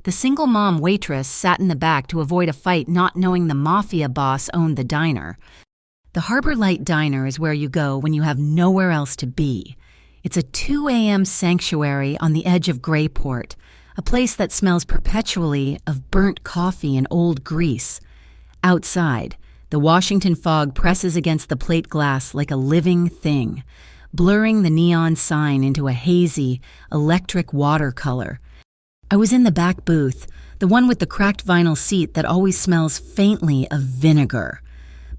The single mom waitress sat in the back to avoid a fight, not knowing the mafia boss owned the diner. The Harbor Light Diner is where you go when you have nowhere else to be. It's a 2 a.m. sanctuary on the edge of Grayport, a place that smells perpetually of burnt coffee and old grease. Outside, the Washington fog presses against the plate glass like a living thing, blurring the neon sign into a hazy, electric watercolor. I was in the back booth, the one with the cracked vinyl seat that always smells faintly of vinegar.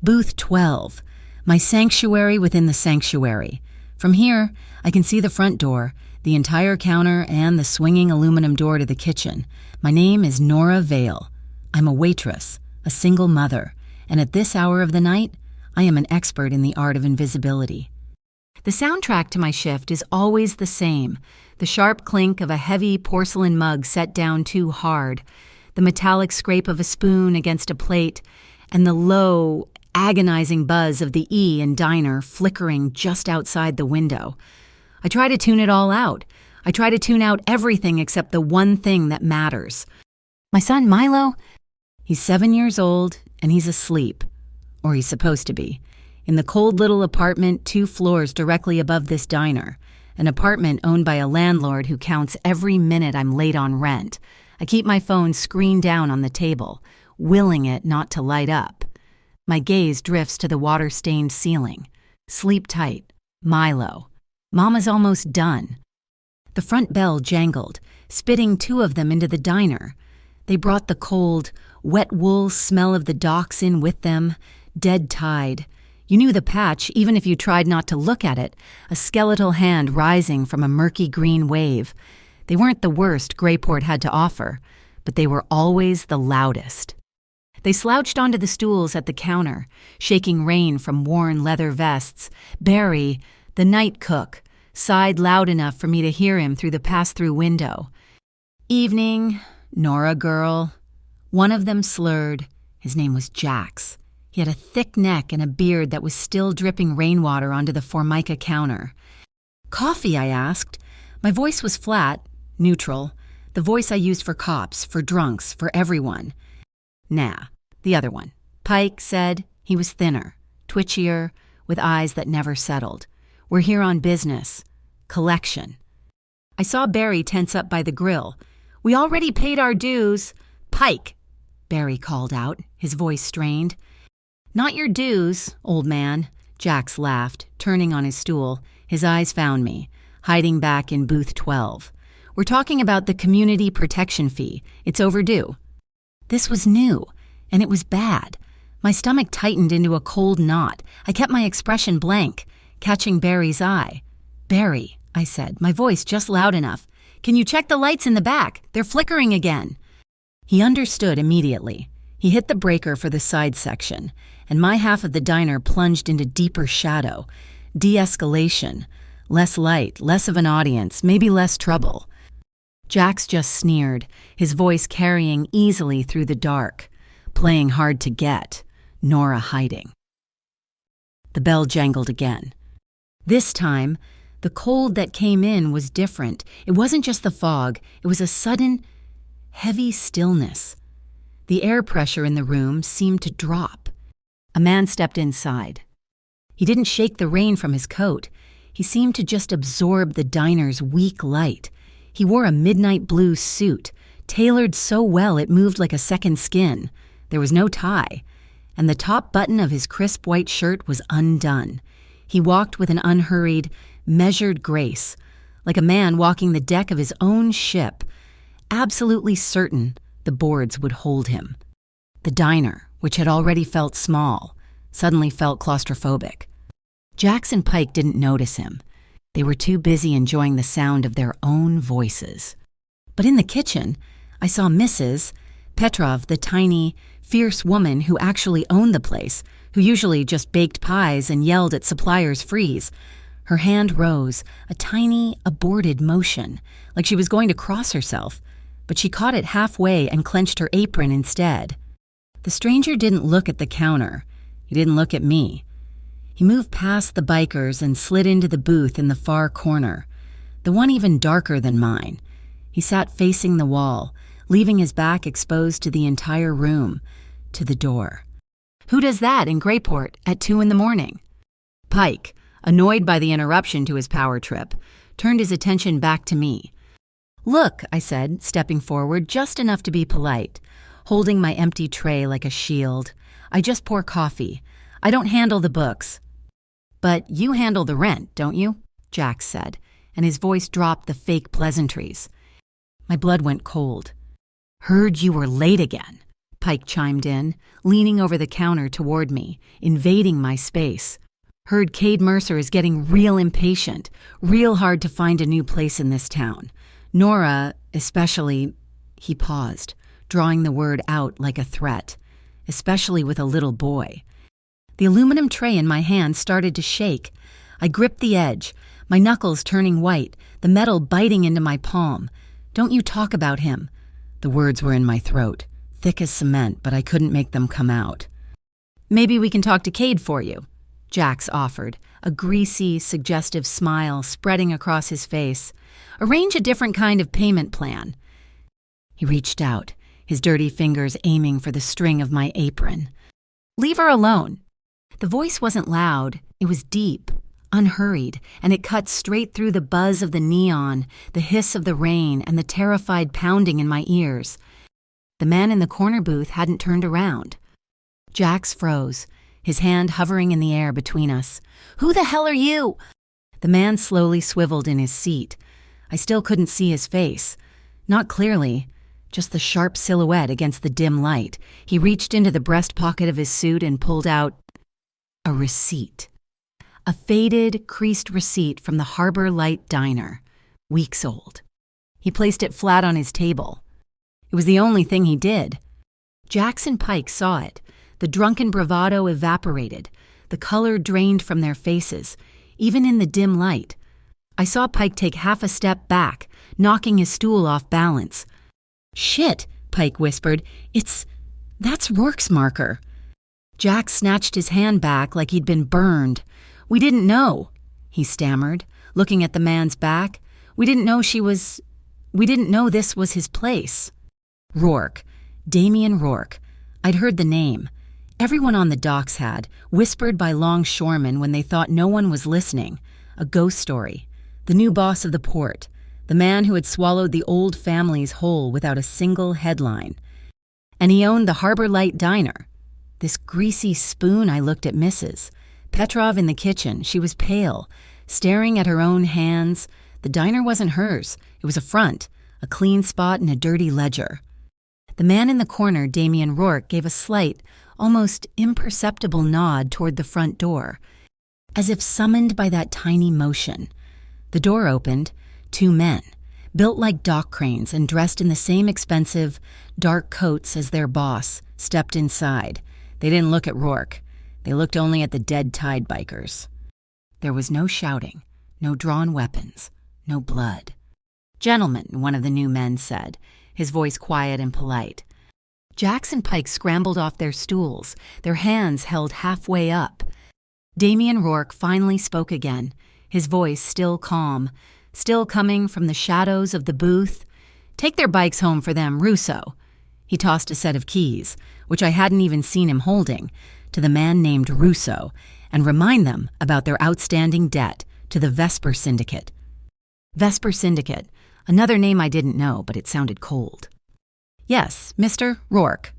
Booth 12, my sanctuary within the sanctuary. From here, I can see the front door, the entire counter, and the swinging aluminum door to the kitchen. My name is Nora Vale. I'm a waitress, a single mother, and at this hour of the night, I am an expert in the art of invisibility. The soundtrack to my shift is always the same, the sharp clink of a heavy porcelain mug set down too hard, the metallic scrape of a spoon against a plate, and the low, agonizing buzz of the E in diner flickering just outside the window. I try to tune it all out. I try to tune out everything except the one thing that matters. My son Milo, he's 7 years old and he's asleep, or he's supposed to be, in the cold little apartment 2 floors directly above this diner, an apartment owned by a landlord who counts every minute I'm late on rent. I keep my phone screened down on the table, willing it not to light up. My gaze drifts to the water-stained ceiling. Sleep tight. Milo. Mama's almost done. The front bell jangled, spitting 2 of them into the diner. They brought the cold, wet wool smell of the docks in with them, dead tide. You knew the patch even if you tried not to look at it, a skeletal hand rising from a murky green wave. They weren't the worst Grayport had to offer, but they were always the loudest. They slouched onto the stools at the counter, shaking rain from worn leather vests. Barry, the night cook, sighed loud enough for me to hear him through the pass-through window. "Evening, Nora girl." One of them slurred. His name was Jax. He had a thick neck and a beard that was still dripping rainwater onto the Formica counter. "Coffee?" I asked. My voice was flat, neutral, the voice I used for cops, for drunks, for everyone. "Nah," the other one. Pike said. He was thinner, twitchier, with eyes that never settled. "We're here on business. Collection." I saw Barry tense up by the grill. "We already paid our dues." "Pike," Barry called out, his voice strained. "Not your dues, old man," Jax laughed, turning on his stool. His eyes found me, hiding back in booth 12. "We're talking about the community protection fee. It's overdue." This was new, and it was bad. My stomach tightened into a cold knot. I kept my expression blank, catching Barry's eye. "Barry," I said, my voice just loud enough. "Can you check the lights in the back? They're flickering again." He understood immediately. He hit the breaker for the side section, and my half of the diner plunged into deeper shadow. De-escalation. Less light, less of an audience, maybe less trouble. Jax just sneered, his voice carrying easily through the dark. Playing hard to get. Nora hiding. The bell jangled again. This time, the cold that came in was different. It wasn't just the fog. It was a sudden, heavy stillness. The air pressure in the room seemed to drop. A man stepped inside. He didn't shake the rain from his coat. He seemed to just absorb the diner's weak light. He wore a midnight blue suit, tailored so well it moved like a second skin. There was no tie, and the top button of his crisp white shirt was undone. He walked with an unhurried, measured grace, like a man walking the deck of his own ship, absolutely certain the boards would hold him. The diner, which had already felt small, suddenly felt claustrophobic. Jax and Pike didn't notice him. They were too busy enjoying the sound of their own voices. But in the kitchen, I saw Mrs. Petrov, the tiny, fierce woman who actually owned the place, who usually just baked pies and yelled at suppliers' freeze. Her hand rose, a tiny, aborted motion, like she was going to cross herself, but she caught it halfway and clenched her apron instead. The stranger didn't look at the counter. He didn't look at me. He moved past the bikers and slid into the booth in the far corner, the one even darker than mine. He sat facing the wall, leaving his back exposed to the entire room, to the door. Who does that in Greyport at 2 a.m? Pike, annoyed by the interruption to his power trip, turned his attention back to me. "Look," I said, stepping forward just enough to be polite, holding my empty tray like a shield. "I just pour coffee. I don't handle the books." "But you handle the rent, don't you?" Jax said, and his voice dropped the fake pleasantries. My blood went cold. "Heard you were late again," Pike chimed in, leaning over the counter toward me, invading my space. "Heard Cade Mercer is getting real impatient, real hard to find a new place in this town. Nora, especially," he paused, drawing the word out like a threat, "especially with a little boy." The aluminum tray in my hand started to shake. I gripped the edge, my knuckles turning white, the metal biting into my palm. "Don't you talk about him." The words were in my throat, thick as cement, but I couldn't make them come out. "Maybe we can talk to Cade for you," Jax offered, a greasy, suggestive smile spreading across his face. "Arrange a different kind of payment plan." He reached out, his dirty fingers aiming for the string of my apron. "Leave her alone." The voice wasn't loud, it was deep, unhurried, and it cut straight through the buzz of the neon, the hiss of the rain, and the terrified pounding in my ears. The man in the corner booth hadn't turned around. Jax froze, his hand hovering in the air between us. "Who the hell are you?" The man slowly swiveled in his seat. I still couldn't see his face. Not clearly, just the sharp silhouette against the dim light. He reached into the breast pocket of his suit and pulled out a receipt. A faded, creased receipt from the Harbor Light Diner, weeks old. He placed it flat on his table. It was the only thing he did. Jax and Pike saw it. The drunken bravado evaporated. The color drained from their faces, even in the dim light. I saw Pike take half a step back, knocking his stool off balance. "Shit," Pike whispered. That's Rourke's marker." Jax snatched his hand back like he'd been burned. "We didn't know," he stammered, looking at the man's back. We didn't know this was his place." Rourke. Damian Rourke. I'd heard the name. Everyone on the docks had, whispered by longshoremen when they thought no one was listening. A ghost story. The new boss of the port. The man who had swallowed the old family's whole without a single headline. And he owned the Harbor Light Diner. This greasy spoon. I looked at Mrs. Petrov in the kitchen. She was pale, staring at her own hands. The diner wasn't hers. It was a front, a clean spot in a dirty ledger. The man in the corner, Damian Rourke, gave a slight, almost imperceptible nod toward the front door, as if summoned by that tiny motion. The door opened. 2 men, built like dock cranes and dressed in the same expensive, dark coats as their boss, stepped inside. They didn't look at Rourke. They looked only at the dead tide bikers. There was no shouting, no drawn weapons, no blood. "Gentlemen," one of the new men said, his voice quiet and polite. Jax and Pike scrambled off their stools, their hands held halfway up. Damian Rourke finally spoke again, his voice still calm, still coming from the shadows of the booth. "Take their bikes home for them, Russo." He tossed a set of keys, which I hadn't even seen him holding, to the man named Russo, and remind them about their outstanding debt to the Vesper Syndicate. Vesper Syndicate, another name I didn't know, but it sounded cold. "Yes, Mr. Rourke."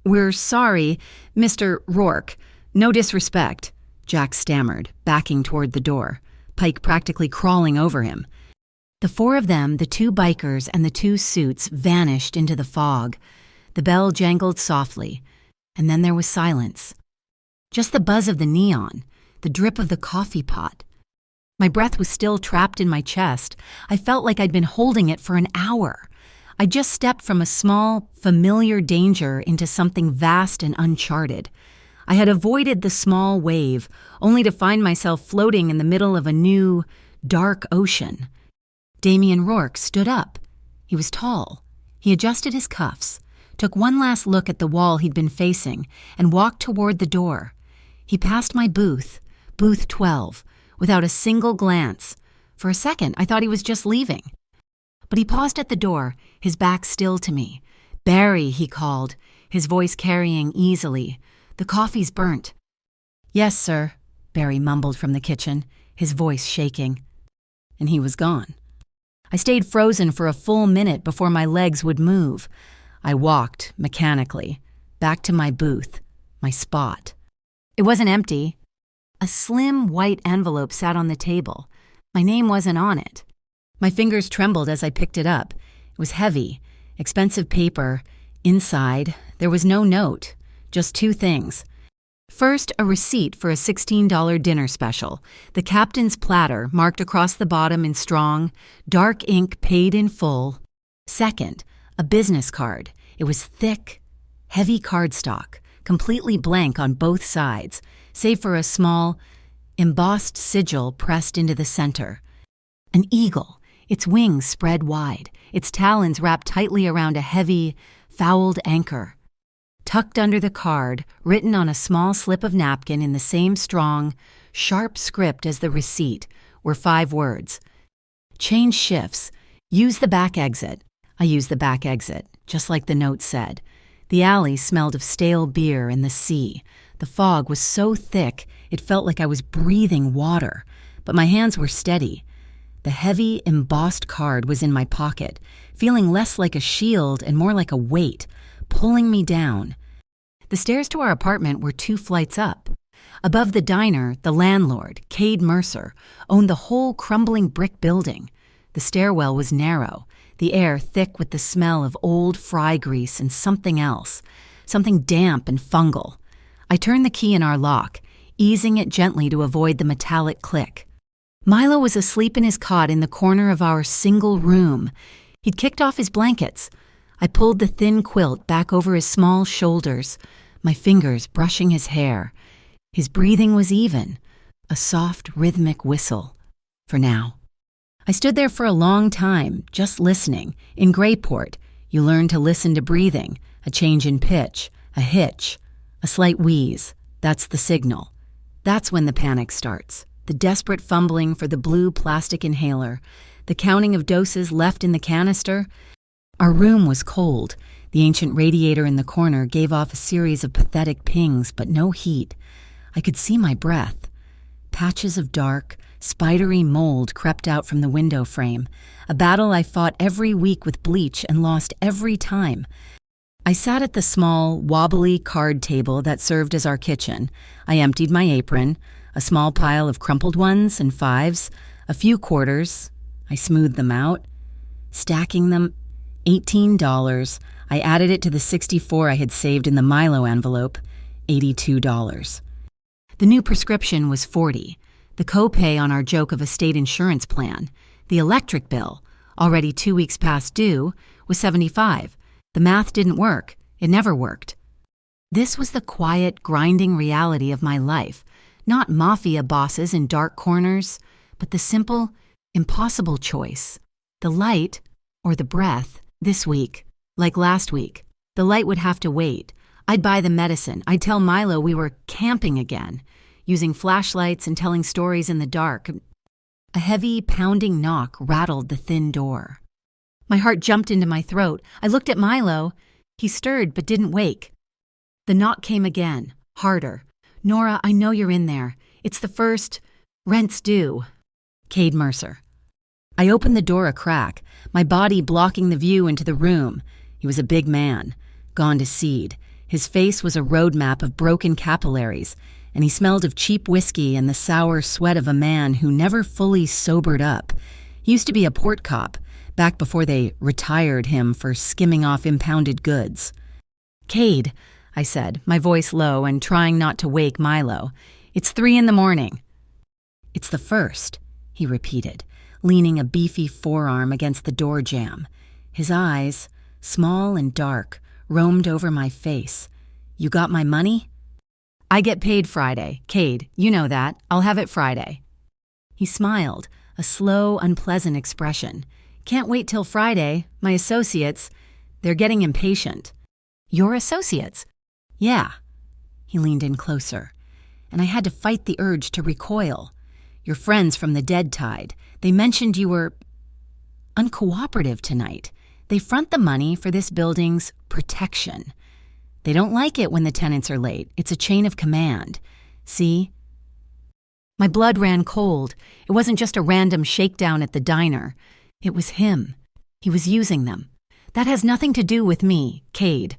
"We're sorry, Mr. Rourke. No disrespect," Jack stammered, backing toward the door, Pike practically crawling over him. The 4 of them, the 2 bikers and the 2 suits, vanished into the fog. The bell jangled softly, and then there was silence. Just the buzz of the neon, the drip of the coffee pot. My breath was still trapped in my chest. I felt like I'd been holding it for an hour. I just stepped from a small, familiar danger into something vast and uncharted. I had avoided the small wave, only to find myself floating in the middle of a new, dark ocean. Damian Rourke stood up. He was tall. He adjusted his cuffs, took one last look at the wall he'd been facing, and walked toward the door. He passed my booth, booth 12, without a single glance. For a second, I thought he was just leaving. But he paused at the door, his back still to me. "Barry," he called, his voice carrying easily. "The coffee's burnt." "Yes, sir," Barry mumbled from the kitchen, his voice shaking. And he was gone. I stayed frozen for a full minute before my legs would move. I walked, mechanically, back to my booth, my spot. It wasn't empty. A slim white envelope sat on the table. My name wasn't on it. My fingers trembled as I picked it up. It was heavy, expensive paper. Inside, there was no note, just two things. First, a receipt for a $16 dinner special, the captain's platter marked across the bottom in strong, dark ink paid in full. Second, a business card. It was thick, heavy cardstock, completely blank on both sides, save for a small, embossed sigil pressed into the center. An eagle, its wings spread wide, its talons wrapped tightly around a heavy, fouled anchor. Tucked under the card, written on a small slip of napkin in the same strong, sharp script as the receipt, were 5 words. "Change shifts. Use the back exit." I used the back exit, just like the note said. The alley smelled of stale beer and the sea. The fog was so thick it felt like I was breathing water, but my hands were steady. The heavy, embossed card was in my pocket, feeling less like a shield and more like a weight, pulling me down. The stairs to our apartment were 2 flights up. Above the diner, the landlord, Cade Mercer, owned the whole crumbling brick building. The stairwell was narrow, the air thick with the smell of old fry grease and something else, something damp and fungal. I turned the key in our lock, easing it gently to avoid the metallic click. Milo was asleep in his cot in the corner of our single room. He'd kicked off his blankets. I pulled the thin quilt back over his small shoulders, my fingers brushing his hair. His breathing was even, a soft, rhythmic whistle. For now. I stood there for a long time, just listening. In Grayport, you learn to listen to breathing, a change in pitch, a hitch, a slight wheeze. That's the signal. That's when the panic starts. The desperate fumbling for the blue plastic inhaler, the counting of doses left in the canister. Our room was cold. The ancient radiator in the corner gave off a series of pathetic pings, but no heat. I could see my breath. Patches of dark, spidery mold crept out from the window frame, a battle I fought every week with bleach and lost every time. I sat at the small, wobbly card table that served as our kitchen. I emptied my apron, a small pile of crumpled ones and 5s, a few quarters. I smoothed them out, stacking them. $18. I added it to the 64 I had saved in the Milo envelope, $82. The new prescription was $40. The copay on our joke of a state insurance plan. The electric bill, already 2 weeks past due, was $75. The math didn't work. It never worked. This was the quiet, grinding reality of my life. Not mafia bosses in dark corners, but the simple, impossible choice. The light or the breath this week, like last week. The light would have to wait. I'd buy the medicine. I'd tell Milo we were camping again, using flashlights and telling stories in the dark. A heavy, pounding knock rattled the thin door. My heart jumped into my throat. I looked at Milo. He stirred but didn't wake. The knock came again, harder. "Nora, I know you're in there. It's the first. Rent's due." Cade Mercer. I opened the door a crack, my body blocking the view into the room. He was a big man, gone to seed. His face was a road map of broken capillaries, and he smelled of cheap whiskey and the sour sweat of a man who never fully sobered up. He used to be a port cop, back before they retired him for skimming off impounded goods. "Cade," I said, my voice low and trying not to wake Milo. "It's 3 a.m. "It's the first," he repeated, leaning a beefy forearm against the door jamb. His eyes, small and dark, roamed over my face. "You got my money?" "I get paid Friday. Cade, you know that. I'll have it Friday." He smiled, a slow, unpleasant expression. "Can't wait till Friday. My associates, they're getting impatient." "Your associates?" "Yeah." He leaned in closer, and I had to fight the urge to recoil. "Your friends from the dead tide. They mentioned you were..." uncooperative tonight. They front the money for this building's protection. They don't like it when the tenants are late. It's a chain of command. See? My blood ran cold. It wasn't just a random shakedown at the diner. It was him. He was using them. That has nothing to do with me, Cade.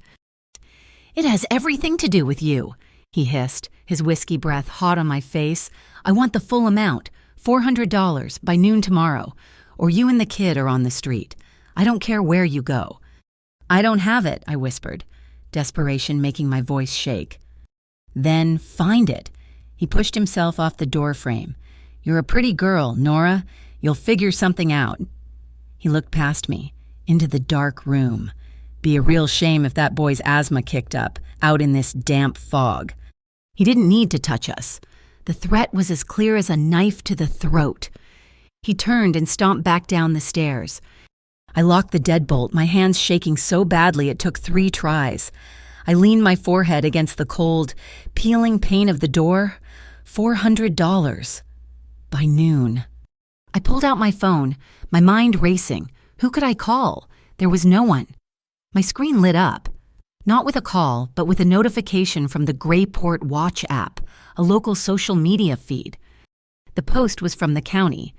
It has everything to do with you, he hissed, his whiskey breath hot on my face. I want the full amount, $400, by noon tomorrow, or you and the kid are on the street. I don't care where you go. I don't have it, I whispered, desperation making my voice shake. Then find it. He pushed himself off the doorframe. You're a pretty girl, Nora. You'll figure something out. He looked past me, into the dark room. Be a real shame if that boy's asthma kicked up, out in this damp fog. He didn't need to touch us. The threat was as clear as a knife to the throat. He turned and stomped back down the stairs. I locked the deadbolt, my hands shaking so badly it took 3 tries. I leaned my forehead against the cold, peeling pain of the door. $400. By noon. I pulled out my phone, my mind racing. Who could I call? There was no one. My screen lit up. Not with a call, but with a notification from the Grayport Watch app, a local social media feed. The post was from the county.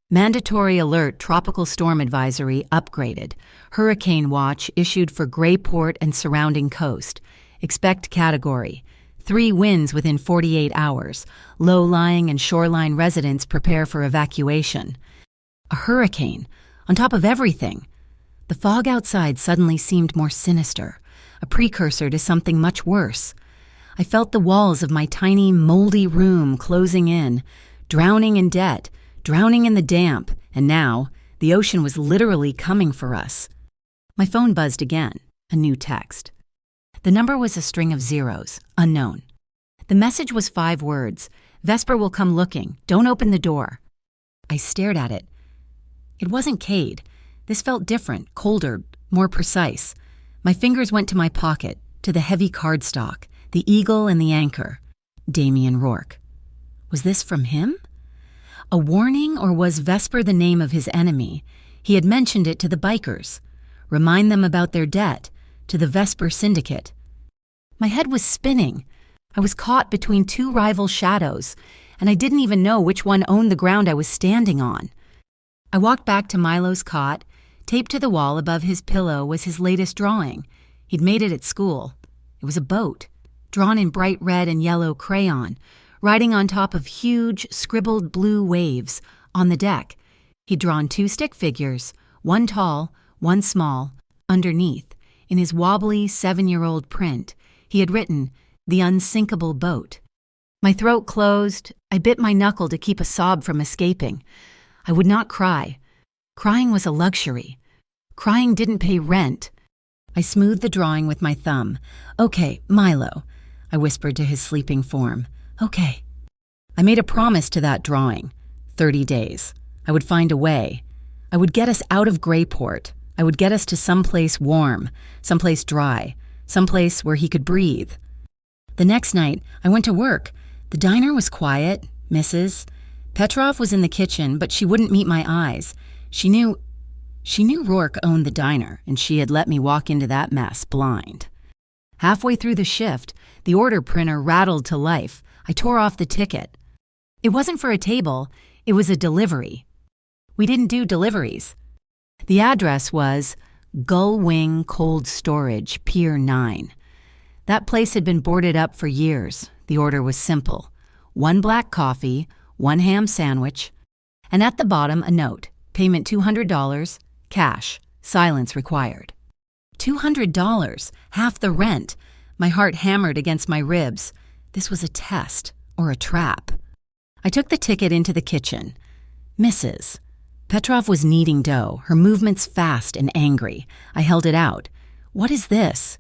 Mandatory alert tropical storm advisory upgraded. Hurricane watch issued for Grayport and surrounding coast. Expect category. 3 winds within 48 hours. Low-lying and shoreline residents prepare for evacuation. A hurricane, on top of everything. The fog outside suddenly seemed more sinister, a precursor to something much worse. I felt the walls of my tiny, moldy room closing in, drowning in debt, drowning in the damp, and now the ocean was literally coming for us. My phone buzzed again, a new text. The number was a string of zeros, unknown. The message was 5 words. Vesper will come looking. Don't open the door. I stared at it. It wasn't Cade. This felt different, colder, more precise. My fingers went to my pocket, to the heavy cardstock, the eagle and the anchor. Damian Rourke. Was this from him? A warning, or was Vesper the name of his enemy? He had mentioned it to the bikers. Remind them about their debt, to the Vesper Syndicate. My head was spinning. I was caught between 2 rival shadows, and I didn't even know which one owned the ground I was standing on. I walked back to Milo's cot. Taped to the wall above his pillow was his latest drawing. He'd made it at school. It was a boat, drawn in bright red and yellow crayon, riding on top of huge, scribbled blue waves. On the deck, he'd drawn 2 stick figures, one tall, one small. Underneath, in his wobbly 7-year-old print, he had written, "The Unsinkable Boat." My throat closed. I bit my knuckle to keep a sob from escaping. I would not cry. Crying was a luxury. Crying didn't pay rent. I smoothed the drawing with my thumb. "Okay, Milo," I whispered to his sleeping form. "Okay." I made a promise to that drawing. 30 days. I would find a way. I would get us out of Grayport. I would get us to someplace warm, someplace dry, someplace where he could breathe. The next night, I went to work. The diner was quiet, Mrs. Petrov was in the kitchen, but she wouldn't meet my eyes. She knew Rourke owned the diner, and she had let me walk into that mess blind. Halfway through the shift, the order printer rattled to life. I tore off the ticket. It wasn't for a table, it was a delivery. We didn't do deliveries. The address was Gull Wing Cold Storage, Pier 9. That place had been boarded up for years. The order was simple. 1 black coffee, 1 ham sandwich, and at the bottom a note. Payment $200, cash, silence required. $200, half the rent. My heart hammered against my ribs. This was a test, or a trap. I took the ticket into the kitchen. Mrs. Petrov was kneading dough, her movements fast and angry. I held it out. "What is this?"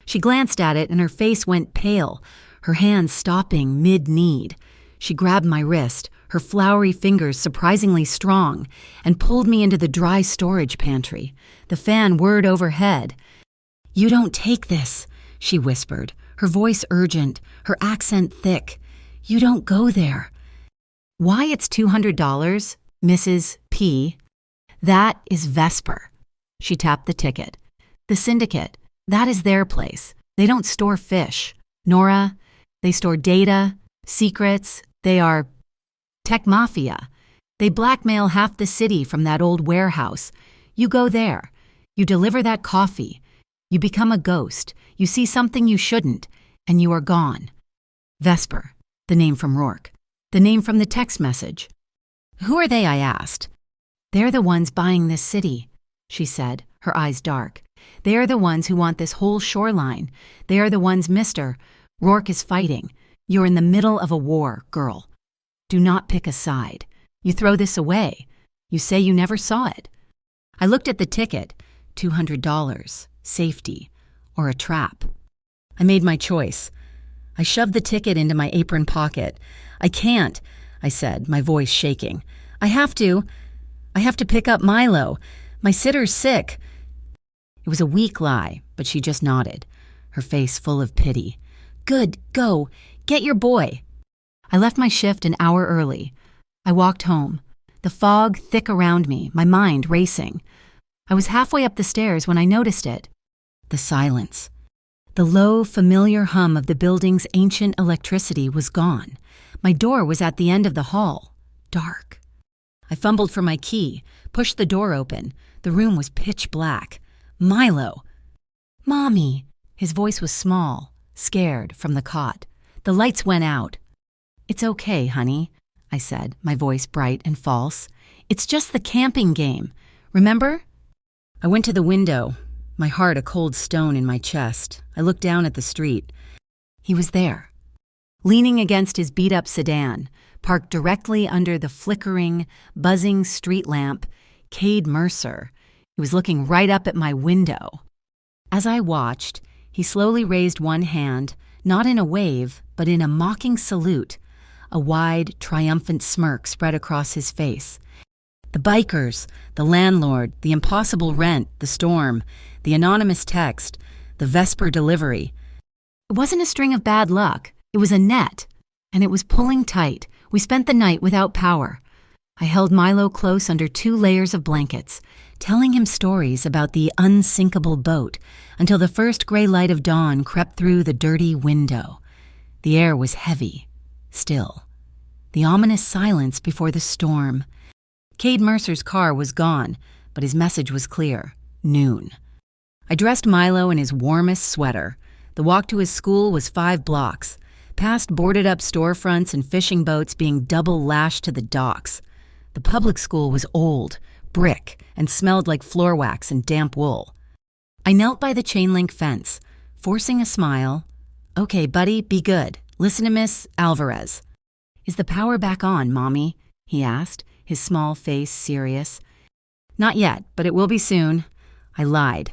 She glanced at it and her face went pale, her hands stopping mid-knead. She grabbed my wrist, her floury fingers surprisingly strong, and pulled me into the dry storage pantry. The fan whirred overhead. "You don't take this," she whispered, her voice urgent, her accent thick. "You don't go there." Why it's $200, Mrs. P. That is Vesper. She tapped the ticket. The syndicate, that is their place. They don't store fish. Nora, they store data, secrets. They are tech mafia. They blackmail half the city from that old warehouse. You go there. You deliver that coffee. You become a ghost. You see something you shouldn't, and you are gone. Vesper, the name from Rourke. The name from the text message. Who are they, I asked. They're the ones buying this city, she said, her eyes dark. They are the ones who want this whole shoreline. They are the ones Mr. Rourke is fighting. You're in the middle of a war, girl. Do not pick a side. You throw this away. You say you never saw it. I looked at the ticket. $200. Safety. Or a trap. I made my choice. I shoved the ticket into my apron pocket. I can't, I said, my voice shaking. I have to pick up Milo. My sitter's sick. It was a weak lie, but she just nodded, her face full of pity. Good, go. Get your boy. I left my shift an hour early. I walked home, the fog thick around me, my mind racing. I was halfway up the stairs when I noticed it. The silence. The low, familiar hum of the building's ancient electricity was gone. My door was at the end of the hall, dark. I fumbled for my key, pushed the door open. The room was pitch black. Milo. Mommy. His voice was small, scared, from the cot. The lights went out. It's okay, honey, I said, my voice bright and false. It's just the camping game. Remember? I went to the window, my heart a cold stone in my chest. I looked down at the street. He was there, leaning against his beat-up sedan, parked directly under the flickering, buzzing street lamp. Cade Mercer. He was looking right up at my window. As I watched, he slowly raised one hand, not in a wave, but in a mocking salute. A wide, triumphant smirk spread across his face. The bikers, the landlord, the impossible rent, the storm, the anonymous text, the Vesper delivery. It wasn't a string of bad luck. It was a net, and it was pulling tight. We spent the night without power. I held Milo close under 2 layers of blankets, telling him stories about the unsinkable boat until the first gray light of dawn crept through the dirty window. The air was heavy, still. The ominous silence before the storm. Cade Mercer's car was gone, but his message was clear. Noon. I dressed Milo in his warmest sweater. The walk to his school was 5 blocks, past boarded-up storefronts and fishing boats being double-lashed to the docks. The public school was old, brick, and smelled like floor wax and damp wool. I knelt by the chain-link fence, forcing a smile. Okay, buddy, be good. Listen to Miss Alvarez. Is the power back on, Mommy? He asked, his small face serious. Not yet, but it will be soon. I lied.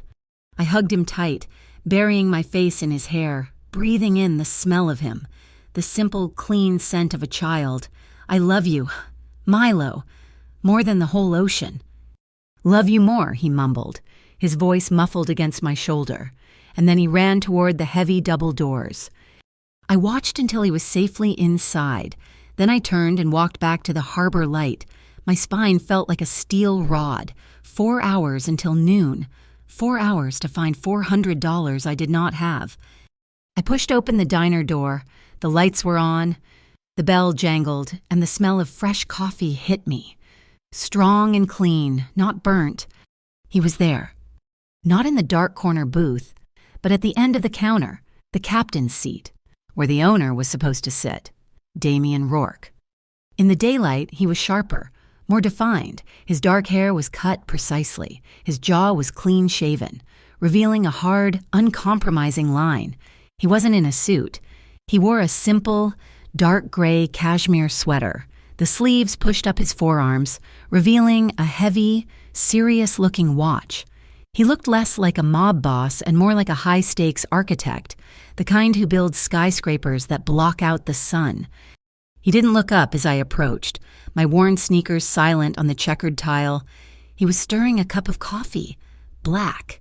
I hugged him tight, burying my face in his hair, breathing in the smell of him, the simple, clean scent of a child. I love you, Milo, more than the whole ocean. Love you more, he mumbled, his voice muffled against my shoulder, and then he ran toward the heavy double doors. I watched until he was safely inside. Then I turned and walked back to the harbor light. My spine felt like a steel rod. 4 hours until noon. 4 hours to find $400 I did not have. I pushed open the diner door. The lights were on. The bell jangled, and the smell of fresh coffee hit me. Strong and clean, not burnt. He was there. Not in the dark corner booth, but at the end of the counter, the captain's seat, where the owner was supposed to sit, Damian Rourke. In the daylight, he was sharper, more defined. His dark hair was cut precisely. His jaw was clean-shaven, revealing a hard, uncompromising line. He wasn't in a suit. He wore a simple, dark gray cashmere sweater, the sleeves pushed up his forearms, revealing a heavy, serious-looking watch. He looked less like a mob boss and more like a high-stakes architect, the kind who builds skyscrapers that block out the sun. He didn't look up as I approached, my worn sneakers silent on the checkered tile. He was stirring a cup of coffee, black.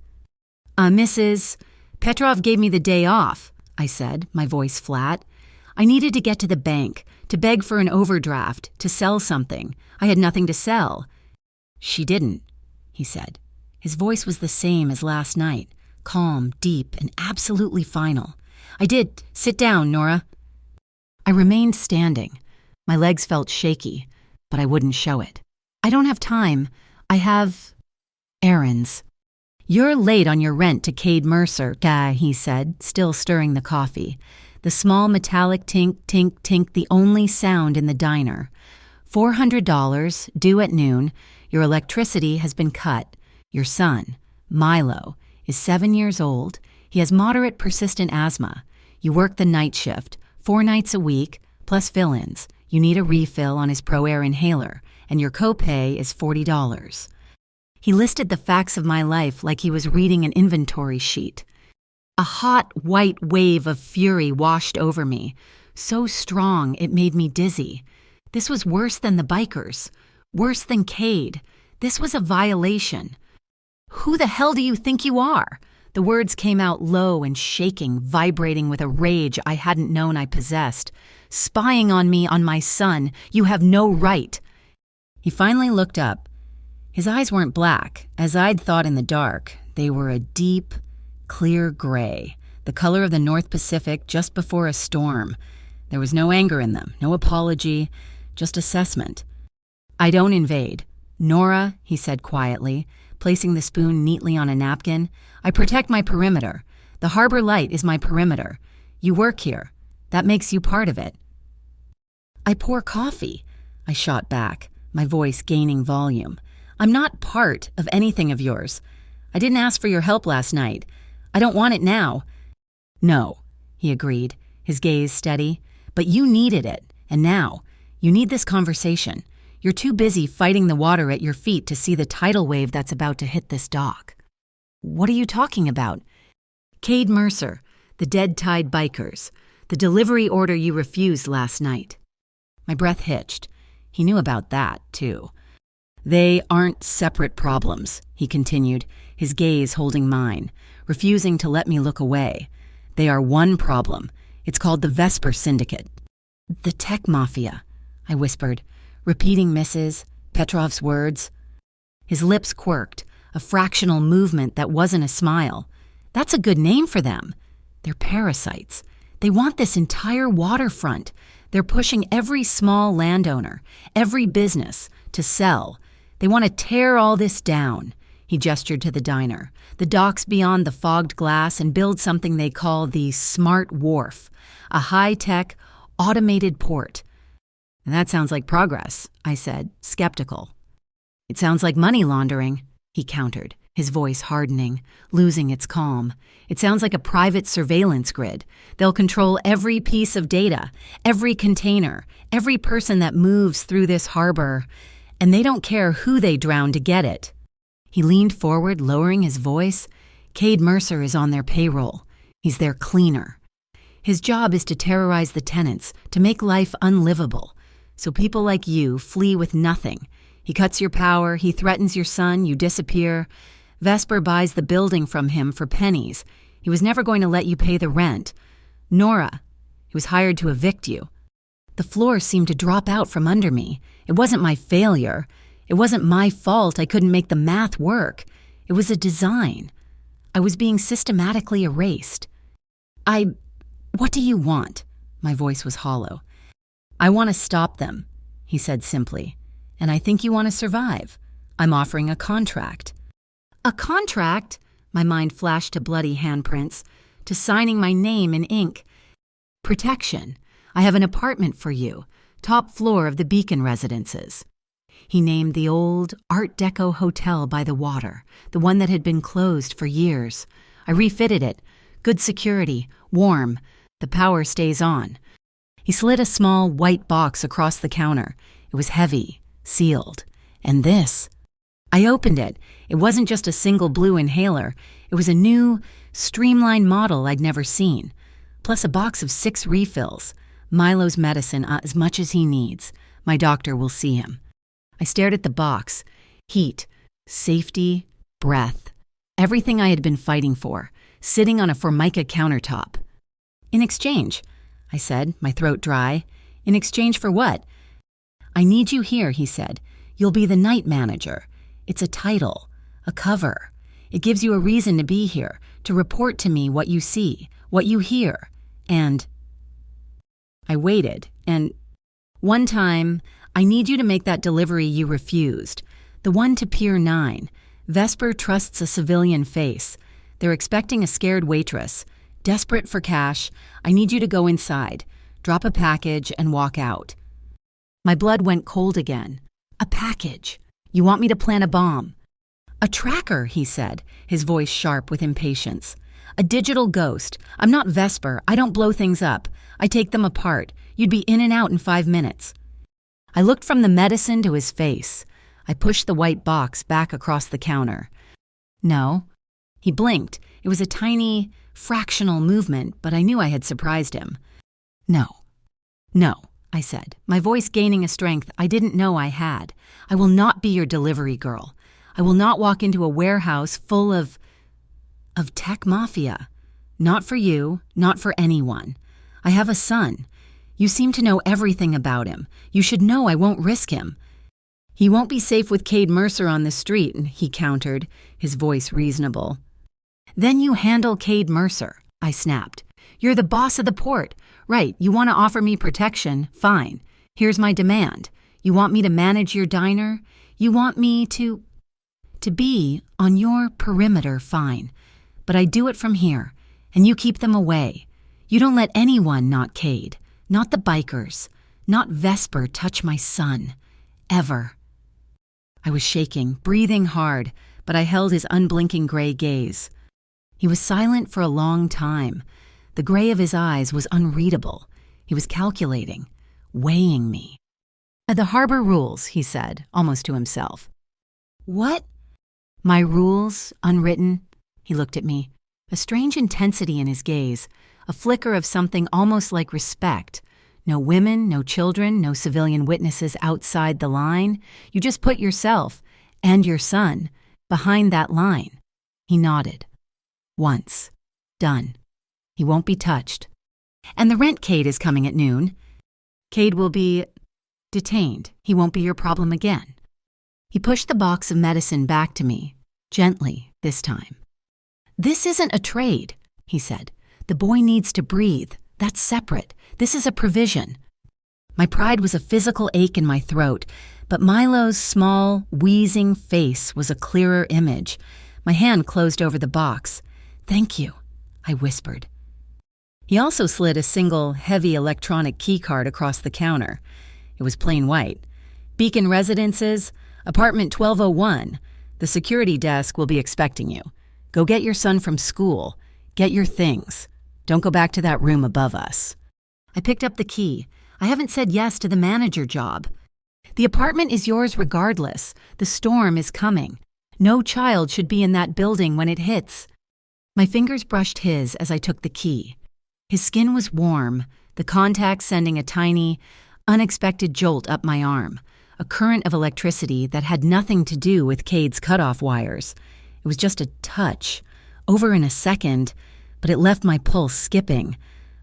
Mrs. Petrov gave me the day off, I said, my voice flat. I needed to get to the bank, to beg for an overdraft, to sell something. I had nothing to sell. She didn't, he said. His voice was the same as last night, calm, deep, and absolutely final. I did. Sit down, Nora. I remained standing. My legs felt shaky, but I wouldn't show it. I don't have time. I have errands. You're late on your rent to Cade Mercer, guy, he said, still stirring the coffee. The small metallic tink, tink, tink, the only sound in the diner. $400, due at noon. Your electricity has been cut. Your son, Milo, is 7 years old. He has moderate persistent asthma. You work the night shift, 4 nights a week, plus fill-ins. You need a refill on his ProAir inhaler, and your copay is $40. He listed the facts of my life like he was reading an inventory sheet. A hot, white wave of fury washed over me, so strong it made me dizzy. This was worse than the bikers, worse than Cade. This was a violation. Who the hell do you think you are? The words came out low and shaking, vibrating with a rage I hadn't known I possessed. Spying on me, on my son, you have no right. He finally looked up. His eyes weren't black, as I'd thought in the dark. They were a deep, clear gray, the color of the North Pacific just before a storm. There was no anger in them, no apology, just assessment. I don't invade. Nora, he said quietly, placing the spoon neatly on a napkin, I protect my perimeter. The harbor light is my perimeter. You work here. That makes you part of it. I pour coffee, I shot back, my voice gaining volume. I'm not part of anything of yours. I didn't ask for your help last night. I don't want it now. No, he agreed, his gaze steady. But you needed it, and now, you need this conversation. You're too busy fighting the water at your feet to see the tidal wave that's about to hit this dock. What are you talking about? Cade Mercer, the Dead Tide Bikers, the delivery order you refused last night. My breath hitched. He knew about that, too. They aren't separate problems, he continued, his gaze holding mine, refusing to let me look away. They are one problem. It's called the Vesper Syndicate. The tech mafia, I whispered, repeating Mrs. Petrov's words. His lips quirked, a fractional movement that wasn't a smile. That's a good name for them. They're parasites. They want this entire waterfront. They're pushing every small landowner, every business, to sell. They want to tear all this down. He gestured to the diner, the docks beyond the fogged glass, and build something they call the Smart Wharf, a high-tech, automated port. That sounds like progress, I said, skeptical. It sounds like money laundering, he countered, his voice hardening, losing its calm. It sounds like a private surveillance grid. They'll control every piece of data, every container, every person that moves through this harbor, and they don't care who they drown to get it. He leaned forward, lowering his voice. Cade Mercer is on their payroll. He's their cleaner. His job is to terrorize the tenants, to make life unlivable. So people like you flee with nothing. He cuts your power, he threatens your son, you disappear. Vesper buys the building from him for pennies. He was never going to let you pay the rent. Nora, he was hired to evict you. The floor seemed to drop out from under me. It wasn't my failure. It wasn't my fault I couldn't make the math work. It was a design. I was being systematically erased. What do you want? My voice was hollow. I want to stop them, he said simply. And I think you want to survive. I'm offering a contract. A contract? My mind flashed to bloody handprints, to signing my name in ink. Protection. I have an apartment for you, top floor of the Beacon Residences. He named the old Art Deco hotel by the water, the one that had been closed for years. I refitted it. Good security, warm. The power stays on. He slid a small white box across the counter. It was heavy, sealed. And this. I opened it. It wasn't just a single blue inhaler. It was a new, streamlined model I'd never seen. Plus a box of 6 refills. Milo's medicine as much as he needs. My doctor will see him. I stared at the box. Heat, safety, breath. Everything I had been fighting for, sitting on a Formica countertop. In exchange, I said, my throat dry. In exchange for what? I need you here, he said. You'll be the night manager. It's a title. A cover. It gives you a reason to be here, to report to me what you see, what you hear. And I waited, and one time, I need you to make that delivery you refused. The one to Pier 9. Vesper trusts a civilian face. They're expecting a scared waitress. Desperate for cash, I need you to go inside, drop a package, and walk out. My blood went cold again. A package. You want me to plant a bomb? A tracker, he said, his voice sharp with impatience. A digital ghost. I'm not Vesper. I don't blow things up. I take them apart. You'd be in and out in 5 minutes. I looked from the medicine to his face. I pushed the white box back across the counter. No. He blinked. It was a tiny, fractional movement, but I knew I had surprised him. No. No, I said, my voice gaining a strength I didn't know I had. I will not be your delivery girl. I will not walk into a warehouse full of tech mafia. Not for you, not for anyone. I have a son. You seem to know everything about him. You should know I won't risk him. He won't be safe with Cade Mercer on the street, he countered, his voice reasonable. Then you handle Cade Mercer, I snapped. You're the boss of the port. Right, you want to offer me protection, fine. Here's my demand. You want me to manage your diner? You want me to be on your perimeter, fine. But I do it from here, and you keep them away. You don't let anyone, not Cade, not the bikers, not Vesper, touch my son. Ever. I was shaking, breathing hard, but I held his unblinking gray gaze. He was silent for a long time. The gray of his eyes was unreadable. He was calculating, weighing me. The harbor rules, he said, almost to himself. What? My rules, unwritten? He looked at me, a strange intensity in his gaze, a flicker of something almost like respect. No women, no children, no civilian witnesses outside the line. You just put yourself, and your son, behind that line. He nodded. Once. Done. He won't be touched. And the rent Cade is coming at noon. Cade will be detained. He won't be your problem again. He pushed the box of medicine back to me, gently this time. This isn't a trade, he said. The boy needs to breathe. That's separate. This is a provision. My pride was a physical ache in my throat, but Milo's small, wheezing face was a clearer image. My hand closed over the box. Thank you, I whispered. He also slid a single, heavy electronic keycard across the counter. It was plain white. Beacon Residences, apartment 1201. The security desk will be expecting you. Go get your son from school. Get your things. Don't go back to that room above us. I picked up the key. I haven't said yes to the manager job. The apartment is yours regardless. The storm is coming. No child should be in that building when it hits. My fingers brushed his as I took the key. His skin was warm, the contact sending a tiny, unexpected jolt up my arm, a current of electricity that had nothing to do with Cade's cutoff wires. It was just a touch, over in a second, but it left my pulse skipping,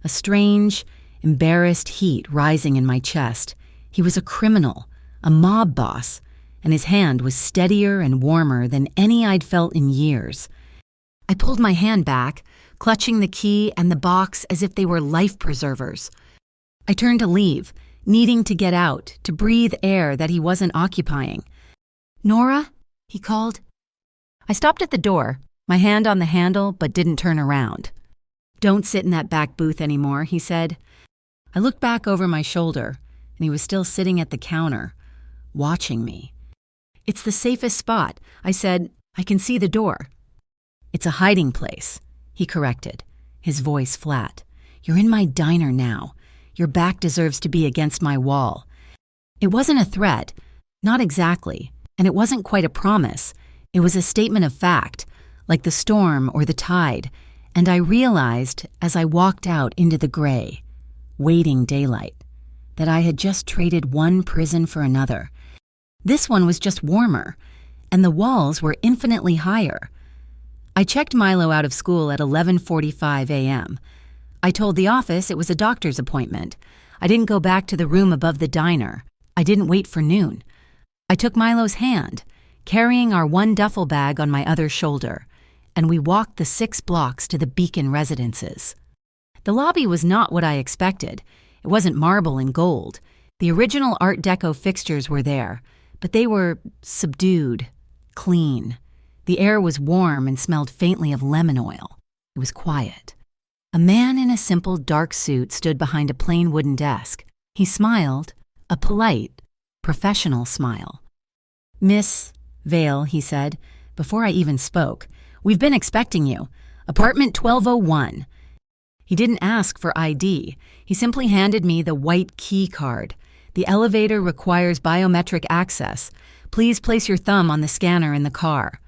a strange, embarrassed heat rising in my chest. He was a criminal, a mob boss, and his hand was steadier and warmer than any I'd felt in years. I pulled my hand back, clutching the key and the box as if they were life preservers. I turned to leave, needing to get out, to breathe air that he wasn't occupying. Nora? He called. I stopped at the door, my hand on the handle, but didn't turn around. Don't sit in that back booth anymore, he said. I looked back over my shoulder, and he was still sitting at the counter, watching me. It's the safest spot, I said. I can see the door. It's a hiding place, he corrected, his voice flat. You're in my diner now. Your back deserves to be against my wall. It wasn't a threat, not exactly, and it wasn't quite a promise. It was a statement of fact, like the storm or the tide, and I realized as I walked out into the gray, waiting daylight, that I had just traded one prison for another. This one was just warmer, and the walls were infinitely higher. I checked Milo out of school at 11:45 a.m. I told the office it was a doctor's appointment. I didn't go back to the room above the diner. I didn't wait for noon. I took Milo's hand. carrying our one duffel bag on my other shoulder, and we walked the 6 blocks to the Beacon residences. The lobby was not what I expected. It wasn't marble and gold. The original Art Deco fixtures were there, but they were subdued, clean. The air was warm and smelled faintly of lemon oil. It was quiet. A man in a simple dark suit stood behind a plain wooden desk. He smiled, a polite, professional smile. "Miss Vale," he said, before I even spoke, "we've been expecting you. Apartment 1201. He didn't ask for ID. He simply handed me the white key card. "The elevator requires biometric access. Please place your thumb on the scanner in the car."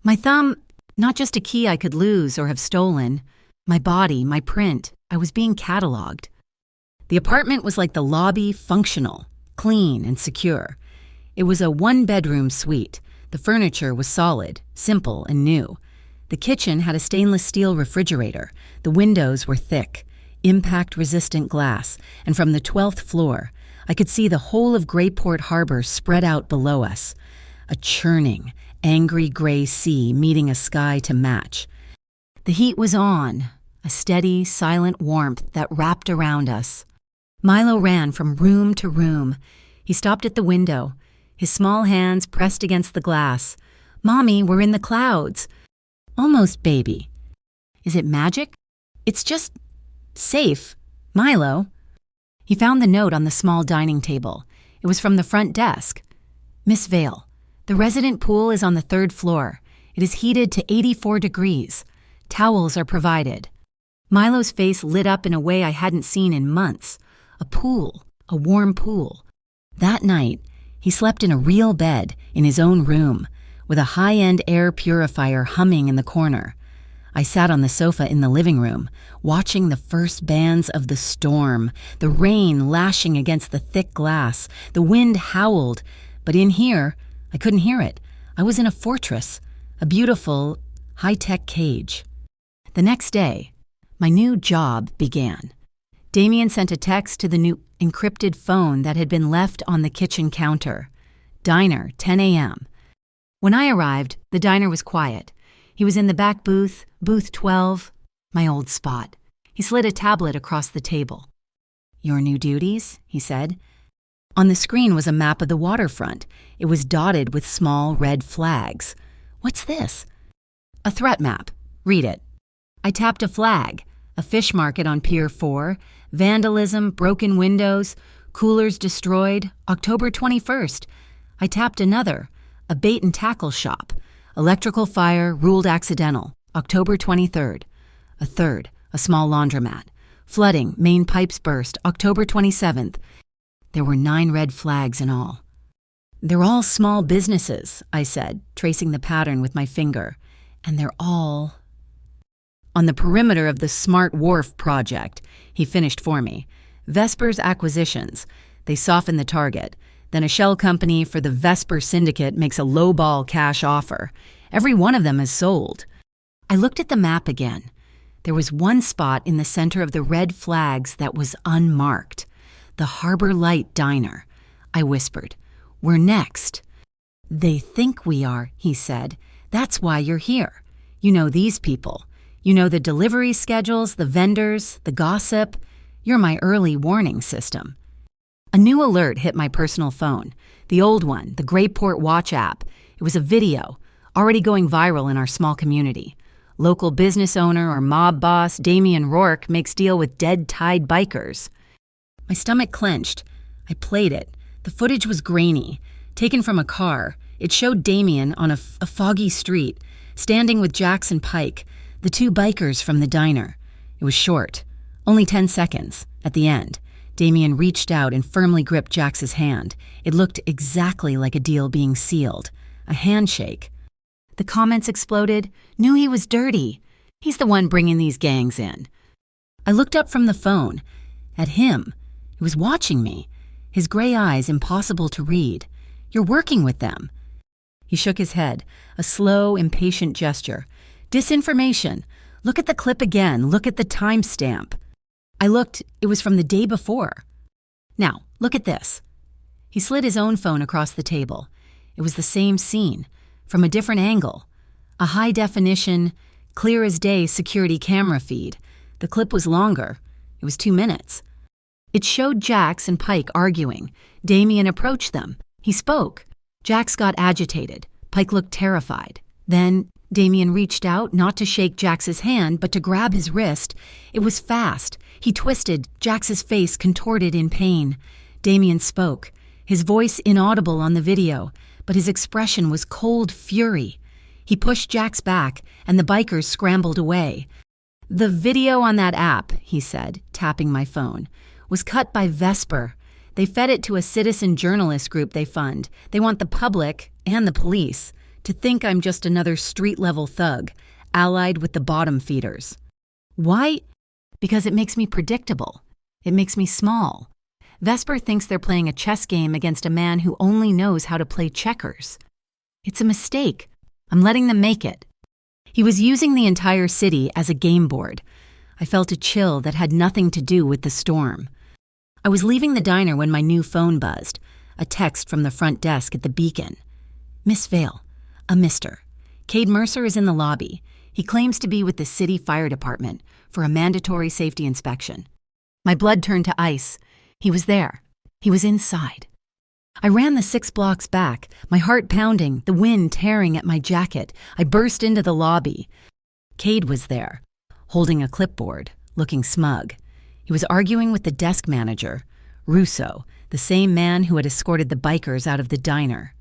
My thumb, not just a key I could lose or have stolen. My body, my print. I was being cataloged. The apartment was like the lobby, functional, clean, and secure. It was a 1-bedroom suite. The furniture was solid, simple, and new. The kitchen had a stainless steel refrigerator. The windows were thick, impact-resistant glass, and from the 12th floor, I could see the whole of Greyport Harbor spread out below us, a churning, angry gray sea meeting a sky to match. The heat was on, a steady, silent warmth that wrapped around us. Milo ran from room to room. He stopped at the window, his small hands pressed against the glass. "Mommy, we're in the clouds." "Almost, baby." "Is it magic?" "It's just safe. Milo." He found the note on the small dining table. It was from the front desk. "Miss Vale, the resident pool is on the 3rd floor. It is heated to 84 degrees. Towels are provided." Milo's face lit up in a way I hadn't seen in months. A pool, a warm pool. That night, he slept in a real bed in his own room, with a high-end air purifier humming in the corner. I sat on the sofa in the living room, watching the first bands of the storm, the rain lashing against the thick glass. The wind howled, but in here, I couldn't hear it. I was in a fortress, a beautiful, high-tech cage. The next day, my new job began. Damien sent a text to the new encrypted phone that had been left on the kitchen counter. "Diner, 10 a.m. When I arrived, the diner was quiet. He was in the back booth, booth 12, my old spot. He slid a tablet across the table. "Your new duties?" he said. On the screen was a map of the waterfront. It was dotted with small red flags. "What's this?" "A threat map. Read it." I tapped a flag. A fish market on Pier 4, vandalism, broken windows, coolers destroyed, October 21st. I tapped another, a bait and tackle shop, electrical fire ruled accidental, October 23rd. A third, a small laundromat, flooding, main pipes burst, October 27th. There were 9 red flags in all. "They're all small businesses," I said, tracing the pattern with my finger, "and they're all on the perimeter of the Smart Wharf project," he finished for me. "Vespers Acquisitions. They soften the target. Then a shell company for the Vesper Syndicate makes a lowball cash offer. Every one of them is sold." I looked at the map again. There was one spot in the center of the red flags that was unmarked. "The Harbor Light Diner." I whispered. "We're next." "They think we are," he said. "That's why you're here. You know these people. You know the delivery schedules, the vendors, the gossip. You're my early warning system." A new alert hit my personal phone. The old one, the Greyport Watch app. It was a video, already going viral in our small community. Local business owner or mob boss Damien Rourke makes deal with dead-tide bikers. My stomach clenched. I played it. The footage was grainy, taken from a car. It showed Damien on a foggy street, standing with Jackson Pike, the 2 bikers from the diner. It was short, only 10 seconds. At the end, Damien reached out and firmly gripped Jax's hand. It looked exactly like a deal being sealed, a handshake. The comments exploded. "Knew he was dirty. He's the one bringing these gangs in." I looked up from the phone. At him. He was watching me, his gray eyes impossible to read. "You're working with them." He shook his head, a slow, impatient gesture. "Disinformation. Look at the clip again. Look at the timestamp." I looked. It was from the day before. "Now, look at this." He slid his own phone across the table. It was the same scene, from a different angle. A high-definition, clear-as-day security camera feed. The clip was longer. It was 2 minutes. It showed Jax and Pike arguing. Damien approached them. He spoke. Jax got agitated. Pike looked terrified. Then Damien reached out, not to shake Jax's hand, but to grab his wrist. It was fast. He twisted. Jax's face contorted in pain. Damien spoke, his voice inaudible on the video, but his expression was cold fury. He pushed Jax back, and the bikers scrambled away. "The video on that app," he said, tapping my phone, "was cut by Vesper. They fed it to a citizen journalist group they fund. They want the public, and the police, to think I'm just another street-level thug, allied with the bottom feeders." "Why?" "Because it makes me predictable. It makes me small. Vesper thinks they're playing a chess game against a man who only knows how to play checkers. It's a mistake. I'm letting them make it." He was using the entire city as a game board. I felt a chill that had nothing to do with the storm. I was leaving the diner when my new phone buzzed, a text from the front desk at the Beacon. "Miss Vale, a Mr. Cade Mercer is in the lobby. He claims to be with the city fire department for a mandatory safety inspection." My blood turned to ice. He was there. He was inside. I ran the 6 blocks back, my heart pounding, the wind tearing at my jacket. I burst into the lobby. Cade was there, holding a clipboard, looking smug. He was arguing with the desk manager, Russo, the same man who had escorted the bikers out of the diner.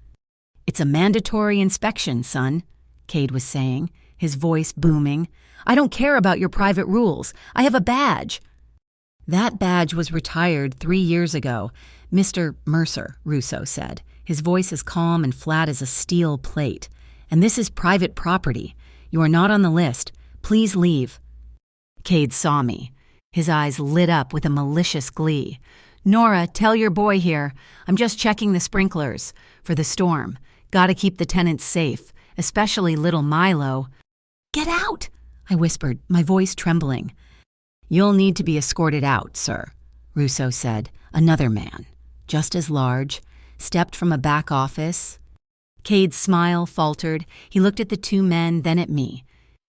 "It's a mandatory inspection, son," Cade was saying, his voice booming. "I don't care about your private rules. I have a badge." "That badge was retired 3 years ago, Mr. Mercer," Russo said, his voice as calm and flat as a steel plate. "And this is private property. You are not on the list. Please leave." Cade saw me. His eyes lit up with a malicious glee. "Nora, tell your boy here. I'm just checking the sprinklers for the storm. Gotta keep the tenants safe, especially little Milo." "Get out!" I whispered, my voice trembling. "You'll need to be escorted out, sir," Russo said. Another man, just as large, stepped from a back office. Cade's smile faltered. He looked at the 2 men, then at me.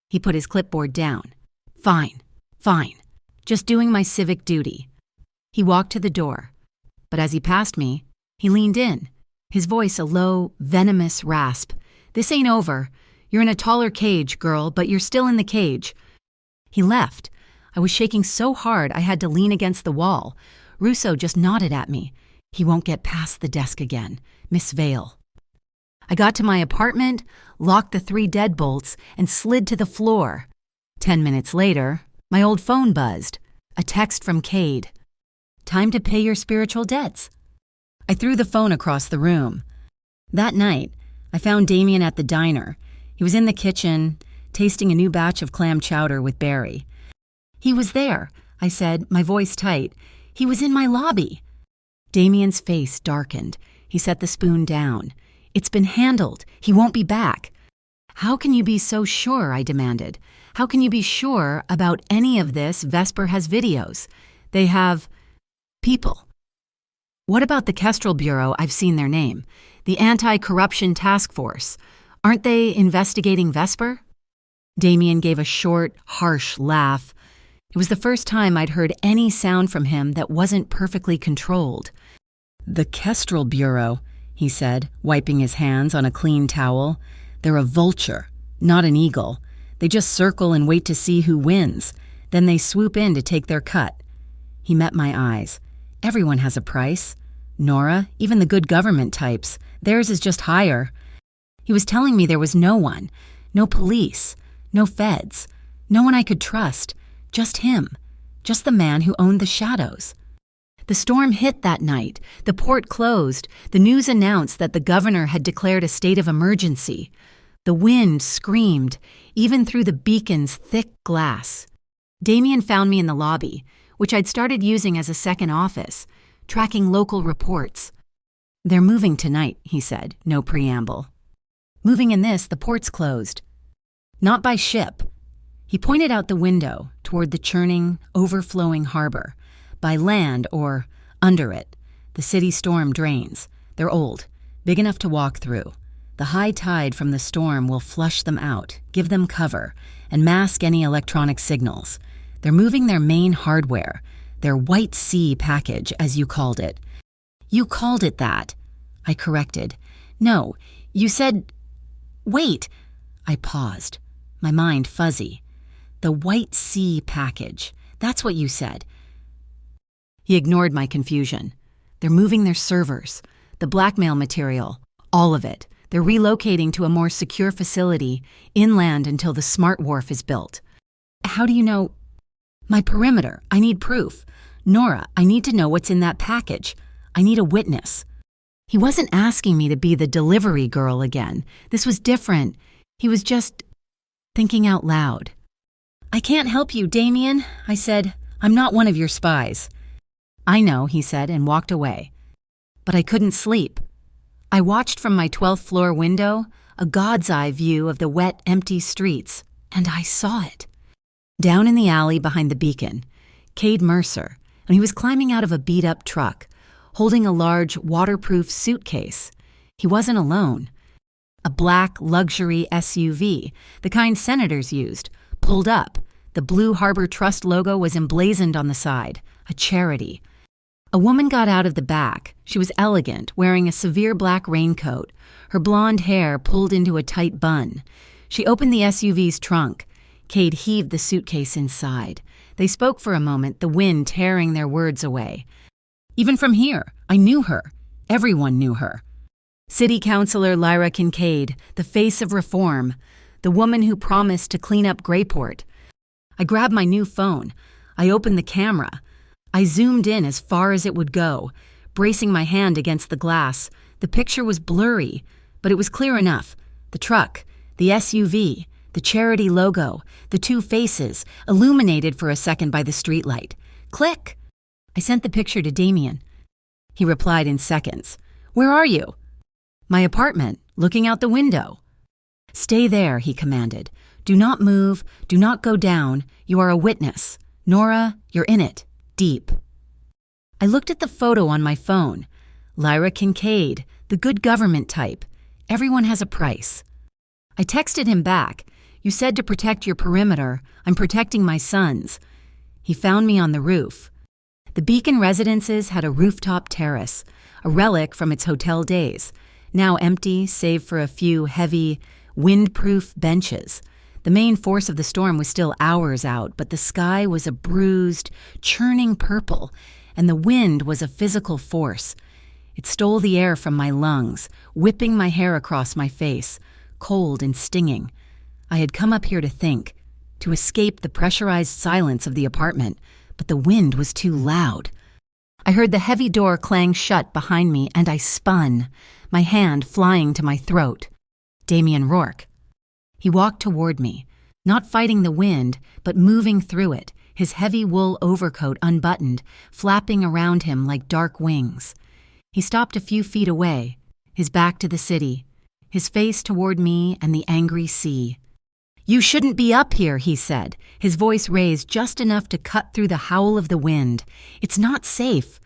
He put his clipboard down. Fine. Just doing my civic duty." He walked to the door, but as he passed me, he leaned in, his voice a low, venomous rasp. "This ain't over. You're in a taller cage, girl, but you're still in the cage." He left. I was shaking so hard I had to lean against the wall. Russo just nodded at me. He won't get past the desk again. Miss Vale. I got to my apartment, locked the 3 deadbolts, and slid to the floor. 10 minutes later, my old phone buzzed. A text from Cade. "Time to pay your spiritual debts." I threw the phone across the room. That night, I found Damien at the diner. He was in the kitchen, tasting a new batch of clam chowder with Barry. "He was there," I said, my voice tight. "He was in my lobby." Damien's face darkened. He set the spoon down. "It's been handled. He won't be back." "How can you be so sure?" I demanded. "How can you be sure about any of this? Vesper has videos. They have people." "What about the Kestrel Bureau?" I've seen their name. "The Anti-Corruption Task Force. Aren't they investigating Vesper?" Damien gave a short, harsh laugh. It was the first time I'd heard any sound from him that wasn't perfectly controlled. "The Kestrel Bureau," he said, wiping his hands on a clean towel. "They're a vulture, not an eagle. They just circle and wait to see who wins. Then they swoop in to take their cut." He met my eyes. "Everyone has a price. Nora, even the good government types. Theirs is just higher." He was telling me there was no one. No police. No feds. No one I could trust. Just him. Just the man who owned the shadows. The storm hit that night. The port closed. The news announced that the governor had declared a state of emergency. The wind screamed, even through the Beacon's thick glass. Damien found me in the lobby, which I'd started using as a second office, tracking local reports. "They're moving tonight," he said, no preamble. "Moving in this, the port's closed." "Not by ship." He pointed out the window toward the churning, overflowing harbor. "By land or under it. The city storm drains. They're old. big enough to walk through. The high tide from the storm will flush them out, give them cover, and mask any electronic signals. They're moving their main hardware, their White Sea package, as you called it. You called it that, I corrected. No, you said... Wait! I paused, my mind fuzzy. The White Sea package, that's what you said. He ignored my confusion. They're moving their servers, the blackmail material, all of it. They're relocating to a more secure facility, inland until the smart wharf is built. How do you know? My perimeter. I need proof. Nora, I need to know what's in that package. I need a witness. He wasn't asking me to be the delivery girl again. This was different. He was just thinking out loud. I can't help you, Damien, I said. I'm not one of your spies. I know, he said, and walked away. But I couldn't sleep. I watched from my 12th floor window, a God's eye view of the wet, empty streets, and I saw it. Down in the alley behind the beacon, Cade Mercer, and he was climbing out of a beat-up truck, holding a large, waterproof suitcase. He wasn't alone. A black, luxury SUV, the kind senators used, pulled up. The Blue Harbor Trust logo was emblazoned on the side, a charity. A woman got out of the back. She was elegant, wearing a severe black raincoat, her blonde hair pulled into a tight bun. She opened the SUV's trunk. Cade heaved the suitcase inside. They spoke for a moment, the wind tearing their words away. Even from here, I knew her. Everyone knew her. City Councilor Lyra Kincaid, the face of reform, the woman who promised to clean up Grayport. I grabbed my new phone. I opened the camera. I zoomed in as far as it would go, bracing my hand against the glass. The picture was blurry, but it was clear enough. The truck, the SUV, the charity logo, the two faces, illuminated for a second by the streetlight. Click! I sent the picture to Damien. He replied in seconds. Where are you? My apartment, looking out the window. Stay there, he commanded. Do not move, do not go down. You are a witness. Nora, you're in it. Deep. I looked at the photo on my phone. Lyra Kincaid, the good government type. Everyone has a price. I texted him back. You said to protect your perimeter. I'm protecting my sons. He found me on the roof. The Beacon Residences had a rooftop terrace, a relic from its hotel days, now empty save for a few heavy, wind-proof benches. The main force of the storm was still hours out, but the sky was a bruised, churning purple, and the wind was a physical force. It stole the air from my lungs, whipping my hair across my face, cold and stinging. I had come up here to think, to escape the pressurized silence of the apartment, but the wind was too loud. I heard the heavy door clang shut behind me, and I spun, my hand flying to my throat. Damien Rourke. He walked toward me, not fighting the wind, but moving through it, his heavy wool overcoat unbuttoned, flapping around him like dark wings. He stopped a few feet away, his back to the city, his face toward me and the angry sea. You shouldn't be up here, he said, his voice raised just enough to cut through the howl of the wind. It's not safe.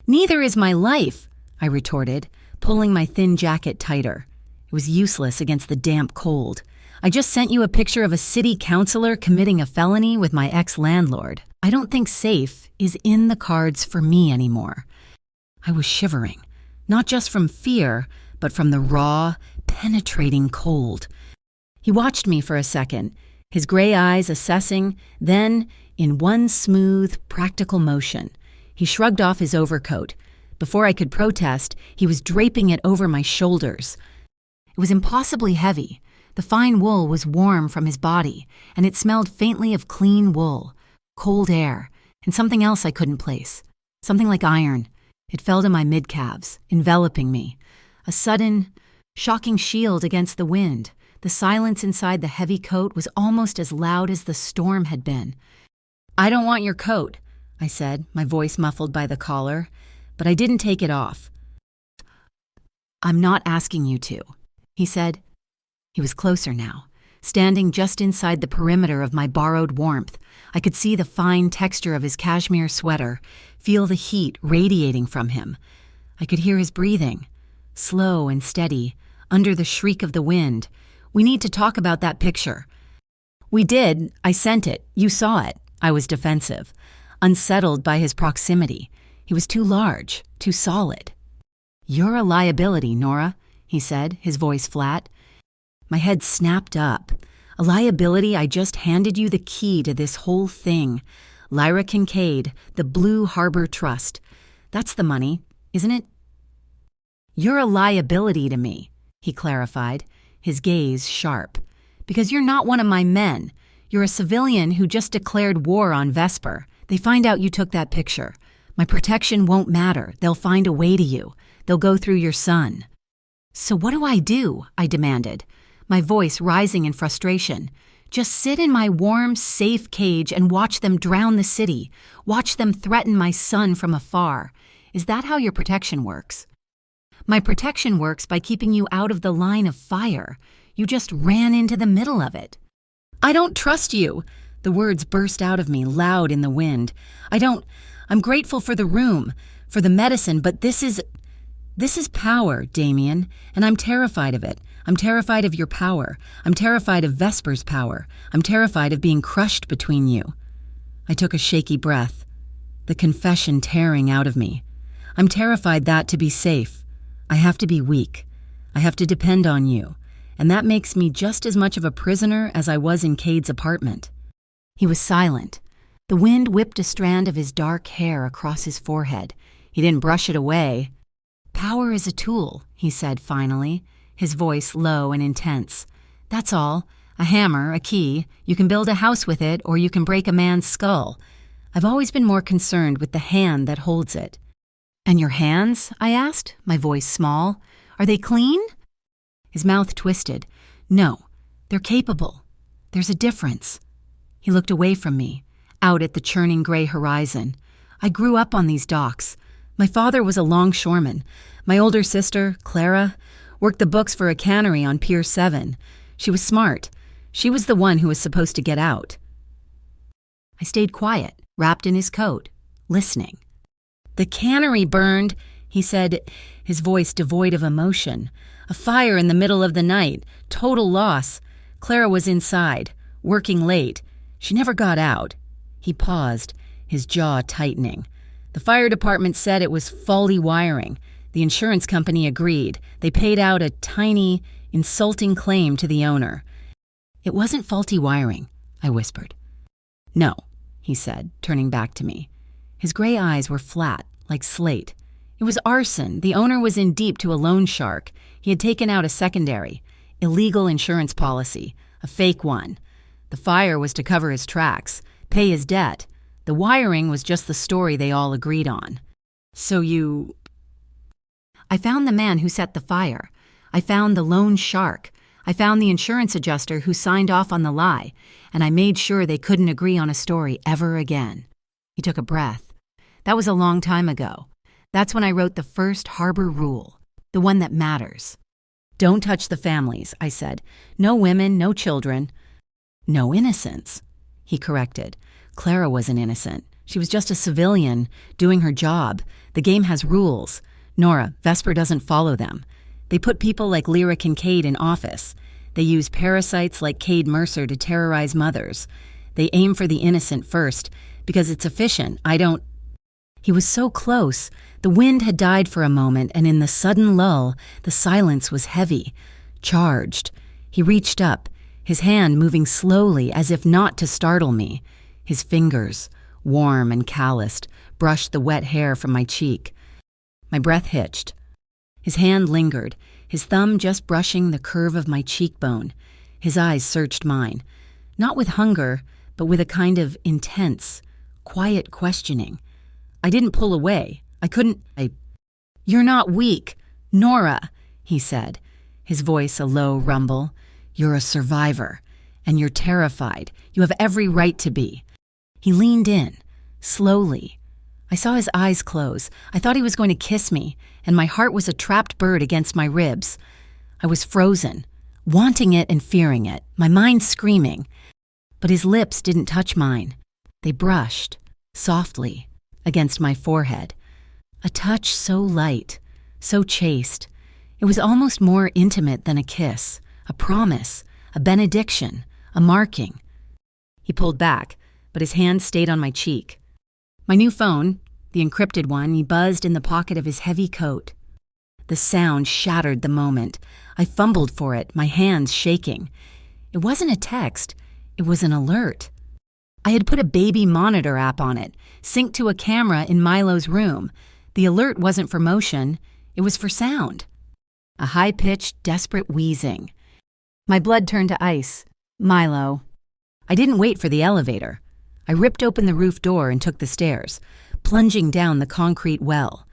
Neither is my life, I retorted, pulling my thin jacket tighter. It was useless against the damp cold. I just sent you a picture of a city councilor committing a felony with my ex-landlord. I don't think safe is in the cards for me anymore. I was shivering, not just from fear, but from the raw, penetrating cold. He watched me for a second, his gray eyes assessing, then, in one smooth, practical motion, he shrugged off his overcoat. Before I could protest, he was draping it over my shoulders. It was impossibly heavy. The fine wool was warm from his body, and it smelled faintly of clean wool, cold air, and something else I couldn't place. Something like iron. It fell to my mid-calves, enveloping me. A sudden, shocking shield against the wind. The silence inside the heavy coat was almost as loud as the storm had been. I don't want your coat, I said, my voice muffled by the collar, but I didn't take it off. I'm not asking you to, he said. He was closer now, standing just inside the perimeter of my borrowed warmth. I could see the fine texture of his cashmere sweater, feel the heat radiating from him. I could hear his breathing, slow and steady, under the shriek of the wind. "We need to talk about that picture." "We did. I sent it. You saw it." I was defensive, unsettled by his proximity. He was too large, too solid. "You're a liability, Nora," he said, his voice flat. My head snapped up. "A liability? I just handed you the key to this whole thing. Lyra Kincaid, the Blue Harbor Trust. That's the money, isn't it?" "You're a liability to me," he clarified, his gaze sharp. "Because you're not one of my men. You're a civilian who just declared war on Vesper. They find out you took that picture. My protection won't matter. They'll find a way to you. They'll go through your son." "So what do? I demanded, my voice rising in frustration. "Just sit in my warm, safe cage and watch them drown the city. Watch them threaten my son from afar. Is that how your protection works?" "My protection works by keeping you out of the line of fire. You just ran into the middle of it." "I don't trust you." The words burst out of me, loud in the wind. I'm grateful for the room, for the medicine, but this is power, Damien, and I'm terrified of it. I'm terrified of your power. I'm terrified of Vesper's power. I'm terrified of being crushed between you. I took a shaky breath, the confession tearing out of me. I'm terrified that to be safe, I have to be weak. I have to depend on you, and that makes me just as much of a prisoner as I was in Cade's apartment. He was silent. The wind whipped a strand of his dark hair across his forehead. He didn't brush it away. "Power is a tool," he said finally, his voice low and intense. "That's all. A hammer, a key. You can build a house with it, or you can break a man's skull. I've always been more concerned with the hand that holds it." "And your hands?" I asked, my voice small. "Are they clean?" His mouth twisted. "No, they're capable. There's a difference." He looked away from me, out at the churning gray horizon. "I grew up on these docks. My father was a longshoreman. My older sister, Clara, worked the books for a cannery on Pier 7. She was smart. She was the one who was supposed to get out." I stayed quiet, wrapped in his coat, listening. "The cannery burned," he said, his voice devoid of emotion. "A fire in the middle of the night. Total loss. Clara was inside, working late. She never got out." He paused, his jaw tightening. "The fire department said it was faulty wiring. The insurance company agreed. They paid out a tiny, insulting claim to the owner." "It wasn't faulty wiring," I whispered. "No," he said, turning back to me. His gray eyes were flat, like slate. "It was arson. The owner was in deep to a loan shark. He had taken out a secondary, illegal insurance policy, a fake one. The fire was to cover his tracks, pay his debt. The wiring was just the story they all agreed on." "So you—" "I found the man who set the fire. I found the loan shark. I found the insurance adjuster who signed off on the lie, and I made sure they couldn't agree on a story ever again." He took a breath. "That was a long time ago. That's when I wrote the first harbor rule, the one that matters. 'Don't touch the families,' I said. 'No women, no children.'" "No innocents," he corrected. "Clara wasn't innocent. She was just a civilian, doing her job. The game has rules. Nora, Vesper doesn't follow them. They put people like Lyra Kincaid in office. They use parasites like Cade Mercer to terrorize mothers. They aim for the innocent first, because it's efficient. I don't—" He was so close. The wind had died for a moment, and in the sudden lull, the silence was heavy, charged. He reached up, his hand moving slowly as if not to startle me. His fingers, warm and calloused, brushed the wet hair from my cheek. My breath hitched. His hand lingered, his thumb just brushing the curve of my cheekbone. His eyes searched mine, not with hunger, but with a kind of intense, quiet questioning. I didn't pull away. I couldn't. "You're not weak, Nora," he said, his voice a low rumble. "You're a survivor, and you're terrified. You have every right to be." He leaned in, slowly. I saw his eyes close. I thought he was going to kiss me, and my heart was a trapped bird against my ribs. I was frozen, wanting it and fearing it, my mind screaming. But his lips didn't touch mine. They brushed, softly, against my forehead. A touch so light, so chaste. It was almost more intimate than a kiss, a promise, a benediction, a marking. He pulled back, but his hand stayed on my cheek. My new phone, the encrypted one, he buzzed in the pocket of his heavy coat. The sound shattered the moment. I fumbled for it, my hands shaking. It wasn't a text, it was an alert. I had put a baby monitor app on it, synced to a camera in Milo's room. The alert wasn't for motion, it was for sound. A high-pitched, desperate wheezing. My blood turned to ice. Milo. I didn't wait for the elevator. I ripped open the roof door and took the stairs, plunging down the concrete well.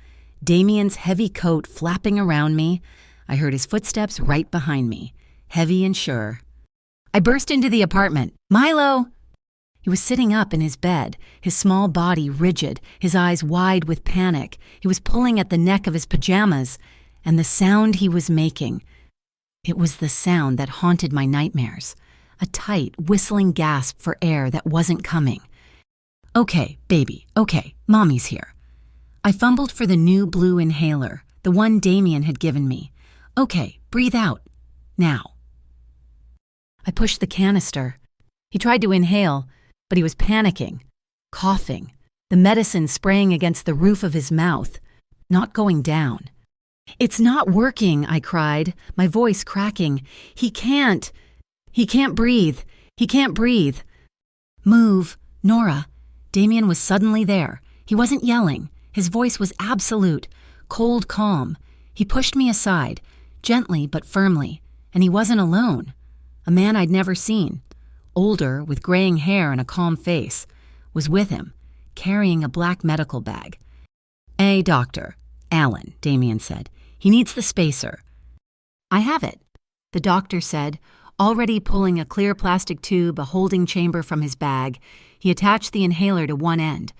Damien's heavy coat flapping around me. I heard his footsteps right behind me, heavy and sure. I burst into the apartment. Milo! He was sitting up in his bed, his small body rigid, his eyes wide with panic. He was pulling at the neck of his pajamas, and the sound he was making. It was the sound that haunted my nightmares, a tight, whistling gasp for air that wasn't coming. Okay, baby, okay, mommy's here. I fumbled for the new blue inhaler, the one Damien had given me. Okay, breathe out. Now. I pushed the canister. He tried to inhale, but he was panicking, coughing, the medicine spraying against the roof of his mouth, not going down. It's not working, I cried, my voice cracking. He can't breathe. He can't breathe. Move, Nora. Damien was suddenly there. He wasn't yelling. His voice was absolute, cold calm. He pushed me aside, gently but firmly, and he wasn't alone. A man I'd never seen, older, with graying hair and a calm face, was with him, carrying a black medical bag. "A doctor, Alan," Damien said. "He needs the spacer." "I have it," the doctor said, already pulling a clear plastic tube, a holding chamber from his bag. He attached the inhaler to one end.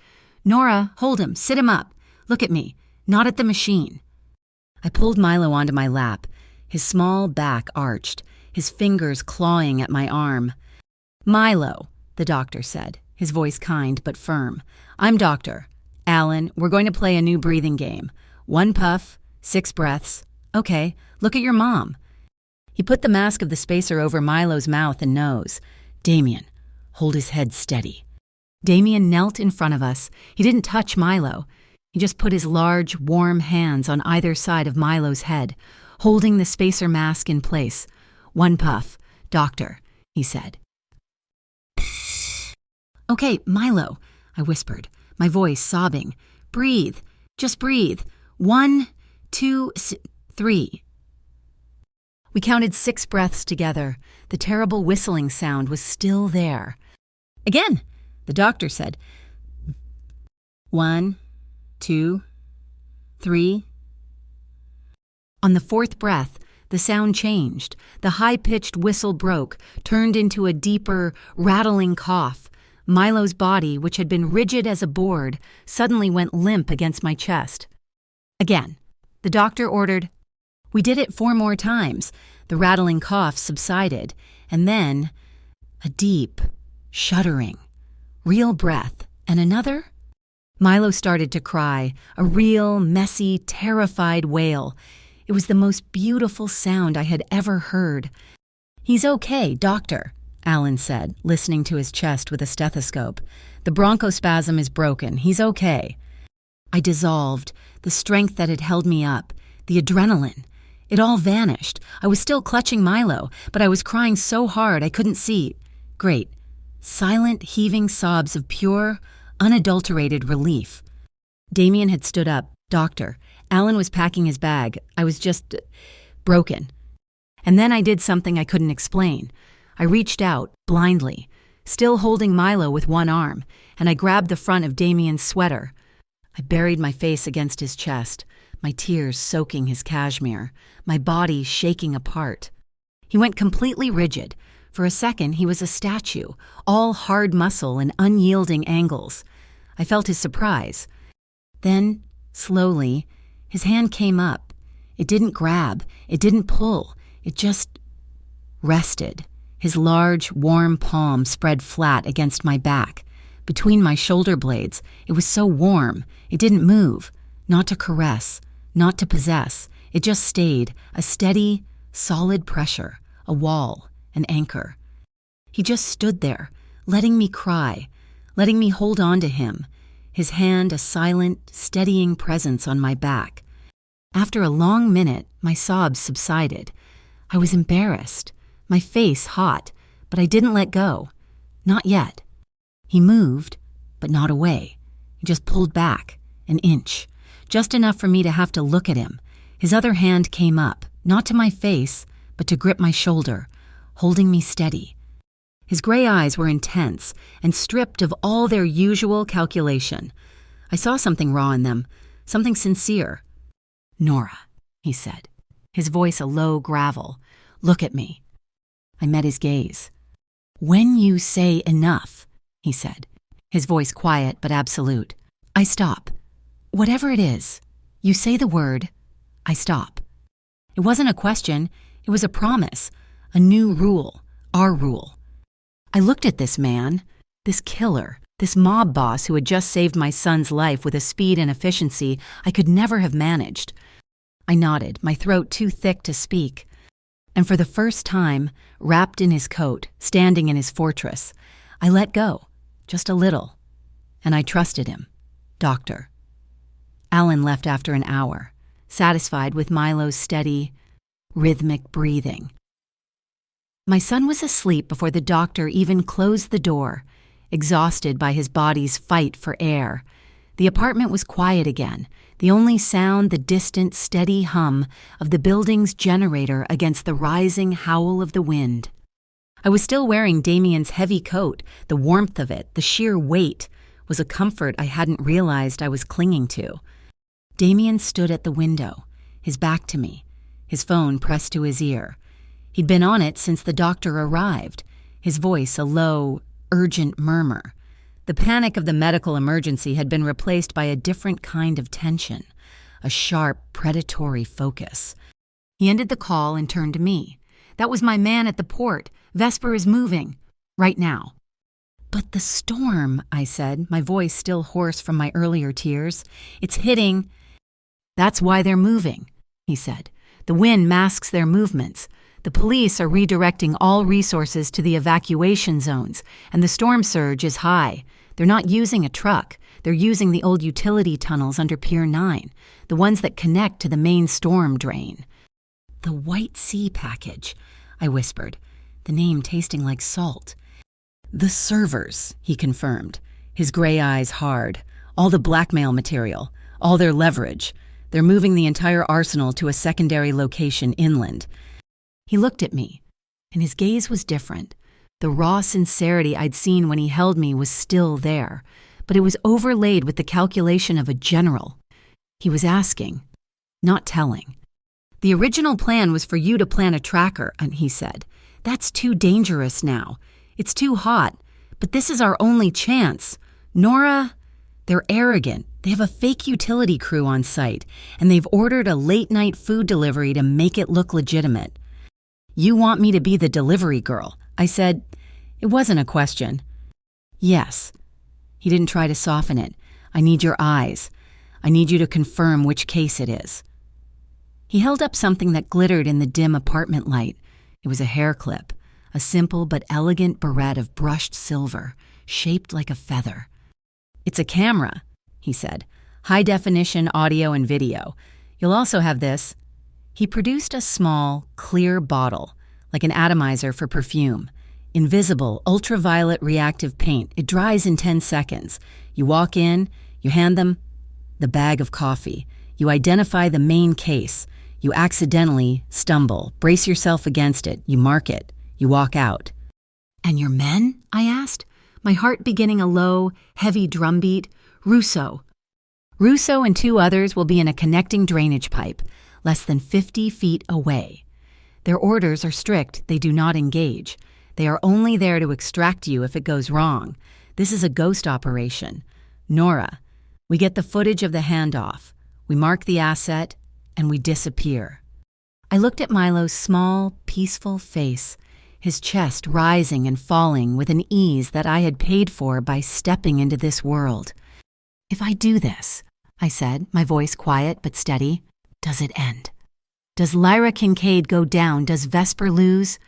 "Nora, hold him, sit him up. Look at me, not at the machine." I pulled Milo onto my lap, his small back arched, his fingers clawing at my arm. "Milo," the doctor said, his voice kind but firm. "I'm Doctor. Alan, we're going to play a new breathing game. 1 puff, 6 breaths. Okay, look at your mom." He put the mask of the spacer over Milo's mouth and nose. "Damien, hold his head steady." Damien knelt in front of us. He didn't touch Milo. He just put his large, warm hands on either side of Milo's head, holding the spacer mask in place. 1 puff. "Doctor," he said. "Okay, Milo," I whispered, my voice sobbing. "Breathe. Just breathe. 1, 2, 3. We counted 6 breaths together. The terrible whistling sound was still there. "Again," the doctor said. 1, 2, 3. On the 4th breath, the sound changed. The high-pitched whistle broke, turned into a deeper, rattling cough. Milo's body, which had been rigid as a board, suddenly went limp against my chest. "Again," the doctor ordered. We did it 4 more times. The rattling cough subsided, and then a deep, shuddering, real breath, and another. Milo started to cry, a real, messy, terrified wail. It was the most beautiful sound I had ever heard. "He's okay, doctor," Alan said, listening to his chest with a stethoscope. "The bronchospasm is broken. He's okay." I dissolved, the strength that had held me up, the adrenaline. It all vanished. I was still clutching Milo, but I was crying so hard I couldn't see. Great. Silent, heaving sobs of pure, unadulterated relief. Damien had stood up. "Doctor." Alan was packing his bag. I was just broken. And then I did something I couldn't explain. I reached out, blindly, still holding Milo with one arm, and I grabbed the front of Damien's sweater. I buried my face against his chest, my tears soaking his cashmere, my body shaking apart. He went completely rigid. For a second, he was a statue, all hard muscle and unyielding angles. I felt his surprise. Then, slowly, his hand came up. It didn't grab, it didn't pull, it just rested. His large, warm palm spread flat against my back. Between my shoulder blades, it was so warm, it didn't move, not to caress, not to possess. It just stayed, a steady, solid pressure, a wall, an anchor. He just stood there, letting me cry, letting me hold on to him, his hand a silent, steadying presence on my back. After a long minute, my sobs subsided. I was embarrassed, my face hot, but I didn't let go. Not yet. He moved, but not away. He just pulled back, an inch, just enough for me to have to look at him. His other hand came up, not to my face, but to grip my shoulder, holding me steady. His gray eyes were intense and stripped of all their usual calculation. I saw something raw in them, something sincere. "Nora," he said, his voice a low gravel. "Look at me." I met his gaze. "When you say enough," he said, his voice quiet but absolute, "I stop. Whatever it is, you say the word, I stop." It wasn't a question, it was a promise, a new rule, our rule. I looked at this man, this killer, this mob boss who had just saved my son's life with a speed and efficiency I could never have managed. I nodded, my throat too thick to speak. And for the first time, wrapped in his coat, standing in his fortress, I let go, just a little. And I trusted him. Doctor. Alan left after an hour, satisfied with Milo's steady, rhythmic breathing. My son was asleep before the doctor even closed the door, exhausted by his body's fight for air. The apartment was quiet again, the only sound the distant, steady hum of the building's generator against the rising howl of the wind. I was still wearing Damien's heavy coat. The warmth of it, the sheer weight, was a comfort I hadn't realized I was clinging to. Damien stood at the window, his back to me, his phone pressed to his ear. He'd been on it since the doctor arrived, his voice a low, urgent murmur. The panic of the medical emergency had been replaced by a different kind of tension, a sharp, predatory focus. He ended the call and turned to me. "That was my man at the port. Vesper is moving. Right now." "But the storm," I said, my voice still hoarse from my earlier tears. "It's hitting." "That's why they're moving," he said. "The wind masks their movements. The police are redirecting all resources to the evacuation zones, and the storm surge is high. They're not using a truck. They're using the old utility tunnels under Pier 9, the ones that connect to the main storm drain." "The White Sea package," I whispered, the name tasting like salt. "The servers," he confirmed, his gray eyes hard. "All the blackmail material, all their leverage. They're moving the entire arsenal to a secondary location inland." He looked at me, and his gaze was different. The raw sincerity I'd seen when he held me was still there, but it was overlaid with the calculation of a general. He was asking, not telling. "The original plan was for you to plant a tracker," he said. "That's too dangerous now. It's too hot. But this is our only chance. Nora, they're arrogant. They have a fake utility crew on site, and they've ordered a late-night food delivery to make it look legitimate." "You want me to be the delivery girl?" I said. It wasn't a question. "Yes." He didn't try to soften it. "I need your eyes. I need you to confirm which case it is." He held up something that glittered in the dim apartment light. It was a hair clip, a simple but elegant barrette of brushed silver, shaped like a feather. "It's a camera," he said. "High-definition audio and video. You'll also have this." He produced a small, clear bottle, like an atomizer for perfume. Invisible, ultraviolet reactive paint. It dries in 10 seconds. You walk in, you hand them the bag of coffee. You identify the main case. You accidentally stumble, brace yourself against it. You mark it. You walk out. "And your men?" I asked, my heart beginning a low, heavy drumbeat. "Russo. Russo and 2 others will be in a connecting drainage pipe, less than 50 feet away. Their orders are strict. They do not engage. They are only there to extract you if it goes wrong. This is a ghost operation. Nora, we get the footage of the handoff. We mark the asset, and we disappear." I looked at Milo's small, peaceful face, his chest rising and falling with an ease that I had paid for by stepping into this world. "If I do this," I said, my voice quiet but steady, "does it end?" Does Lyra Kincaid go down? Does Vesper lose?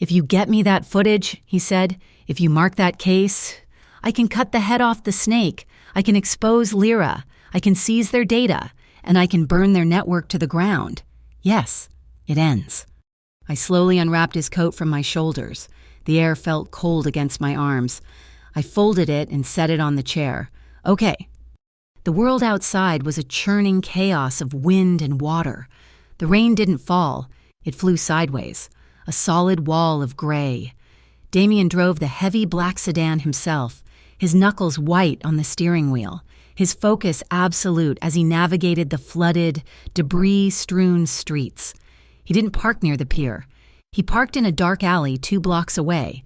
If you get me that footage, he said, if you mark that case, I can cut the head off the snake, I can expose Lyra, I can seize their data, and I can burn their network to the ground. Yes, it ends. I slowly unwrapped his coat from my shoulders. The air felt cold against my arms. I folded it and set it on the chair. Okay. The world outside was a churning chaos of wind and water. The rain didn't fall. It flew sideways, a solid wall of gray. Damien drove the heavy black sedan himself, his knuckles white on the steering wheel, his focus absolute as he navigated the flooded, debris-strewn streets. He didn't park near the pier. He parked in a dark alley 2 blocks away.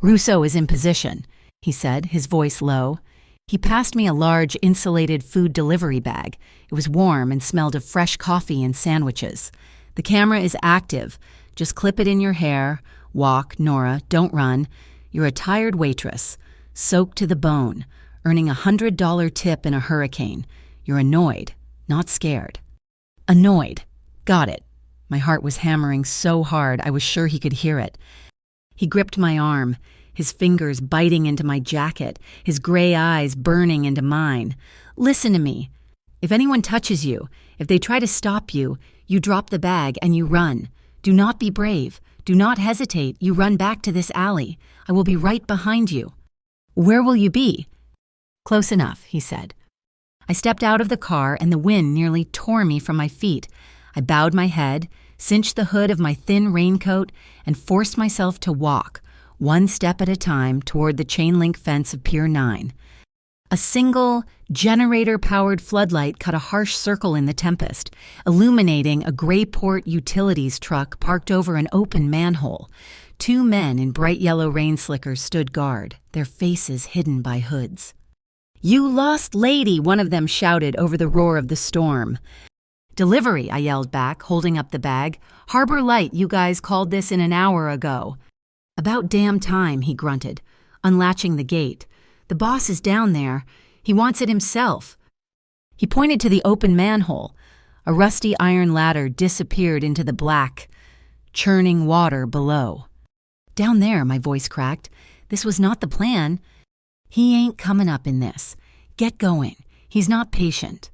"Russo is in position," he said, his voice low. He passed me a large insulated food delivery bag. It was warm and smelled of fresh coffee and sandwiches. "The camera is active. Just clip it in your hair. Walk, Nora, don't run. You're a tired waitress, soaked to the bone, earning a $100 tip in a hurricane. You're annoyed, not scared." Annoyed. Got it. My heart was hammering so hard I was sure he could hear it. He gripped my arm, his fingers biting into my jacket, his gray eyes burning into mine. "Listen to me. If anyone touches you, if they try to stop you, you drop the bag and you run. Do not be brave. Do not hesitate. You run back to this alley. I will be right behind you." "Where will you be?" "Close enough," he said. I stepped out of the car and the wind nearly tore me from my feet. I bowed my head, cinched the hood of my thin raincoat, and forced myself to walk, one step at a time, toward the chain-link fence of Pier 9. A single, generator-powered floodlight cut a harsh circle in the tempest, illuminating a Grayport utilities truck parked over an open manhole. 2 men in bright yellow rain slickers stood guard, their faces hidden by hoods. "You lost lady," one of them shouted over the roar of the storm. "Delivery," I yelled back, holding up the bag. "Harbor Light, you guys called this in an hour ago." "About damn time," he grunted, unlatching the gate. "The boss is down there. He wants it himself." He pointed to the open manhole. A rusty iron ladder disappeared into the black, churning water below. "Down there," my voice cracked. "This was not the plan. He ain't coming up in this. Get going. He's not patient."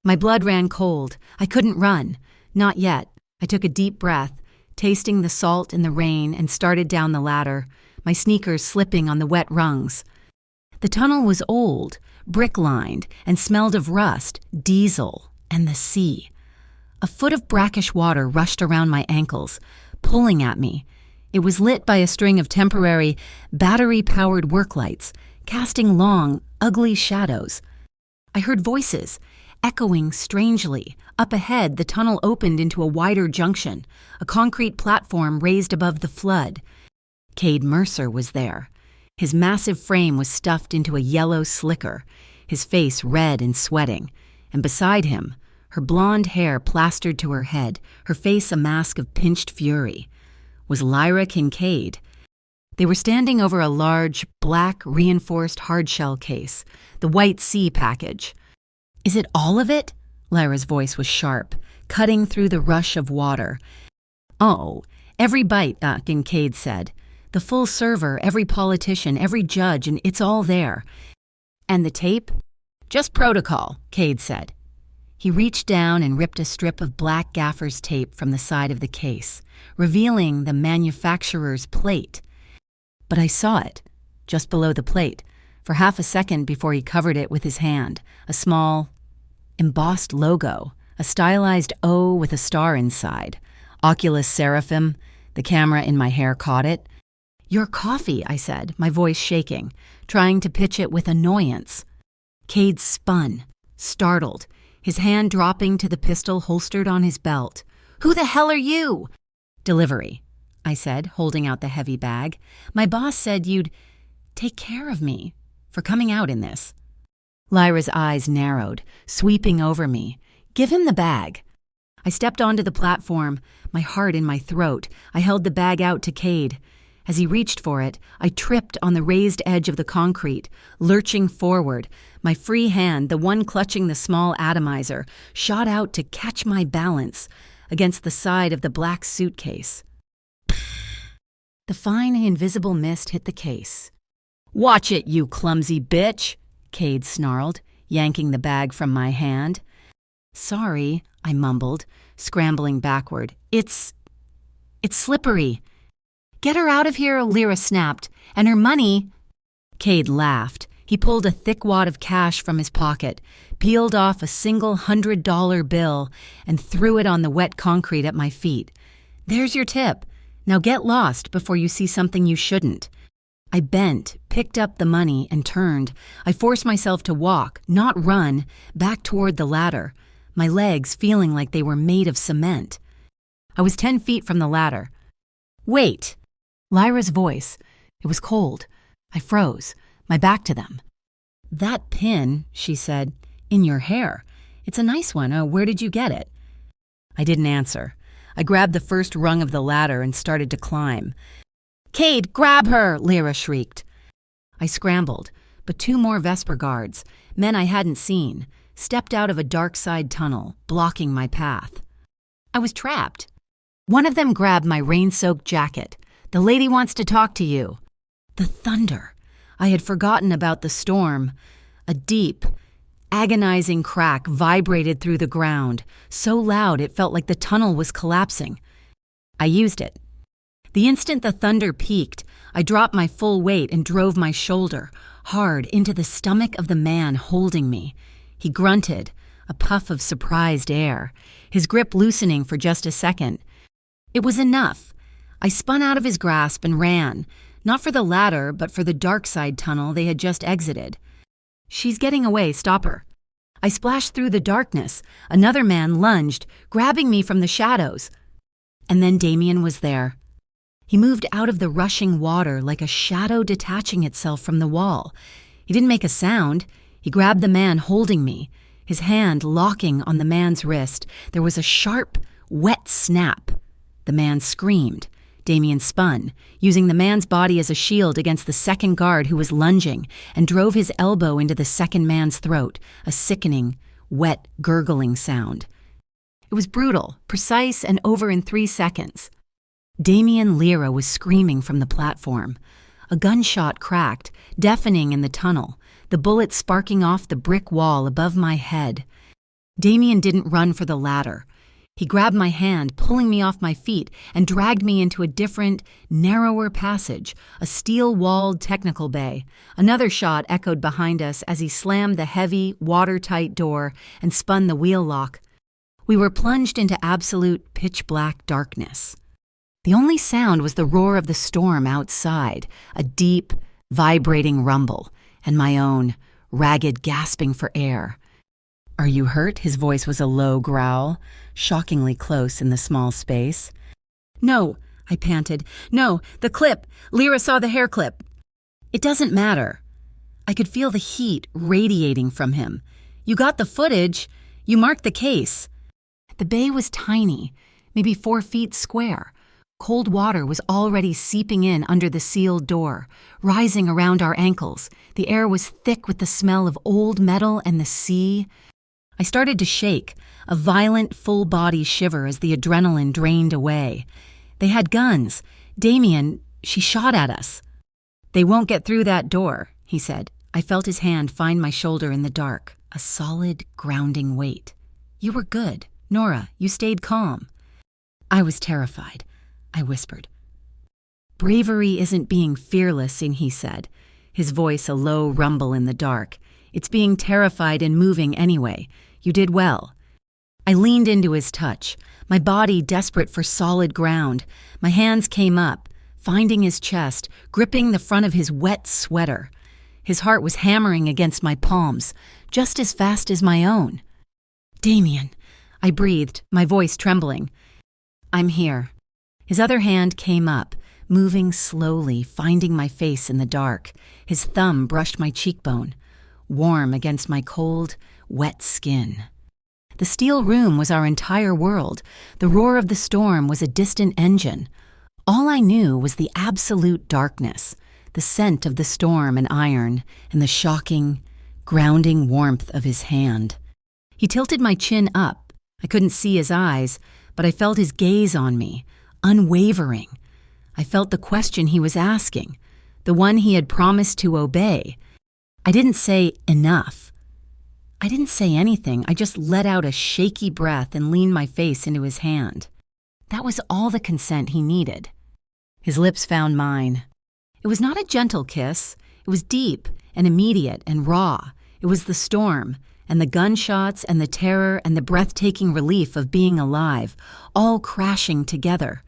My blood ran cold. I couldn't run. Not yet. I took a deep breath, tasting the salt in the rain, and started down the ladder, my sneakers slipping on the wet rungs. The tunnel was old, brick-lined, and smelled of rust, diesel, and the sea. A foot of brackish water rushed around my ankles, pulling at me. It was lit by a string of temporary, battery-powered work lights, casting long, ugly shadows. I heard voices, echoing strangely. Up ahead, the tunnel opened into a wider junction, a concrete platform raised above the flood. Cade Mercer was there. His massive frame was stuffed into a yellow slicker, his face red and sweating, and beside him, her blonde hair plastered to her head, her face a mask of pinched fury, was Lyra Kincaid. They were standing over a large, black, reinforced hardshell case, the White Sea package. "Is it all of it?" Lyra's voice was sharp, cutting through the rush of water. "Oh, every bite," Kincaid said. "The full server, every politician, every judge, and it's all there." "And the tape?" "Just protocol," Cade said. He reached down and ripped a strip of black gaffer's tape from the side of the case, revealing the manufacturer's plate. But I saw it, just below the plate, for half a second before he covered it with his hand, a small, embossed logo, a stylized O with a star inside. Oculus Seraphim. The camera in my hair caught it. "Your coffee," I said, my voice shaking, trying to pitch it with annoyance. Cade spun, startled, his hand dropping to the pistol holstered on his belt. "Who the hell are you?" "Delivery," I said, holding out the heavy bag. "My boss said you'd take care of me for coming out in this." Lyra's eyes narrowed, sweeping over me. "Give him the bag." I stepped onto the platform, my heart in my throat. I held the bag out to Cade. As he reached for it, I tripped on the raised edge of the concrete, lurching forward. My free hand, the one clutching the small atomizer, shot out to catch my balance against the side of the black suitcase. The fine, invisible mist hit the case. "Watch it, you clumsy bitch," Cade snarled, yanking the bag from my hand. "Sorry," I mumbled, scrambling backward. It's slippery." "Get her out of here," Lyra snapped, "and her money—" Cade laughed. He pulled a thick wad of cash from his pocket, peeled off a single $100 bill, and threw it on the wet concrete at my feet. "There's your tip. Now get lost before you see something you shouldn't." I bent, picked up the money, and turned. I forced myself to walk, not run, back toward the ladder, my legs feeling like they were made of cement. I was 10 feet from the ladder. "Wait!" Lyra's voice. It was cold. I froze, my back to them. "That pin," she said, "in your hair. It's a nice one. Where did you get it?" I didn't answer. I grabbed the first rung of the ladder and started to climb. "Cade, grab her!" Lyra shrieked. I scrambled, but 2 more Vesper guards, men I hadn't seen, stepped out of a dark side tunnel, blocking my path. I was trapped. One of them grabbed my rain-soaked jacket. "The lady wants to talk to you." The thunder. I had forgotten about the storm. A deep, agonizing crack vibrated through the ground, so loud it felt like the tunnel was collapsing. I used it. The instant the thunder peaked, I dropped my full weight and drove my shoulder hard into the stomach of the man holding me. He grunted, a puff of surprised air, his grip loosening for just a second. It was enough. I spun out of his grasp and ran, not for the ladder, but for the dark side tunnel they had just exited. "She's getting away, stop her." I splashed through the darkness. Another man lunged, grabbing me from the shadows. And then Damien was there. He moved out of the rushing water like a shadow detaching itself from the wall. He didn't make a sound. He grabbed the man holding me, his hand locking on the man's wrist. There was a sharp, wet snap. The man screamed. Damien spun, using the man's body as a shield against the second guard who was lunging, and drove his elbow into the second man's throat, a sickening, wet, gurgling sound. It was brutal, precise, and over in 3 seconds. Damien Lyra was screaming from the platform. A gunshot cracked, deafening in the tunnel, the bullet sparking off the brick wall above my head. Damien didn't run for the ladder. He grabbed my hand, pulling me off my feet, and dragged me into a different, narrower passage, a steel-walled technical bay. Another shot echoed behind us as he slammed the heavy, watertight door and spun the wheel lock. We were plunged into absolute pitch-black darkness. The only sound was the roar of the storm outside, a deep, vibrating rumble, and my own, ragged gasping for air. "Are you hurt?" His voice was a low growl, shockingly close in the small space. "No," I panted. "No, the clip. Lyra saw the hair clip." "It doesn't matter." I could feel the heat radiating from him. "You got the footage. You marked the case." The bay was tiny, maybe 4 feet square. Cold water was already seeping in under the sealed door, rising around our ankles. The air was thick with the smell of old metal and the sea. I started to shake, a violent full-body shiver as the adrenaline drained away. They had guns. Damien, she shot at us. "They won't get through that door," he said. I felt his hand find my shoulder in the dark, a solid, grounding weight. "You were good. Nora, you stayed calm." I was terrified. I whispered. "Bravery isn't being fearless," he said, his voice a low rumble in the dark. "It's being terrified and moving anyway. You did well." I leaned into his touch, my body desperate for solid ground. My hands came up, finding his chest, gripping the front of his wet sweater. His heart was hammering against my palms, just as fast as my own. "Damien," I breathed, my voice trembling. "I'm here." His other hand came up, moving slowly, finding my face in the dark. His thumb brushed my cheekbone, warm against my cold, wet skin. The steel room was our entire world. The roar of the storm was a distant engine. All I knew was the absolute darkness, the scent of the storm and iron, and the shocking, grounding warmth of his hand. He tilted my chin up. I couldn't see his eyes, but I felt his gaze on me, unwavering. I felt the question he was asking, the one he had promised to obey. I didn't say enough. I didn't say anything. I just let out a shaky breath and leaned my face into his hand. That was all the consent he needed. His lips found mine. It was not a gentle kiss. It was deep and immediate and raw. It was the storm and the gunshots and the terror and the breathtaking relief of being alive, all crashing together.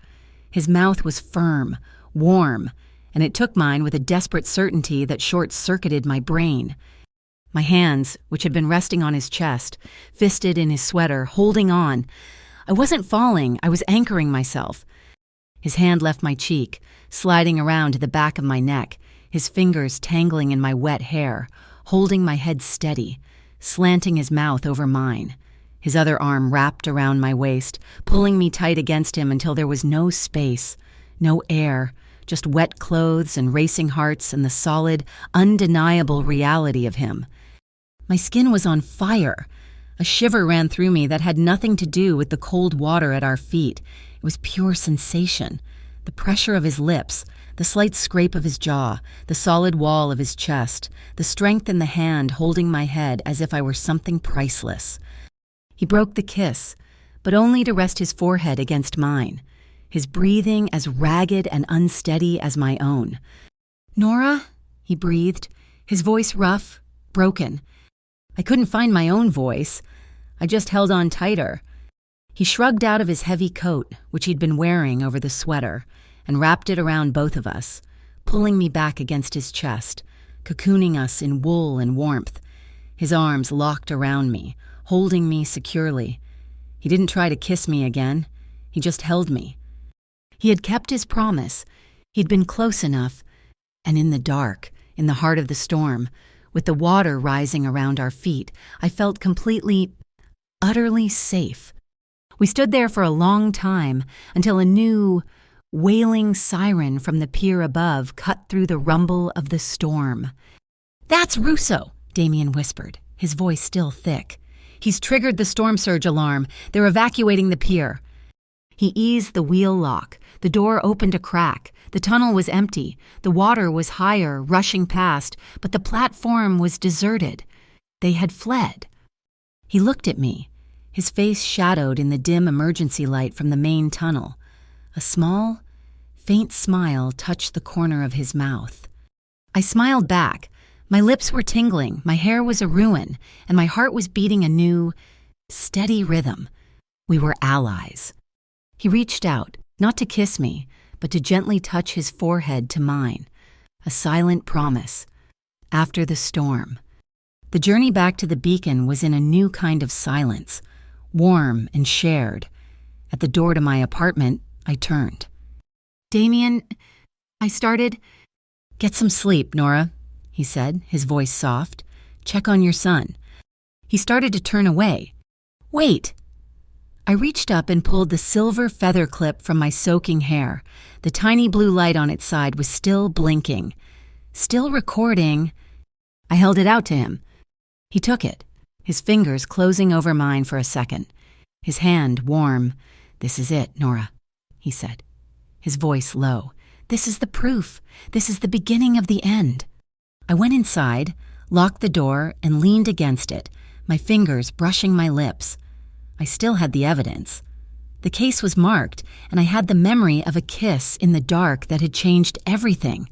His mouth was firm, warm, and it took mine with a desperate certainty that short-circuited my brain. My hands, which had been resting on his chest, fisted in his sweater, holding on. I wasn't falling, I was anchoring myself. His hand left my cheek, sliding around to the back of my neck, his fingers tangling in my wet hair, holding my head steady, slanting his mouth over mine. His other arm wrapped around my waist, pulling me tight against him until there was no space, no air, just wet clothes and racing hearts and the solid, undeniable reality of him. My skin was on fire. A shiver ran through me that had nothing to do with the cold water at our feet. It was pure sensation. The pressure of his lips, the slight scrape of his jaw, the solid wall of his chest, the strength in the hand holding my head as if I were something priceless. He broke the kiss, but only to rest his forehead against mine, his breathing as ragged and unsteady as my own. "Nora?" he breathed, his voice rough, broken. I couldn't find my own voice. I just held on tighter. He shrugged out of his heavy coat, which he'd been wearing over the sweater, and wrapped it around both of us, pulling me back against his chest, cocooning us in wool and warmth. His arms locked around me, holding me securely. He didn't try to kiss me again. He just held me. He had kept his promise. He'd been close enough. And in the dark, in the heart of the storm, with the water rising around our feet, I felt completely, utterly safe. We stood there for a long time until a new, wailing siren from the pier above cut through the rumble of the storm. "That's Russo," Damien whispered, his voice still thick. "He's triggered the storm surge alarm. They're evacuating the pier." He eased the wheel lock. The door opened a crack. The tunnel was empty. The water was higher, rushing past, but the platform was deserted. They had fled. He looked at me, his face shadowed in the dim emergency light from the main tunnel. A small, faint smile touched the corner of his mouth. I smiled back. My lips were tingling, my hair was a ruin, and my heart was beating a new, steady rhythm. We were allies. He reached out, not to kiss me, but to gently touch his forehead to mine. A silent promise. After the storm. The journey back to the beacon was in a new kind of silence, warm and shared. At the door to my apartment, I turned. "Damien," I started. "Get some sleep, Nora," he said, his voice soft. "Check on your son." He started to turn away. "Wait!" I reached up and pulled the silver feather clip from my soaking hair. The tiny blue light on its side was still blinking. Still recording. I held it out to him. He took it, his fingers closing over mine for a second. His hand warm. "This is it, Nora," he said, his voice low. "This is the proof. This is the beginning of the end." I went inside, locked the door, and leaned against it, my fingers brushing my lips. I still had the evidence. The case was marked, and I had the memory of a kiss in the dark that had changed everything.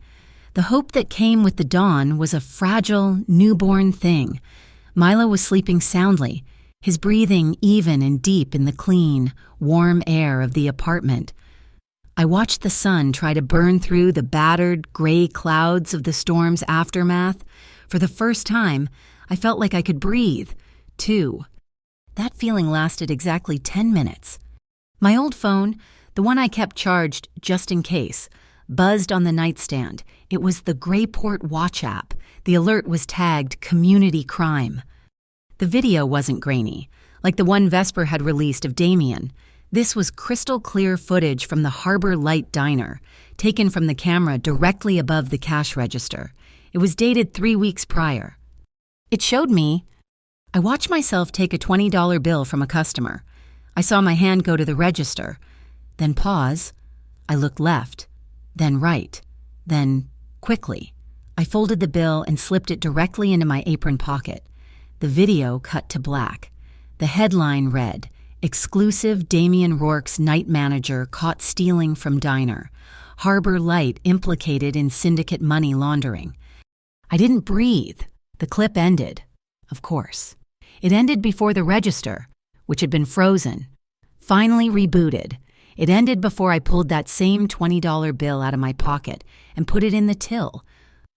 The hope that came with the dawn was a fragile, newborn thing. Milo was sleeping soundly, his breathing even and deep in the clean, warm air of the apartment. I watched the sun try to burn through the battered, gray clouds of the storm's aftermath. For the first time, I felt like I could breathe, too. That feeling lasted exactly 10 minutes. My old phone, the one I kept charged just in case, buzzed on the nightstand. It was the Grayport Watch app. The alert was tagged Community Crime. The video wasn't grainy, like the one Vesper had released of Damien. This was crystal clear footage from the Harbor Light Diner, taken from the camera directly above the cash register. It was dated 3 weeks prior. It showed me. I watched myself take a $20 bill from a customer. I saw my hand go to the register, then pause. I looked left, then right, then quickly. I folded the bill and slipped it directly into my apron pocket. The video cut to black. The headline read, "Exclusive Damian Rourke's night manager caught stealing from diner. Harbor Light implicated in syndicate money laundering." I didn't breathe. The clip ended. Of course. It ended before the register, which had been frozen, finally rebooted. It ended before I pulled that same $20 bill out of my pocket and put it in the till.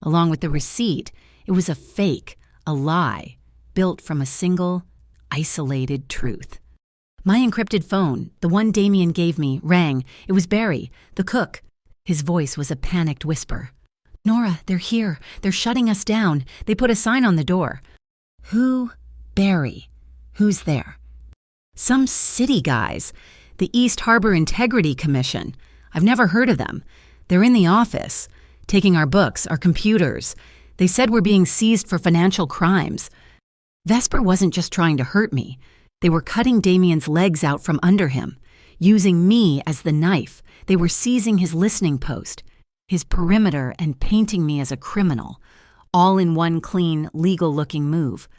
Along with the receipt, it was a fake, a lie, built from a single, isolated truth. My encrypted phone, the one Damien gave me, rang. It was Barry, the cook. His voice was a panicked whisper. "Nora, they're here. They're shutting us down. They put a sign on the door." Who? Barry. Who's there? Some city guys. The East Harbor Integrity Commission. I've never heard of them. They're in the office, taking our books, our computers. They said we're being seized for financial crimes. Vesper wasn't just trying to hurt me. They were cutting Damien's legs out from under him, using me as the knife. They were seizing his listening post, his perimeter, and painting me as a criminal, all in one clean, legal-looking move.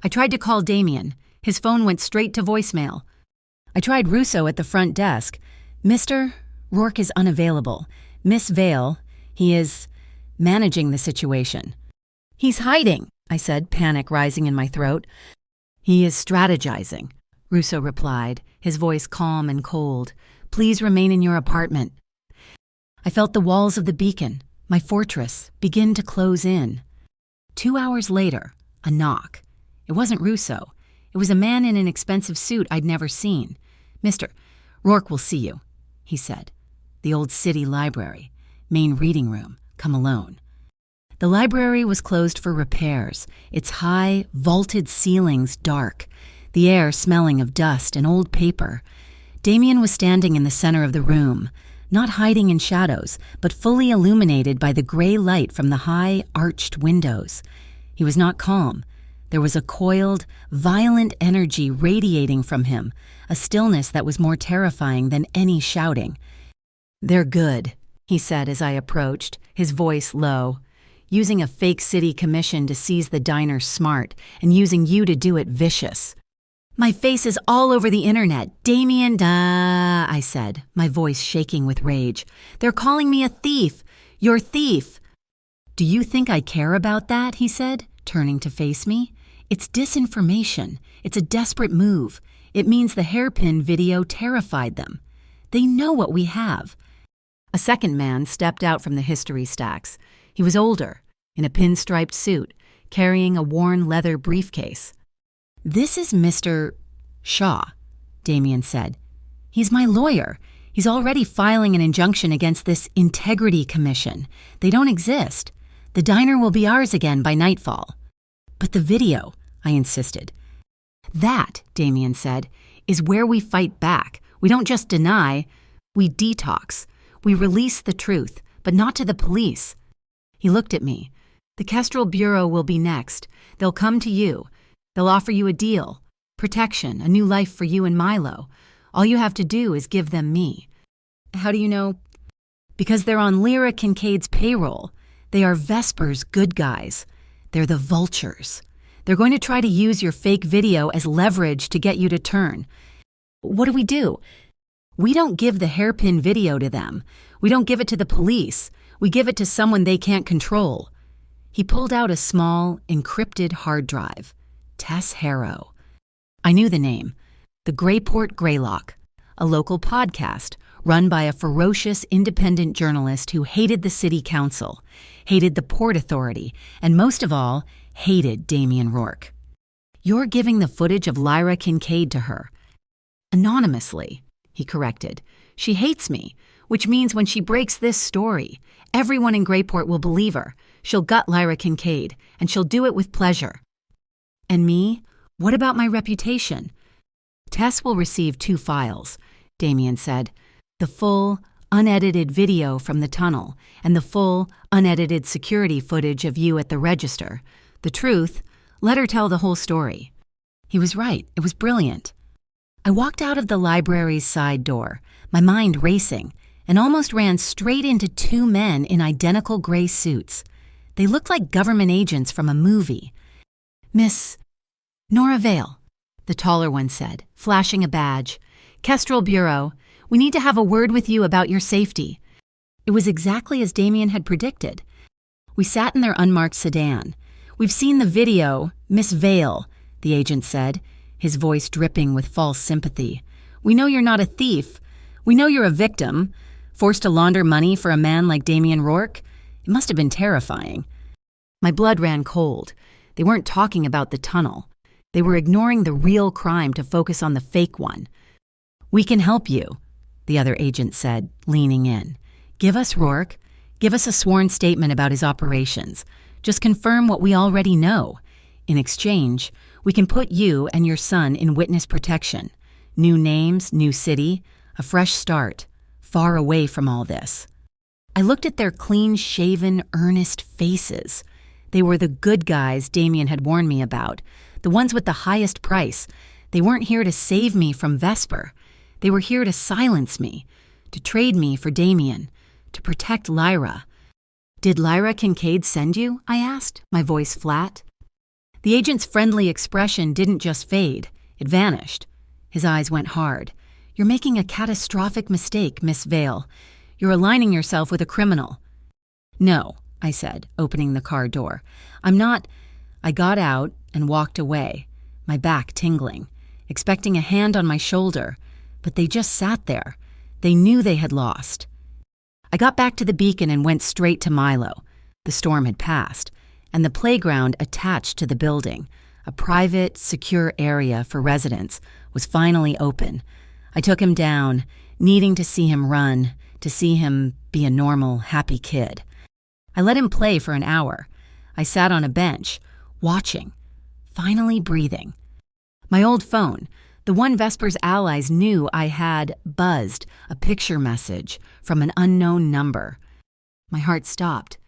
I tried to call Damien. His phone went straight to voicemail. I tried Russo at the front desk. "Mr. Rourke is unavailable. Miss Vale, he is managing the situation." "He's hiding," I said, panic rising in my throat. "He is strategizing," Russo replied, his voice calm and cold. "Please remain in your apartment." I felt the walls of the beacon, my fortress, begin to close in. 2 hours later, a knock. It wasn't Russo. It was a man in an expensive suit I'd never seen. "Mr. Rourke will see you," he said. "The old city library. Main reading room. Come alone." The library was closed for repairs, its high, vaulted ceilings dark, the air smelling of dust and old paper. Damien was standing in the center of the room, not hiding in shadows, but fully illuminated by the gray light from the high, arched windows. He was not calm. There was a coiled, violent energy radiating from him, a stillness that was more terrifying than any shouting. "They're good," he said as I approached, his voice low. "Using a fake city commission to seize the diner smart, and using you to do it vicious." "My face is all over the internet. Damien, I said, my voice shaking with rage. "They're calling me a thief. You're thief." "Do you think I care about that?" he said, turning to face me. "It's disinformation. It's a desperate move. It means the hairpin video terrified them. They know what we have." A second man stepped out from the history stacks. He was older, in a pinstriped suit, carrying a worn leather briefcase. "This is Mr. Shaw," Damien said. "He's my lawyer. He's already filing an injunction against this Integrity Commission. They don't exist. The diner will be ours again by nightfall." "But the video," I insisted. "That," Damien said, "is where we fight back. We don't just deny, we detox. We release the truth, but not to the police." He looked at me. "The Kestrel Bureau will be next. They'll come to you. They'll offer you a deal, protection, a new life for you and Milo. All you have to do is give them me." "How do you know?" "Because they're on Lyra Kincaid's payroll. They are Vesper's good guys. They're the vultures. They're going to try to use your fake video as leverage to get you to turn." "What do we do?" "We don't give the hairpin video to them. We don't give it to the police. We give it to someone they can't control." He pulled out a small, encrypted hard drive. Tess Harrow. I knew the name. The Greyport Greylock, a local podcast run by a ferocious independent journalist who hated the city council, hated the Port Authority, and most of all, hated Damien Rourke. "You're giving the footage of Lyra Kincaid to her." "Anonymously," he corrected. "She hates me, which means when she breaks this story, everyone in Greyport will believe her. She'll gut Lyra Kincaid, and she'll do it with pleasure." "And me? What about my reputation?" "Tess will receive 2 files. Damien said. "The full, unedited video from the tunnel and the full, unedited security footage of you at the register. The truth, let her tell the whole story." He was right. It was brilliant. I walked out of the library's side door, my mind racing, and almost ran straight into two men in identical gray suits. They looked like government agents from a movie. "Miss Nora Vale," the taller one said, flashing a badge. "Kestrel Bureau, we need to have a word with you about your safety." It was exactly as Damien had predicted. We sat in their unmarked sedan. "We've seen the video, Miss Vale," the agent said, his voice dripping with false sympathy. "We know you're not a thief. We know you're a victim, forced to launder money for a man like Damien Rourke. It must have been terrifying." My blood ran cold. They weren't talking about the tunnel. They were ignoring the real crime to focus on the fake one. "We can help you," the other agent said, leaning in. "Give us Rourke. Give us a sworn statement about his operations. Just confirm what we already know. In exchange, we can put you and your son in witness protection. New names, new city, a fresh start, far away from all this." I looked at their clean-shaven, earnest faces. They were the good guys Damien had warned me about, the ones with the highest price. They weren't here to save me from Vesper. They were here to silence me, to trade me for Damien, to protect Lyra. "Did Lyra Kincaid send you?" I asked, my voice flat. The agent's friendly expression didn't just fade, it vanished. His eyes went hard. "You're making a catastrophic mistake, Miss Vale. You're aligning yourself with a criminal." "No," I said, opening the car door. "I'm not." I got out and walked away, my back tingling, expecting a hand on my shoulder, but they just sat there. They knew they had lost. I got back to the beacon and went straight to Milo. The storm had passed, and the playground attached to the building, a private, secure area for residents, was finally open. I took him down, needing to see him run, to see him be a normal, happy kid. I let him play for an hour. I sat on a bench, watching, finally breathing. My old phone, the one Vesper's allies knew I had, buzzed, a picture message from an unknown number. My heart stopped.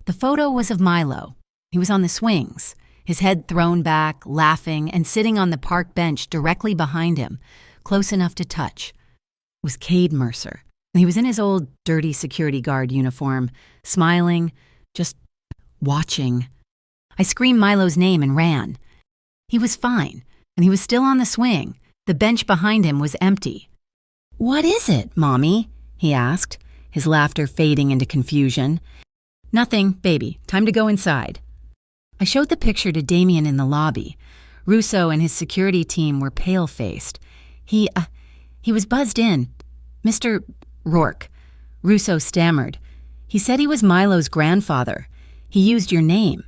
The photo was of Milo. He was on the swings, his head thrown back, laughing, and sitting on the park bench directly behind him, close enough to touch. It was Cade Mercer. He was in his old, dirty security guard uniform, smiling, just watching. I screamed Milo's name and ran. He was fine, and he was still on the swing. The bench behind him was empty. "What is it, Mommy?" he asked, his laughter fading into confusion. "Nothing, baby. Time to go inside." I showed the picture to Damien in the lobby. Russo and his security team were pale-faced. He was buzzed in. "Mr. Rourke," Russo stammered. "He said he was Milo's grandfather. He used your name."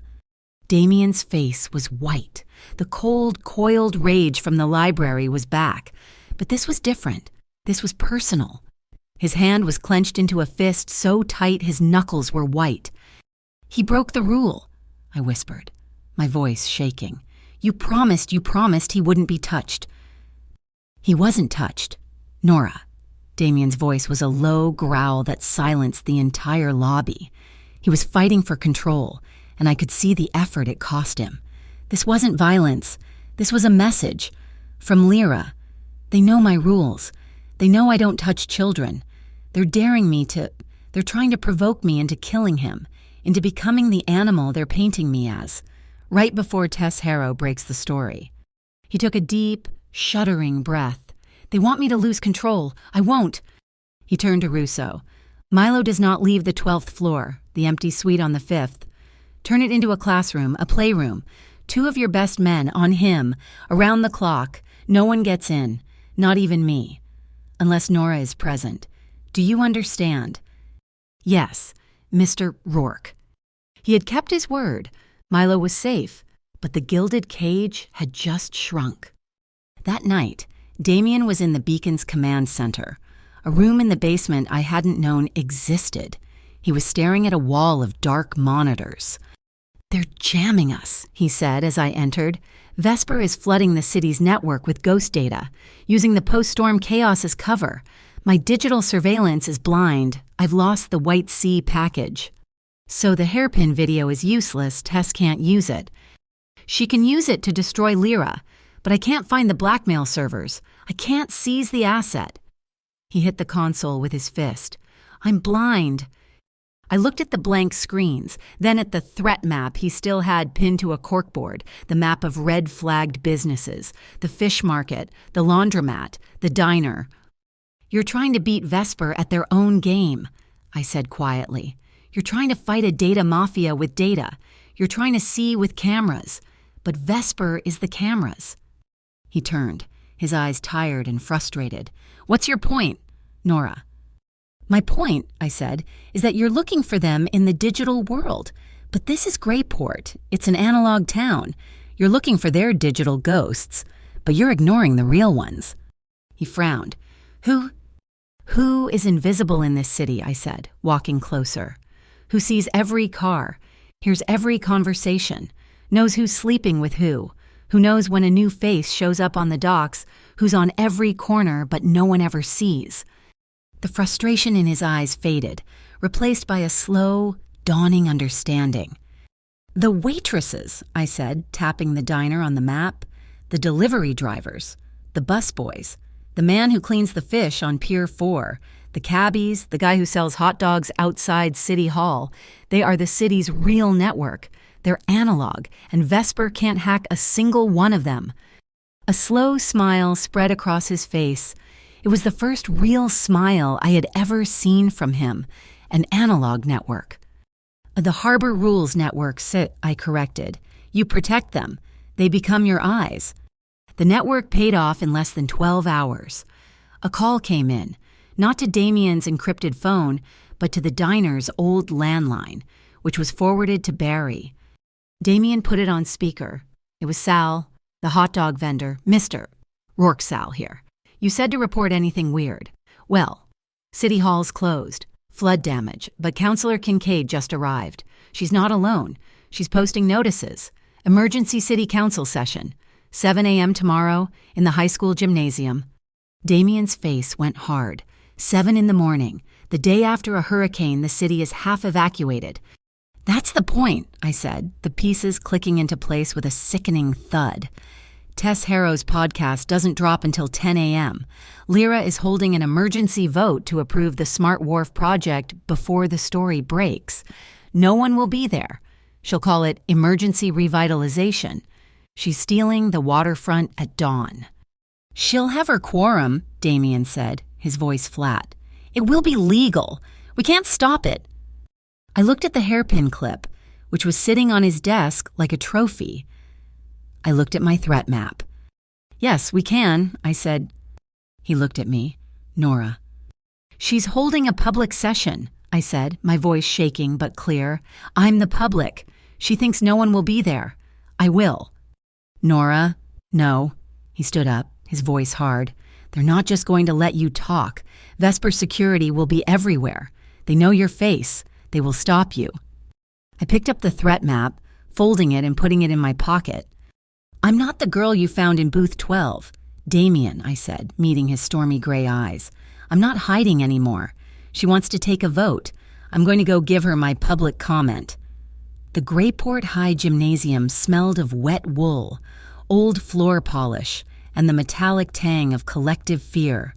Damien's face was white. The cold, coiled rage from the library was back. But this was different. This was personal. His hand was clenched into a fist so tight his knuckles were white. "He broke the rule," I whispered, my voice shaking. You promised he wouldn't be touched." "He wasn't touched. Nora." Damien's voice was a low growl that silenced the entire lobby. He was fighting for control, and I could see the effort it cost him. This wasn't violence. This was a message. From Lyra. They know my rules. They know I don't touch children. They're trying to provoke me into killing him, into becoming the animal they're painting me as, right before Tess Harrow breaks the story. He took a deep, shuddering breath. "They want me to lose control. I won't." He turned to Russo. "Milo does not leave the 12th floor, the empty suite on the 5th. Turn it into a classroom, a playroom. 2 of your best men on him, around the clock. No one gets in, not even me. Unless Nora is present. Do you understand?" "Yes, Mr. Rourke." He had kept his word. Milo was safe, but the gilded cage had just shrunk. That night, Damien was in the Beacon's command center, a room in the basement I hadn't known existed. He was staring at a wall of dark monitors. "They're jamming us," he said as I entered. "Vesper is flooding the city's network with ghost data, using the post-storm chaos as cover. My digital surveillance is blind. I've lost the White Sea package." "So the hairpin video is useless. Tess can't use it." "She can use it to destroy Lyra, but I can't find the blackmail servers. I can't seize the asset." He hit the console with his fist. "I'm blind." I looked at the blank screens, then at the threat map he still had pinned to a corkboard, the map of red-flagged businesses, the fish market, the laundromat, the diner. "You're trying to beat Vesper at their own game," I said quietly. "You're trying to fight a data mafia with data. You're trying to see with cameras. But Vesper is the cameras." He turned, his eyes tired and frustrated. "What's your point, Nora?" "My point," I said, "is that you're looking for them in the digital world. But this is Greyport. It's an analog town. You're looking for their digital ghosts, but you're ignoring the real ones." He frowned. Who is invisible in this city?" I said, walking closer. "Who sees every car, hears every conversation, knows who's sleeping with who knows when a new face shows up on the docks, who's on every corner but no one ever sees." The frustration in his eyes faded, replaced by a slow, dawning understanding. "The waitresses," I said, tapping the diner on the map. "The delivery drivers, the busboys, the man who cleans the fish on Pier 4, the cabbies, the guy who sells hot dogs outside City Hall. They are the city's real network. They're analog, and Vesper can't hack a single one of them." A slow smile spread across his face. It was the first real smile I had ever seen from him. An analog network. "The Harbor Rules Network," I corrected. "You protect them. They become your eyes." The network paid off in less than 12 hours. A call came in, not to Damien's encrypted phone, but to the diner's old landline, which was forwarded to Barry. Damien put it on speaker. It was Sal, the hot dog vendor, Mr. Rourke Sal here. "You said to report anything weird. Well, City Hall's closed. Flood damage, but Councilor Kincaid just arrived. She's not alone. She's posting notices. Emergency City Council session. 7 a.m. tomorrow in the high school gymnasium." Damien's face went hard. 7 in the morning, the day after a hurricane the city is half evacuated. "That's the point," I said, the pieces clicking into place with a sickening thud. "Tess Harrow's podcast doesn't drop until 10 a.m. Lyra is holding an emergency vote to approve the Smart Wharf project before the story breaks. No one will be there. She'll call it emergency revitalization. She's stealing the waterfront at dawn." "She'll have her quorum," Damien said, his voice flat. "It will be legal. We can't stop it." I looked at the hairpin clip, which was sitting on his desk like a trophy. I looked at my threat map. "Yes, we can," I said. He looked at me. "Nora." "She's holding a public session," I said, my voice shaking but clear. "I'm the public. She thinks no one will be there. I will." "Nora, no." He stood up, his voice hard. "They're not just going to let you talk. Vesper security will be everywhere. They know your face. They will stop you." I picked up the threat map, folding it and putting it in my pocket. "I'm not the girl you found in booth 12. Damien," I said, meeting his stormy gray eyes. "I'm not hiding anymore. She wants to take a vote. I'm going to go give her my public comment." The Greyport High Gymnasium smelled of wet wool, old floor polish, and the metallic tang of collective fear.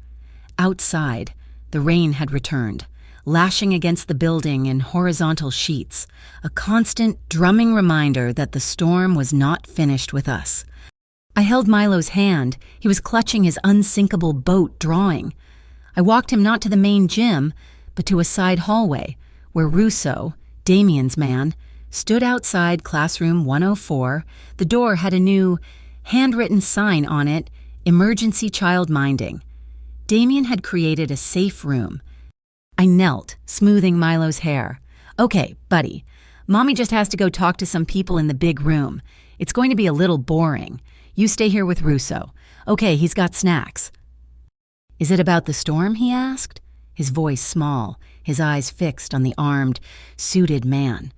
Outside, the rain had returned, lashing against the building in horizontal sheets, a constant drumming reminder that the storm was not finished with us. I held Milo's hand. He was clutching his unsinkable boat drawing. I walked him not to the main gym, but to a side hallway, where Russo, Damien's man, stood outside classroom 104. The door had a new, handwritten sign on it, "Emergency Child Minding." Damien had created a safe room. I knelt, smoothing Milo's hair. "Okay, buddy, Mommy just has to go talk to some people in the big room. It's going to be a little boring. You stay here with Russo. Okay, he's got snacks." "Is it about the storm?" he asked, his voice small, his eyes fixed on the armed, suited man.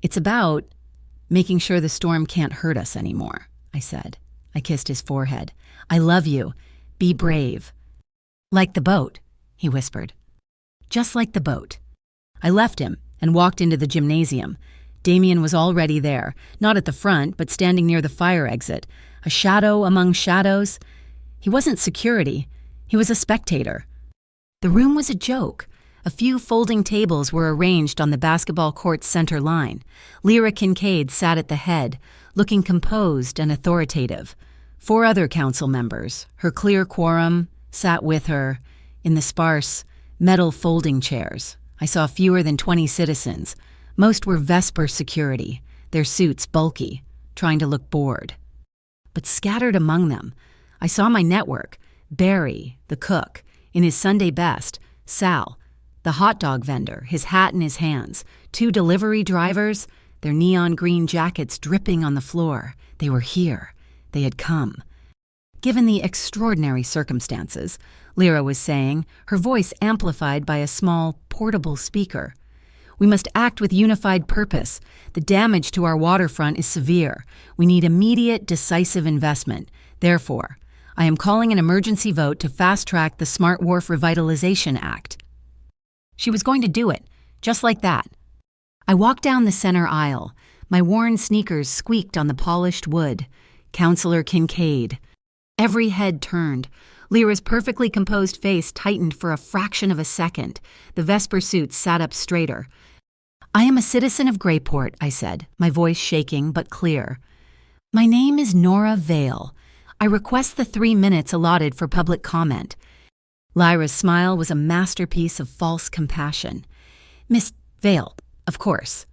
"It's about Making sure the storm can't hurt us anymore, I said. I kissed his forehead. I love you. Be brave. Like the boat, he whispered. Just like the boat. I left him and walked into the gymnasium. Damien was already there, not at the front, but standing near the fire exit, a shadow among shadows. He wasn't security. He was a spectator. The room was a joke. A few folding tables were arranged on the basketball court's center line. Lyra Kincaid sat at the head, looking composed and authoritative. 4 other council members, her clear quorum, sat with her in the sparse, metal folding chairs. I saw fewer than 20 citizens. Most were Vesper security, their suits bulky, trying to look bored. But scattered among them, I saw my network, Barry, the cook, in his Sunday best, Sal, the hot dog vendor, his hat in his hands, 2 delivery drivers, their neon green jackets dripping on the floor. They were here. They had come. Given the extraordinary circumstances, Lyra was saying, her voice amplified by a small, portable speaker. We must act with unified purpose. The damage to our waterfront is severe. We need immediate, decisive investment. Therefore, I am calling an emergency vote to fast-track the Smart Wharf Revitalization Act. She was going to do it, just like that. I walked down the center aisle. My worn sneakers squeaked on the polished wood. Councillor Kincaid. Every head turned. Lyra's perfectly composed face tightened for a fraction of a second. The Vesper suit sat up straighter. I am a citizen of Greyport, I said, my voice shaking but clear. My name is Nora Vale. I request the 3 minutes allotted for public comment. Lyra's smile was a masterpiece of false compassion. Miss Vale, of course.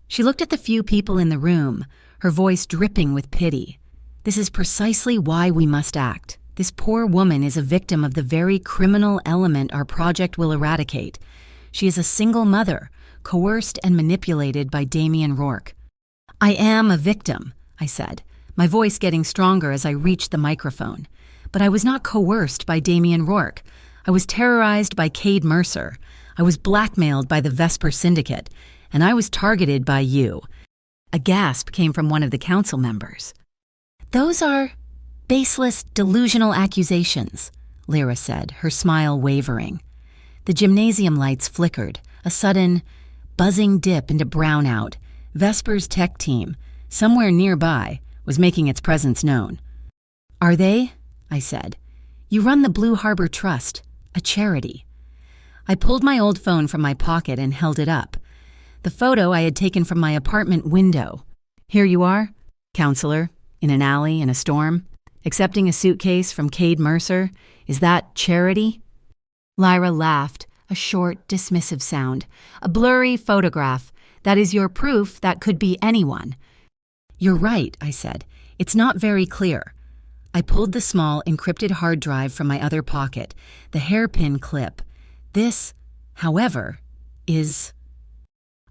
She looked at the few people in the room, her voice dripping with pity. This is precisely why we must act. This poor woman is a victim of the very criminal element our project will eradicate. She is a single mother, coerced and manipulated by Damien Rourke. I am a victim, I said, my voice getting stronger as I reached the microphone. But I was not coerced by Damien Rourke. I was terrorized by Cade Mercer. I was blackmailed by the Vesper Syndicate. And I was targeted by you. A gasp came from one of the council members. Those are baseless, delusional accusations, Lyra said, her smile wavering. The gymnasium lights flickered, a sudden, buzzing dip into brownout. Vesper's tech team, somewhere nearby, was making its presence known. Are they? I said. You run the Blue Harbor Trust, a charity. I pulled my old phone from my pocket and held it up. The photo I had taken from my apartment window. Here you are, counselor, in an alley in a storm, accepting a suitcase from Cade Mercer. Is that charity? Lyra laughed, a short, dismissive sound. A blurry photograph. That is your proof that could be anyone. You're right, I said. It's not very clear. I pulled the small, encrypted hard drive from my other pocket, the hairpin clip. This, however, is...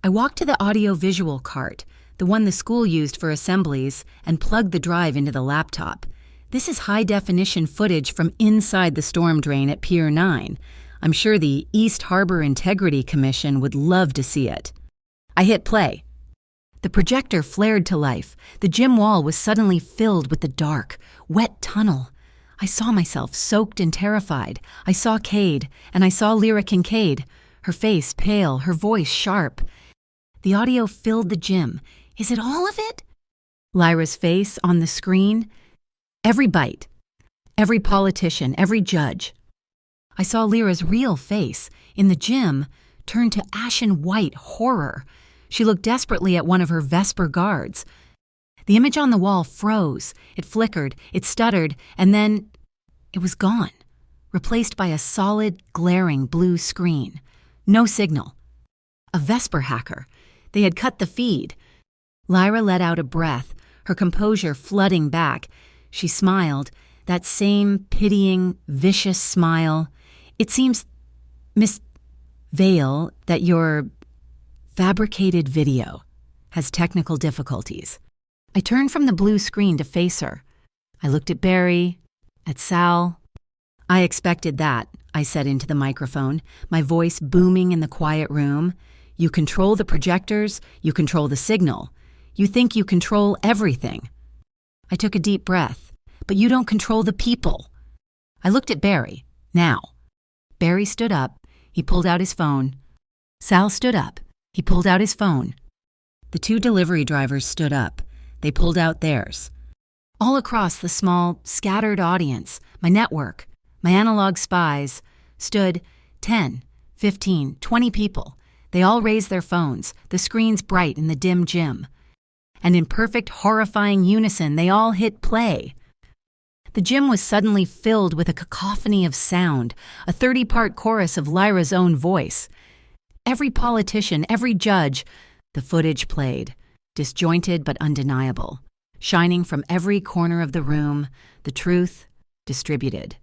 I walked to the audio-visual cart, the one the school used for assemblies, and plugged the drive into the laptop. This is high-definition footage from inside the storm drain at Pier 9. I'm sure the East Harbor Integrity Commission would love to see it. I hit play. The projector flared to life. The gym wall was suddenly filled with the dark, wet tunnel. I saw myself soaked and terrified. I saw Cade, and I saw Lyra Kincaid, her face pale, her voice sharp. The audio filled the gym. Is it all of it? Lyra's face on the screen. Every bite. Every politician, every judge. I saw Lyra's real face, in the gym, turn to ashen white horror. She looked desperately at one of her Vesper guards. The image on the wall froze. It flickered, it stuttered, and then it was gone, replaced by a solid, glaring blue screen. No signal. A Vesper hacker. They had cut the feed. Lyra let out a breath, her composure flooding back. She smiled, that same pitying, vicious smile. It seems, Miss Vale, that your fabricated video has technical difficulties. I turned from the blue screen to face her. I looked at Barry, at Sal. I expected that, I said into the microphone, my voice booming in the quiet room. You control the projectors, you control the signal. You think you control everything. I took a deep breath. But you don't control the people. I looked at Barry. Now. Barry stood up. He pulled out his phone. Sal stood up. He pulled out his phone. The two delivery drivers stood up. They pulled out theirs. All across the small, scattered audience, my network, my analog spies, stood 10, 15, 20 people. They all raised their phones, the screens bright in the dim gym. And in perfect, horrifying unison, they all hit play. The gym was suddenly filled with a cacophony of sound, a 30-part chorus of Lyra's own voice. Every politician, every judge, the footage played, disjointed but undeniable, shining from every corner of the room, the truth distributed.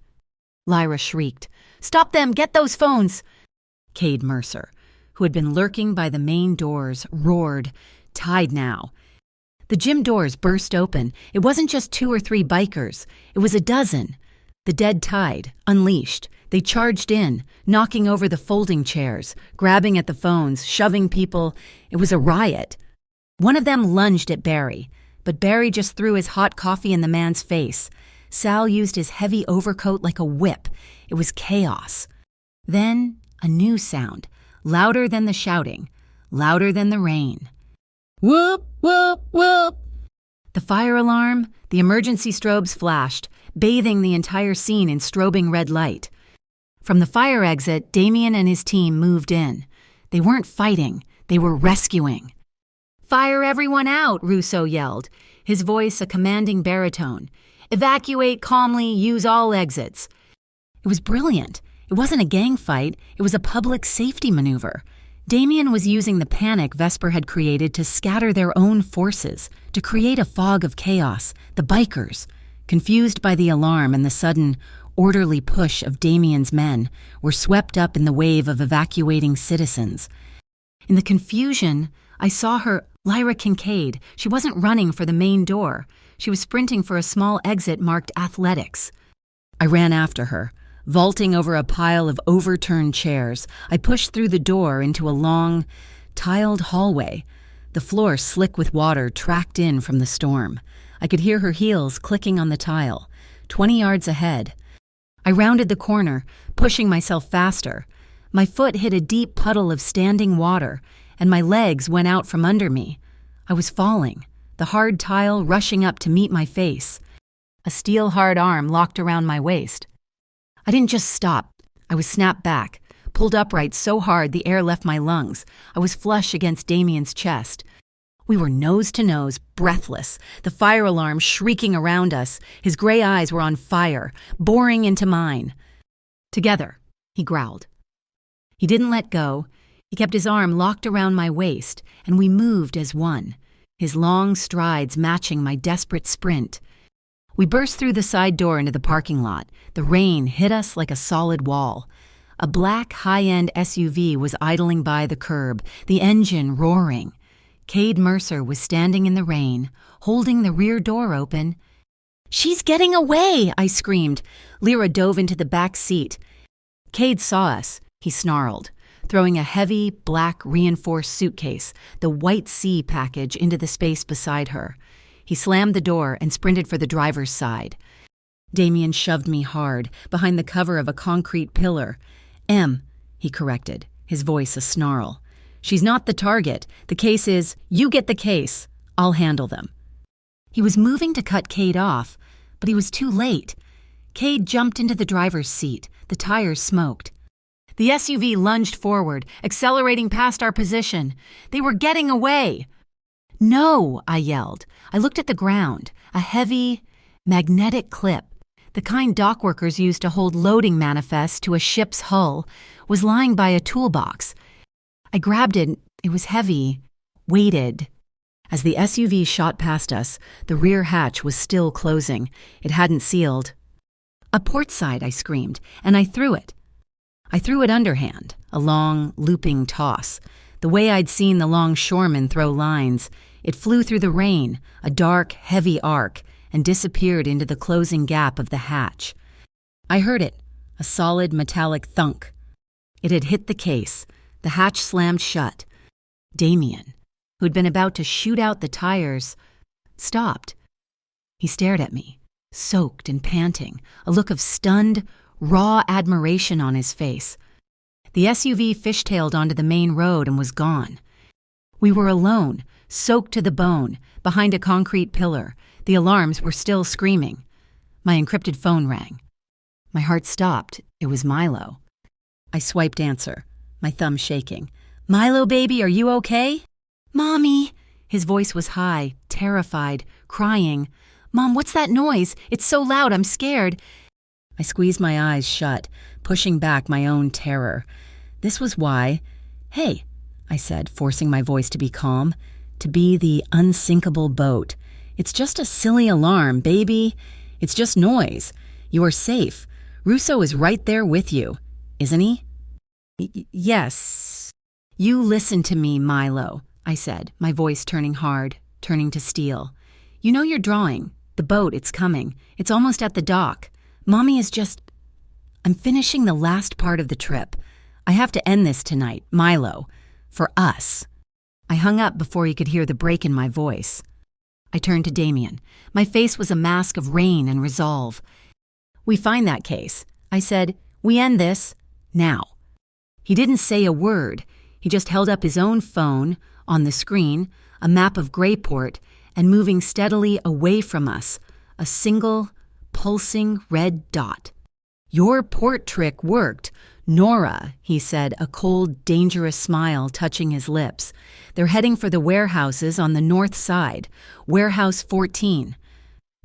Lyra shrieked, "Stop them! Get those phones!" Cade Mercer, who had been lurking by the main doors, roared, tied now. The gym doors burst open. It wasn't just 2 or 3 bikers. It was a dozen. The dead tide, unleashed. They charged in, knocking over the folding chairs, grabbing at the phones, shoving people. It was a riot. One of them lunged at Barry, but Barry just threw his hot coffee in the man's face. Sal used his heavy overcoat like a whip. It was chaos. Then a new sound, louder than the shouting, louder than the rain. Whoop, whoop, whoop. The fire alarm, the emergency strobes flashed, bathing the entire scene in strobing red light. From the fire exit, Damien and his team moved in. They weren't fighting, they were rescuing. "Fire everyone out," Russo yelled, his voice a commanding baritone. "Evacuate calmly, use all exits." It was brilliant. It wasn't a gang fight, it was a public safety maneuver. Damien was using the panic Vesper had created to scatter their own forces, to create a fog of chaos. The bikers, confused by the alarm and the sudden, orderly push of Damien's men, were swept up in the wave of evacuating citizens. In the confusion, I saw her, Lyra Kincaid. She wasn't running for the main door. She was sprinting for a small exit marked Athletics. I ran after her. Vaulting over a pile of overturned chairs, I pushed through the door into a long, tiled hallway. The floor slick with water tracked in from the storm. I could hear her heels clicking on the tile, 20 yards ahead. I rounded the corner, pushing myself faster. My foot hit a deep puddle of standing water, and my legs went out from under me. I was falling, the hard tile rushing up to meet my face. A steel-hard arm locked around my waist. I didn't just stop. I was snapped back, pulled upright so hard the air left my lungs. I was flush against Damien's chest. We were nose to nose, breathless, the fire alarm shrieking around us. His gray eyes were on fire, boring into mine. "Together," he growled. He didn't let go. He kept his arm locked around my waist, and we moved as one, his long strides matching my desperate sprint. We burst through the side door into the parking lot. The rain hit us like a solid wall. A black, high-end SUV was idling by the curb, the engine roaring. Cade Mercer was standing in the rain, holding the rear door open. "She's getting away!" I screamed. Lyra dove into the back seat. Cade saw us. He snarled, throwing a heavy, black, reinforced suitcase, the White Sea package, into the space beside her. He slammed the door and sprinted for the driver's side. Damien shoved me hard, behind the cover of a concrete pillar. "Em," he corrected, his voice a snarl. "She's not the target. The case is, you get the case. I'll handle them." He was moving to cut Cade off, but he was too late. Cade jumped into the driver's seat. The tires smoked. The SUV lunged forward, accelerating past our position. They were getting away. "No," I yelled. I looked at the ground. A heavy, magnetic clip, the kind dockworkers use to hold loading manifests to a ship's hull, was lying by a toolbox. I grabbed it. It was heavy, weighted. As the SUV shot past us, the rear hatch was still closing. It hadn't sealed. "A port side," I screamed, and I threw it. I threw it underhand, a long, looping toss, the way I'd seen the longshoremen throw lines. It flew through the rain, a dark, heavy arc, and disappeared into the closing gap of the hatch. I heard it, a solid metallic thunk. It had hit the case. The hatch slammed shut. Damien, who'd been about to shoot out the tires, stopped. He stared at me, soaked and panting, a look of stunned, raw admiration on his face. The SUV fishtailed onto the main road and was gone. We were alone, soaked to the bone, behind a concrete pillar. The alarms were still screaming. My encrypted phone rang. My heart stopped. It was Milo. I swiped answer, my thumb shaking. "Milo, baby, are you okay?" "Mommy!" His voice was high, terrified, crying. "Mom, what's that noise? It's so loud, I'm scared." I squeezed my eyes shut, pushing back my own terror. This was why. "Hey," I said, forcing my voice to be calm, to be the unsinkable boat. "It's just a silly alarm, baby. It's just noise. You are safe. Russo is right there with you, isn't he?" Yes. "You listen to me, Milo," I said, my voice turning hard, turning to steel. "You know your drawing. The boat, it's coming. It's almost at the dock. Mommy is just... I'm finishing the last part of the trip. I have to end this tonight, Milo. For us." I hung up before he could hear the break in my voice. I turned to Damien. My face was a mask of rain and resolve. "We find that case," I said. "We end this. Now." He didn't say a word. He just held up his own phone, on the screen, a map of Greyport, and moving steadily away from us, a single, pulsing red dot. "Your port trick worked. Nora," he said, a cold, dangerous smile touching his lips. "They're heading for the warehouses on the north side, Warehouse 14.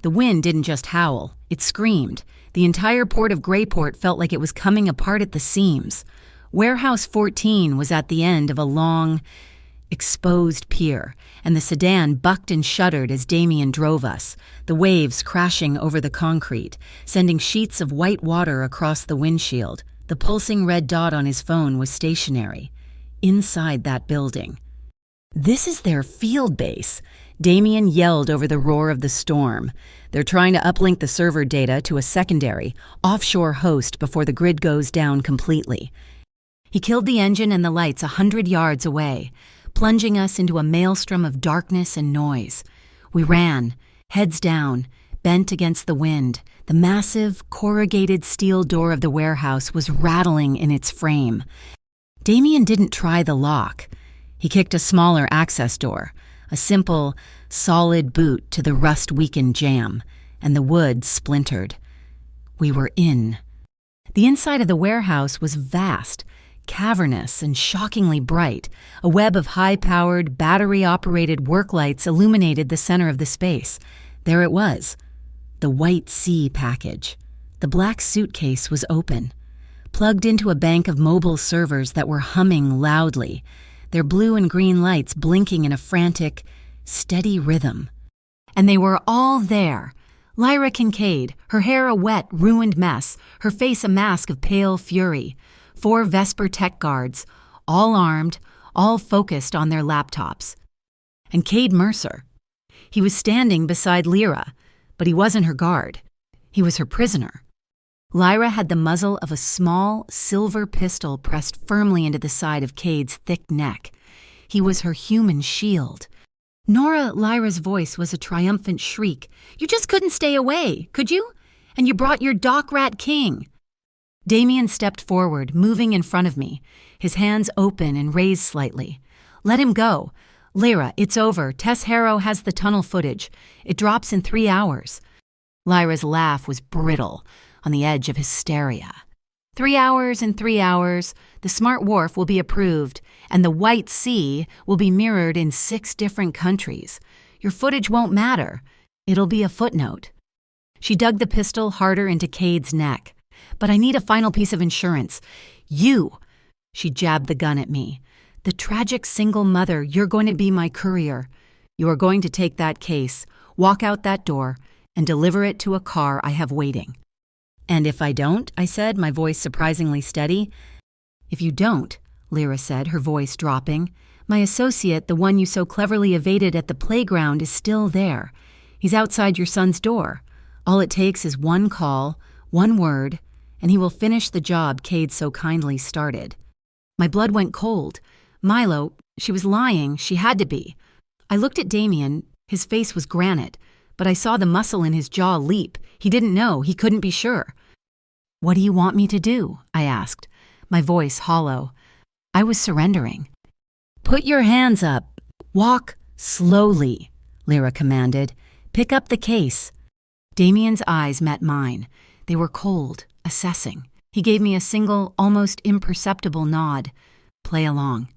The wind didn't just howl, it screamed. The entire port of Greyport felt like it was coming apart at the seams. Warehouse 14 was at the end of a long, exposed pier, and the sedan bucked and shuddered as Damien drove us, the waves crashing over the concrete, sending sheets of white water across the windshield. The pulsing red dot on his phone was stationary, inside that building. "This is their field base," Damien yelled over the roar of the storm. "They're trying to uplink the server data to a secondary, offshore host before the grid goes down completely." He killed the engine and the lights 100 yards away, plunging us into a maelstrom of darkness and noise. We ran, heads down, bent against the wind. The massive, corrugated steel door of the warehouse was rattling in its frame. Damien didn't try the lock. He kicked a smaller access door, a simple, solid boot to the rust-weakened jamb, and the wood splintered. We were in. The inside of the warehouse was vast, cavernous and shockingly bright. A web of high-powered, battery-operated work lights illuminated the center of the space. There it was, the White Sea package. The black suitcase was open, plugged into a bank of mobile servers that were humming loudly, their blue and green lights blinking in a frantic, steady rhythm. And they were all there. Lyra Kincaid, her hair a wet, ruined mess, her face a mask of pale fury. 4 Vesper tech guards, all armed, all focused on their laptops. And Cade Mercer. He was standing beside Lyra, but he wasn't her guard. He was her prisoner. Lyra had the muzzle of a small, silver pistol pressed firmly into the side of Cade's thick neck. He was her human shield. Lyra's voice was a triumphant shriek. "You just couldn't stay away, could you? And you brought your dock rat king." Damien stepped forward, moving in front of me, his hands open and raised slightly. "Let him go. Lyra, it's over. Tess Harrow has the tunnel footage. It drops in 3 hours." Lyra's laugh was brittle, on the edge of hysteria. 3 hours and 3 hours, the smart wharf will be approved, and the White Sea will be mirrored in 6 different countries. Your footage won't matter. It'll be a footnote. She dug the pistol harder into Cade's neck. "But I need a final piece of insurance. You," she jabbed the gun at me. "The tragic single mother, you're going to be my courier. You are going to take that case, walk out that door, and deliver it to a car I have waiting." "And if I don't?" I said, my voice surprisingly steady. "If you don't," Lyra said, her voice dropping, "my associate, the one you so cleverly evaded at the playground, is still there. He's outside your son's door. All it takes is one call, one word, and he will finish the job Cade so kindly started." My blood went cold. Milo, she was lying. She had to be. I looked at Damien. His face was granite, but I saw the muscle in his jaw leap. He didn't know. He couldn't be sure. "What do you want me to do?" I asked, my voice hollow. I was surrendering. "Put your hands up. Walk slowly," Lyra commanded. "Pick up the case." Damien's eyes met mine. They were cold, assessing. He gave me a single, almost imperceptible nod. "Play along."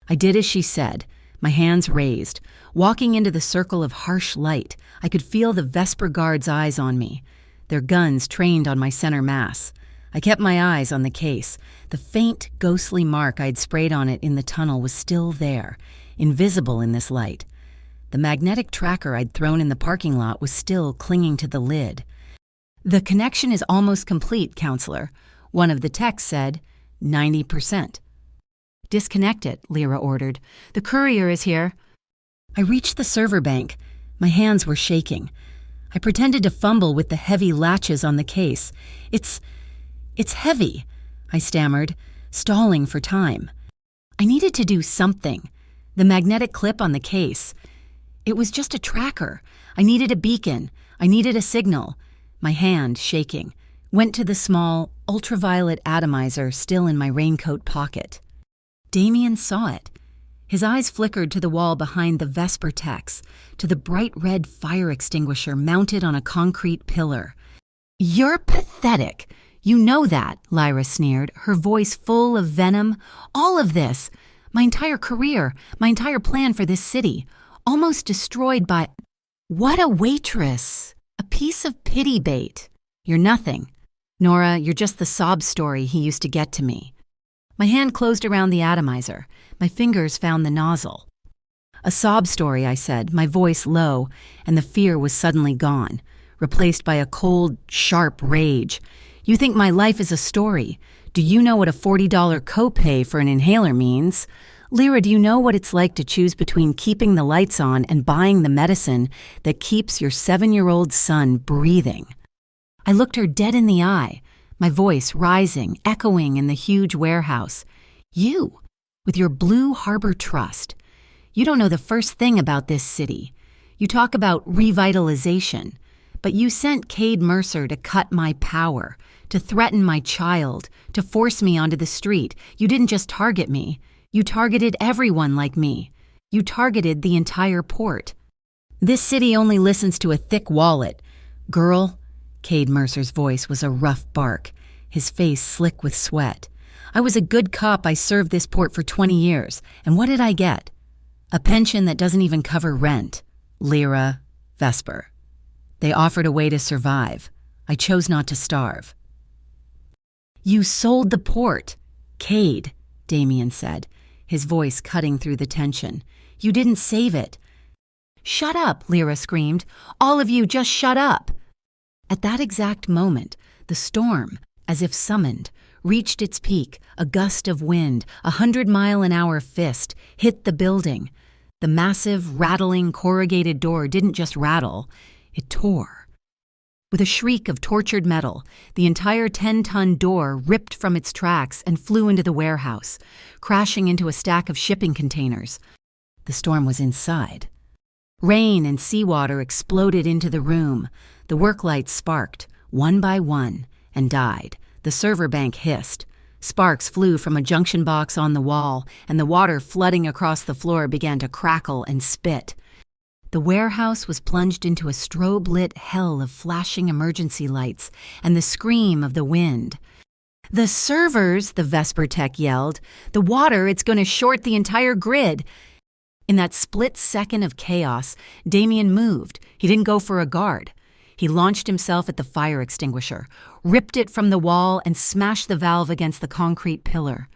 I did as she said, my hands raised. Walking into the circle of harsh light, I could feel the Vesper guards' eyes on me, their guns trained on my center mass. I kept my eyes on the case. The faint, ghostly mark I'd sprayed on it in the tunnel was still there, invisible in this light. The magnetic tracker I'd thrown in the parking lot was still clinging to the lid. "The connection is almost complete, counselor," one of the techs said. 90%. "Disconnect it," Lyra ordered. "The courier is here." I reached the server bank. My hands were shaking. I pretended to fumble with the heavy latches on the case. It's heavy," I stammered, stalling for time. I needed to do something. The magnetic clip on the case. It was just a tracker. I needed a beacon. I needed a signal. My hand, shaking, went to the small, ultraviolet atomizer still in my raincoat pocket. Damien saw it. His eyes flickered to the wall behind the Vesper techs, to the bright red fire extinguisher mounted on a concrete pillar. "You're pathetic. You know that," Lyra sneered, her voice full of venom. "All of this, my entire career, my entire plan for this city, almost destroyed by... What a waitress! A piece of pity bait. You're nothing. Nora, you're just the sob story he used to get to me." My hand closed around the atomizer. My fingers found the nozzle. "A sob story," I said, my voice low, and the fear was suddenly gone, replaced by a cold, sharp rage. "You think my life is a story. Do you know what a $40 copay for an inhaler means? Lyra, do you know what it's like to choose between keeping the lights on and buying the medicine that keeps your 7-year-old son breathing?" I looked her dead in the eye, my voice rising, echoing in the huge warehouse. "You, with your Blue Harbor Trust. You don't know the first thing about this city. You talk about revitalization, but you sent Cade Mercer to cut my power, to threaten my child, to force me onto the street. You didn't just target me. You targeted everyone like me. You targeted the entire port. This city only listens to a thick wallet. Girl," Cade Mercer's voice was a rough bark, his face slick with sweat. "I was a good cop. I served this port for 20 years. And what did I get? A pension that doesn't even cover rent. Lyra, Vesper. They offered a way to survive. I chose not to starve." "You sold the port." "Cade," Damien said, his voice cutting through the tension. "You didn't save it." "Shut up," Lyra screamed. "All of you, just shut up." At that exact moment, the storm, as if summoned, reached its peak. A gust of wind, 100-mile-an-hour fist, hit the building. The massive, rattling, corrugated door didn't just rattle, it tore. With a shriek of tortured metal, the entire 10-ton door ripped from its tracks and flew into the warehouse, crashing into a stack of shipping containers. The storm was inside. Rain and seawater exploded into the room. The work lights sparked, one by one, and died. The server bank hissed. Sparks flew from a junction box on the wall, and the water flooding across the floor began to crackle and spit. The warehouse was plunged into a strobe-lit hell of flashing emergency lights and the scream of the wind. "The servers," the Vesper tech yelled. "The water, it's going to short the entire grid." In that split second of chaos, Damien moved. He didn't go for a guard. He launched himself at the fire extinguisher, ripped it from the wall, and smashed the valve against the concrete pillar.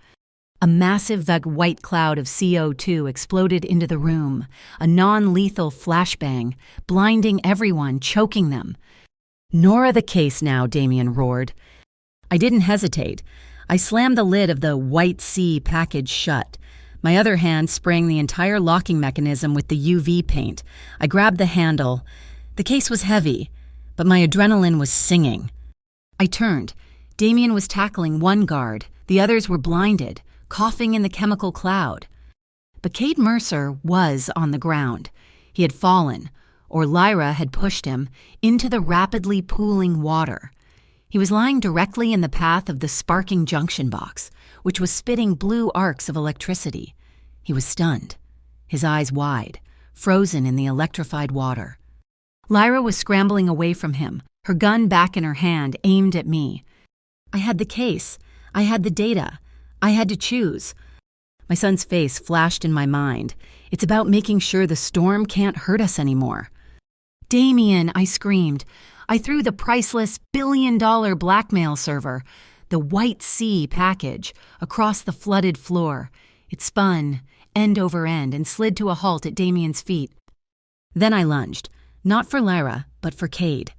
A massive white cloud of CO2 exploded into the room, a non-lethal flashbang, blinding everyone, choking them. "Nora the case now," Damien roared. I didn't hesitate. I slammed the lid of the White Sea package shut, my other hand spraying the entire locking mechanism with the UV paint. I grabbed the handle. The case was heavy, but my adrenaline was singing. I turned. Damien was tackling one guard. The others were blinded, coughing in the chemical cloud. But Cade Mercer was on the ground. He had fallen, or Lyra had pushed him, into the rapidly pooling water. He was lying directly in the path of the sparking junction box, which was spitting blue arcs of electricity. He was stunned, his eyes wide, frozen in the electrified water. Lyra was scrambling away from him, her gun back in her hand, aimed at me. I had the case. I had the data. I had to choose. My son's face flashed in my mind. It's about making sure the storm can't hurt us anymore. "Damien," I screamed. I threw the priceless billion-dollar blackmail server, the White Sea package, across the flooded floor. It spun, end over end, and slid to a halt at Damien's feet. Then I lunged, not for Lyra, but for Cade.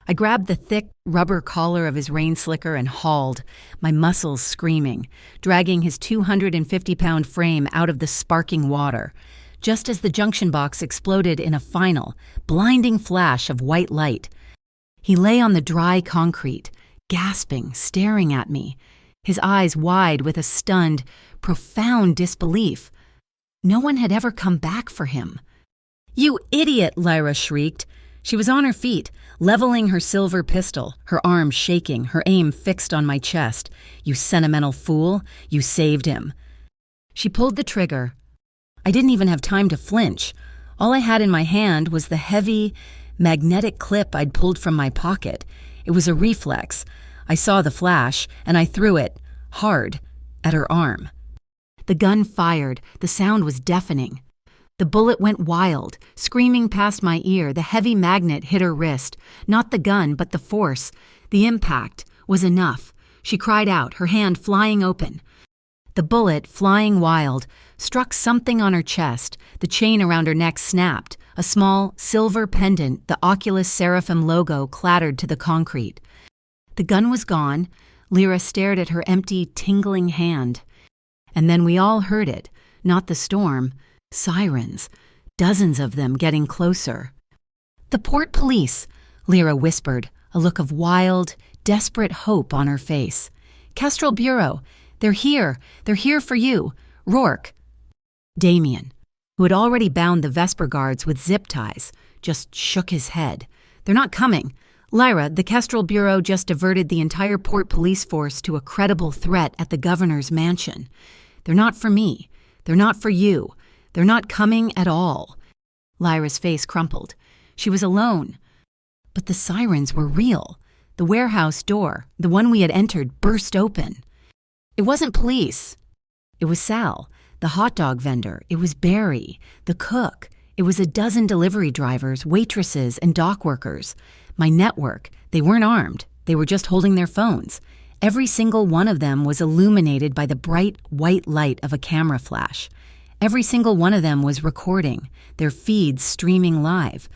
I grabbed the thick rubber collar of his rain slicker and hauled, my muscles screaming, dragging his 250-pound frame out of the sparking water, just as the junction box exploded in a final, blinding flash of white light. He lay on the dry concrete, gasping, staring at me, his eyes wide with a stunned, profound disbelief. No one had ever come back for him. "You idiot!" Lyra shrieked. She was on her feet, leveling her silver pistol, her arm shaking, her aim fixed on my chest. "You sentimental fool, you saved him." She pulled the trigger. I didn't even have time to flinch. All I had in my hand was the heavy, magnetic clip I'd pulled from my pocket. It was a reflex. I saw the flash, and I threw it, hard, at her arm. The gun fired. The sound was deafening. The bullet went wild, screaming past my ear. The heavy magnet hit her wrist. Not the gun, but the force. The impact was enough. She cried out, her hand flying open. The bullet, flying wild, struck something on her chest. The chain around her neck snapped. A small, silver pendant, the Oculus Seraphim logo, clattered to the concrete. The gun was gone. Lyra stared at her empty, tingling hand. And then we all heard it. Not the storm. Sirens. Dozens of them getting closer. "The port police," Lyra whispered, a look of wild, desperate hope on her face. "Kestrel Bureau. They're here. They're here for you. Rourke." Damien, who had already bound the Vesper guards with zip ties, just shook his head. "They're not coming. Lyra, the Kestrel Bureau just diverted the entire port police force to a credible threat at the governor's mansion. They're not for me. They're not for you. They're not coming at all." Lyra's face crumpled. She was alone. But the sirens were real. The warehouse door, the one we had entered, burst open. It wasn't police. It was Sal, the hot dog vendor. It was Barry, the cook. It was a dozen delivery drivers, waitresses, and dock workers. My network. They weren't armed. They were just holding their phones. Every single one of them was illuminated by the bright white light of a camera flash. Every single one of them was recording, their feeds streaming live.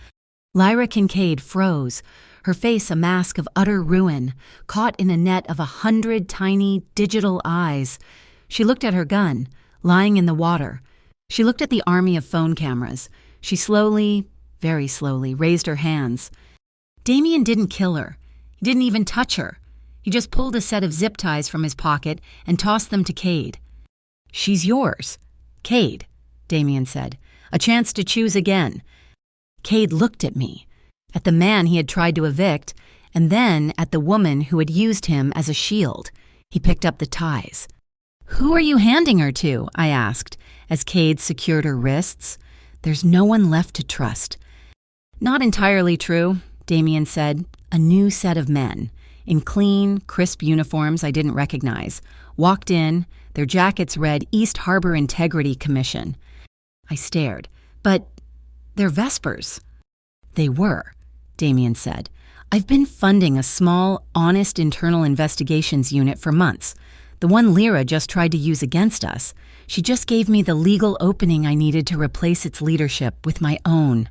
Lyra Kincaid froze, her face a mask of utter ruin, caught in a net of 100 tiny digital eyes. She looked at her gun, lying in the water. She looked at the army of phone cameras. She slowly, very slowly, raised her hands. Damien didn't kill her. He didn't even touch her. He just pulled a set of zip ties from his pocket and tossed them to Cade. "She's yours." "Cade," Damien said, "a chance to choose again." Cade looked at me, at the man he had tried to evict, and then at the woman who had used him as a shield. He picked up the ties. "Who are you handing her to?" I asked, as Cade secured her wrists. "There's no one left to trust." "Not entirely true," Damien said. A new set of men, in clean, crisp uniforms I didn't recognize, walked in. Their jackets read East Harbor Integrity Commission. I stared. "But they're Vespers." "They were," Damien said. "I've been funding a small, honest internal investigations unit for months. The one Lyra just tried to use against us. She just gave me the legal opening I needed to replace its leadership with my own."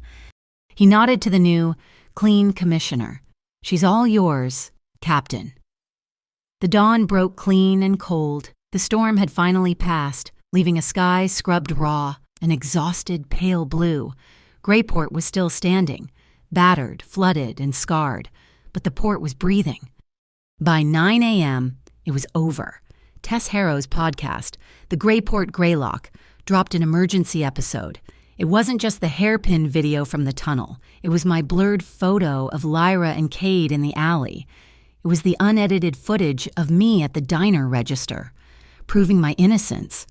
He nodded to the new, clean commissioner. "She's all yours, Captain." The dawn broke clean and cold. The storm had finally passed, leaving a sky scrubbed raw, an exhausted pale blue. Grayport was still standing, battered, flooded, and scarred, but the port was breathing. By 9 a.m., it was over. Tess Harrow's podcast, The Grayport Greylock, dropped an emergency episode. It wasn't just the hairpin video from the tunnel. It was my blurred photo of Lyra and Cade in the alley. It was the unedited footage of me at the diner register, proving my innocence.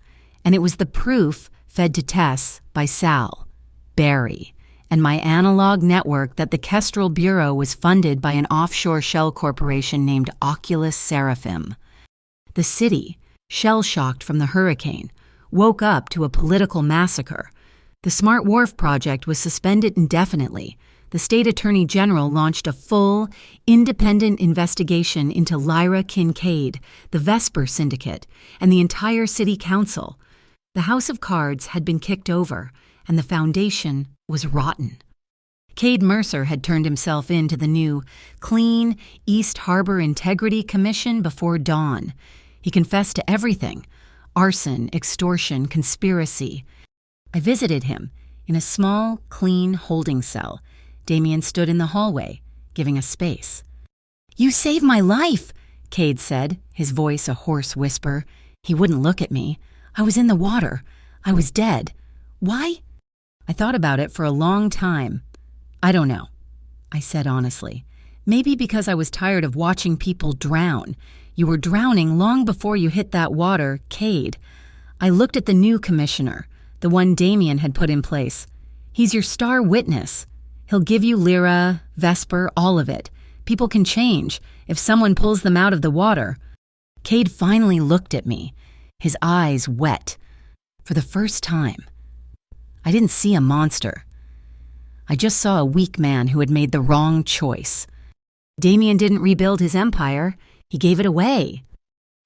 And it was the proof fed to Tess by Sal, Barry, and my analog network that the Kestrel Bureau was funded by an offshore shell corporation named Oculus Seraphim. The city, shell-shocked from the hurricane, woke up to a political massacre. The Smart Wharf project was suspended indefinitely. The state attorney general launched a full, independent investigation into Lyra Kincaid, the Vesper Syndicate, and the entire city council. The House of Cards had been kicked over, and the foundation was rotten. Cade Mercer had turned himself in to the new, clean East Harbor Integrity Commission before dawn. He confessed to everything: arson, extortion, conspiracy. I visited him in a small, clean holding cell. Damien stood in the hallway, giving us space. "You saved my life," Cade said, his voice a hoarse whisper. He wouldn't look at me. I was in the water. I was dead. Why? I thought about it for a long time. I don't know, I said honestly. Maybe because I was tired of watching people drown. You were drowning long before you hit that water, Cade. I looked at the new commissioner, the one Damien had put in place. He's your star witness. He'll give you Lyra, Vesper, all of it. People can change if someone pulls them out of the water. Cade finally looked at me, his eyes wet. For the first time, I didn't see a monster. I just saw a weak man who had made the wrong choice. Damien didn't rebuild his empire. He gave it away.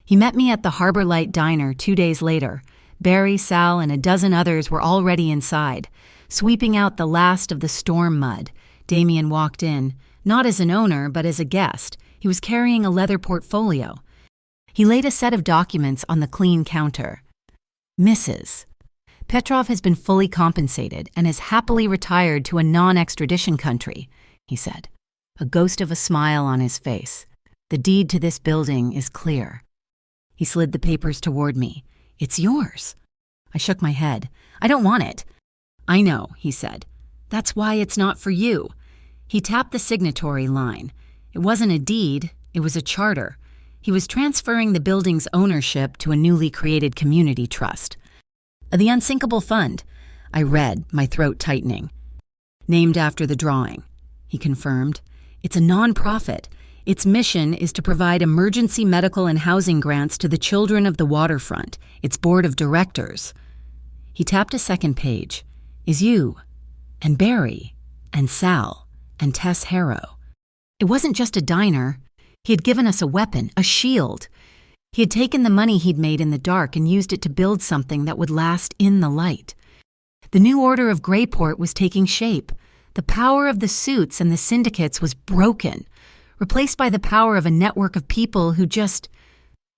He met me at the Harbor Light Diner 2 days later. Barry, Sal, and a dozen others were already inside, sweeping out the last of the storm mud. Damien walked in, not as an owner, but as a guest. He was carrying a leather portfolio. He laid a set of documents on the clean counter. Mrs. Petrov has been fully compensated and is happily retired to a non-extradition country, he said, a ghost of a smile on his face. The deed to this building is clear. He slid the papers toward me. It's yours. I shook my head. I don't want it. I know, he said. That's why it's not for you. He tapped the signatory line. It wasn't a deed, it was a charter. He was transferring the building's ownership to a newly created community trust. The Unsinkable Fund, I read, my throat tightening. Named after the drawing, he confirmed. It's a non-profit. Its mission is to provide emergency medical and housing grants to the children of the waterfront. Its board of directors. He tapped a second page. Is you, and Barry, and Sal, and Tess Harrow. It wasn't just a diner. He had given us a weapon, a shield. He had taken the money he'd made in the dark and used it to build something that would last in the light. The new order of Greyport was taking shape. The power of the suits and the syndicates was broken, replaced by the power of a network of people who just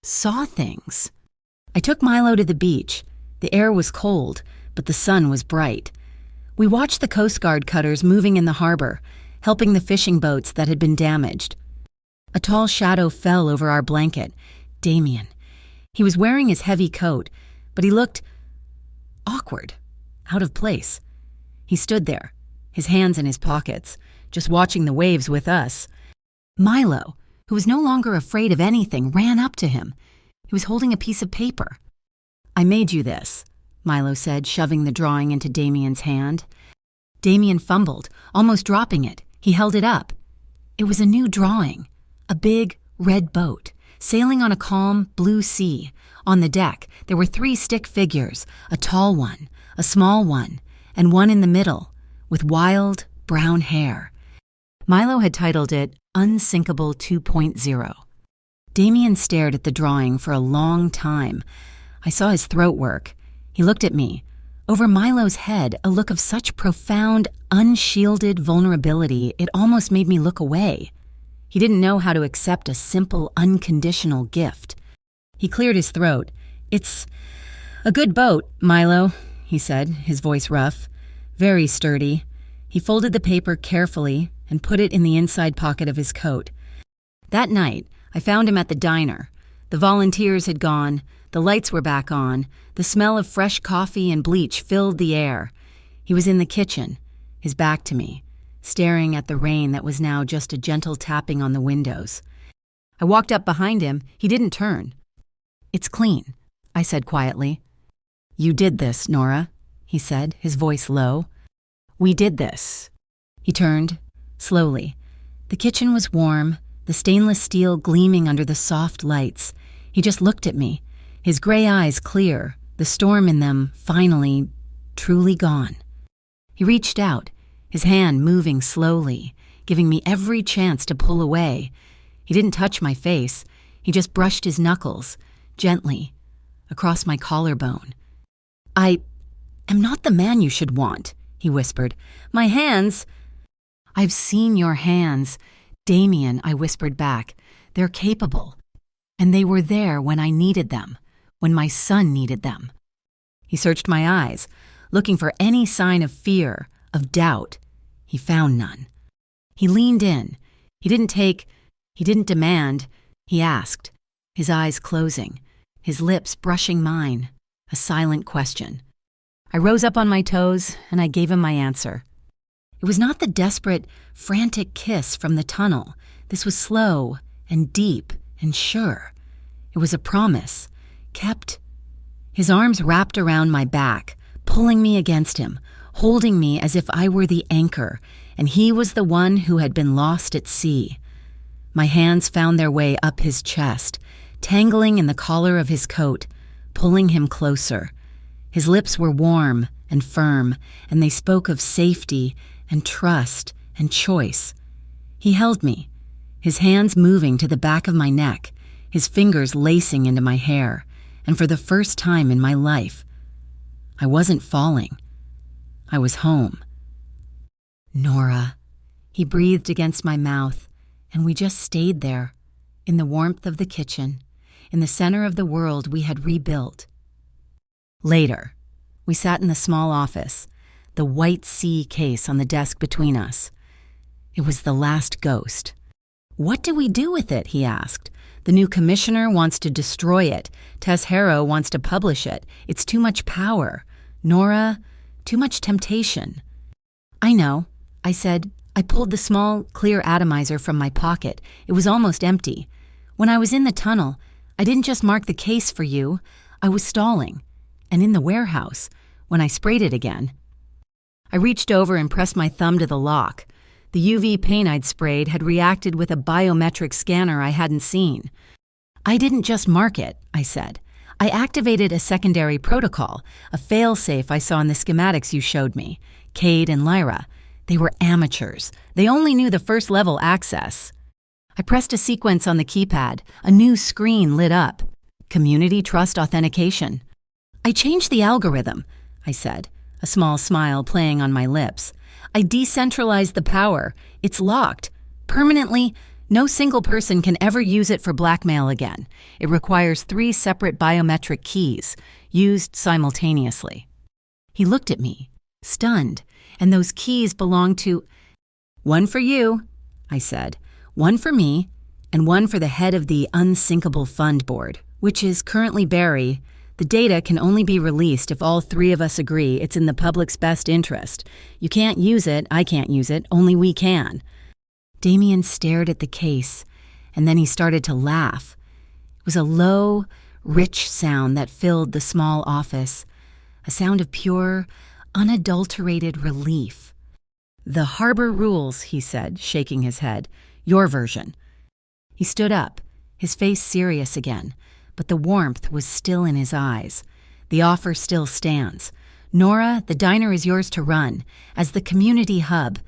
saw things. I took Milo to the beach. The air was cold, but the sun was bright. We watched the Coast Guard cutters moving in the harbor, helping the fishing boats that had been damaged. A tall shadow fell over our blanket. Damien. He was wearing his heavy coat, but he looked awkward, out of place. He stood there, his hands in his pockets, just watching the waves with us. Milo, who was no longer afraid of anything, ran up to him. He was holding a piece of paper. I made you this, Milo said, shoving the drawing into Damien's hand. Damien fumbled, almost dropping it. He held it up. It was a new drawing, a big red boat, sailing on a calm blue sea. On the deck, there were 3 stick figures, a tall one, a small one, and one in the middle, with wild brown hair. Milo had titled it Unsinkable 2.0. Damien stared at the drawing for a long time. I saw his throat work. He looked at me. Over Milo's head, a look of such profound, unshielded vulnerability, it almost made me look away. He didn't know how to accept a simple, unconditional gift. He cleared his throat. It's a good boat, Milo, he said, his voice rough. Very sturdy. He folded the paper carefully and put it in the inside pocket of his coat. That night, I found him at the diner. The volunteers had gone, the lights were back on, the smell of fresh coffee and bleach filled the air. He was in the kitchen, his back to me, staring at the rain that was now just a gentle tapping on the windows. I walked up behind him. He didn't turn. "It's clean," I said quietly. "You did this, Nora," he said, his voice low. "We did this." He turned, slowly. The kitchen was warm, the stainless steel gleaming under the soft lights. He just looked at me, his gray eyes clear, the storm in them finally, truly gone. He reached out, his hand moving slowly, giving me every chance to pull away. He didn't touch my face. He just brushed his knuckles, gently, across my collarbone. "I am not the man you should want," he whispered. "My hands—" "I've seen your hands, Damien," I whispered back. "They're capable. And they were there when I needed them, when my son needed them." He searched my eyes, looking for any sign of fear, of doubt. He found none. He leaned in. He didn't demand. He asked, his eyes closing, his lips brushing mine, a silent question. I rose up on my toes, and I gave him my answer. It was not the desperate, frantic kiss from the tunnel. This was slow and deep and sure. It was a promise, kept. His arms wrapped around my back, pulling me against him, holding me as if I were the anchor, and he was the one who had been lost at sea. My hands found their way up his chest, tangling in the collar of his coat, pulling him closer. His lips were warm and firm, and they spoke of safety and trust and choice. He held me, his hands moving to the back of my neck, his fingers lacing into my hair, and for the first time in my life, I wasn't falling. I was home. "Nora," he breathed against my mouth, and we just stayed there, in the warmth of the kitchen, in the center of the world we had rebuilt. Later, we sat in the small office, the white C case on the desk between us. It was the last ghost. "What do we do with it?" he asked. "The new commissioner wants to destroy it. Tess Harrow wants to publish it. It's too much power. Nora, too much temptation." "I know," I said. I pulled the small, clear atomizer from my pocket. It was almost empty. "When I was in the tunnel, I didn't just mark the case for you. I was stalling. And in the warehouse, when I sprayed it again." I reached over and pressed my thumb to the lock. The UV paint I'd sprayed had reacted with a biometric scanner I hadn't seen. "I didn't just mark it," I said. "I activated a secondary protocol, a fail-safe I saw in the schematics you showed me. Cade and Lyra. They were amateurs. They only knew the first-level access." I pressed a sequence on the keypad. A new screen lit up. Community Trust Authentication. "I changed the algorithm," I said, a small smile playing on my lips. "I decentralized the power. It's locked. Permanently, no single person can ever use it for blackmail again. It requires 3 separate biometric keys, used simultaneously." He looked at me, stunned, and those keys belonged to— "One for you," I said, "one for me, and one for the head of the Unsinkable Fund Board, which is currently Barry. The data can only be released if all 3 of us agree it's in the public's best interest. You can't use it, I can't use it, only we can." Damien stared at the case, and then he started to laugh. It was a low, rich sound that filled the small office, a sound of pure, unadulterated relief. "The harbor rules," he said, shaking his head. "Your version." He stood up, his face serious again, but the warmth was still in his eyes. "The offer still stands. Nora, the diner is yours to run, as the community hub.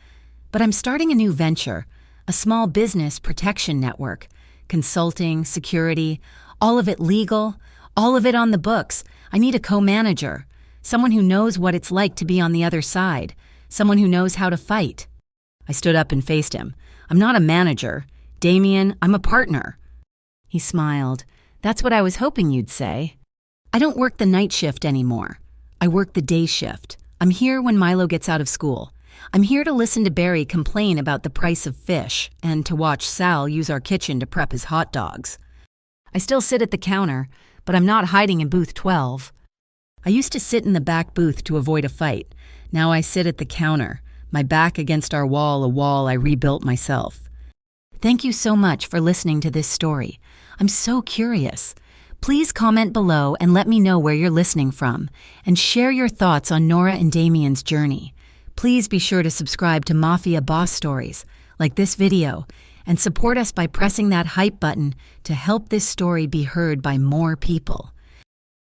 But I'm starting a new venture, a small business protection network. Consulting, security, all of it legal, all of it on the books. I need a co-manager, someone who knows what it's like to be on the other side, someone who knows how to fight." I stood up and faced him. "I'm not a manager. Damien, I'm a partner." He smiled. "That's what I was hoping you'd say. I don't work the night shift anymore. I work the day shift. I'm here when Milo gets out of school. I'm here to listen to Barry complain about the price of fish and to watch Sal use our kitchen to prep his hot dogs. I still sit at the counter, but I'm not hiding in booth 12. I used to sit in the back booth to avoid a fight. Now I sit at the counter, my back against our wall, a wall I rebuilt myself. Thank you so much for listening to this story. I'm so curious. Please comment below and let me know where you're listening from, and share your thoughts on Nora and Damien's journey. Please be sure to subscribe to Mafia Boss Stories, like this video, and support us by pressing that hype button to help this story be heard by more people.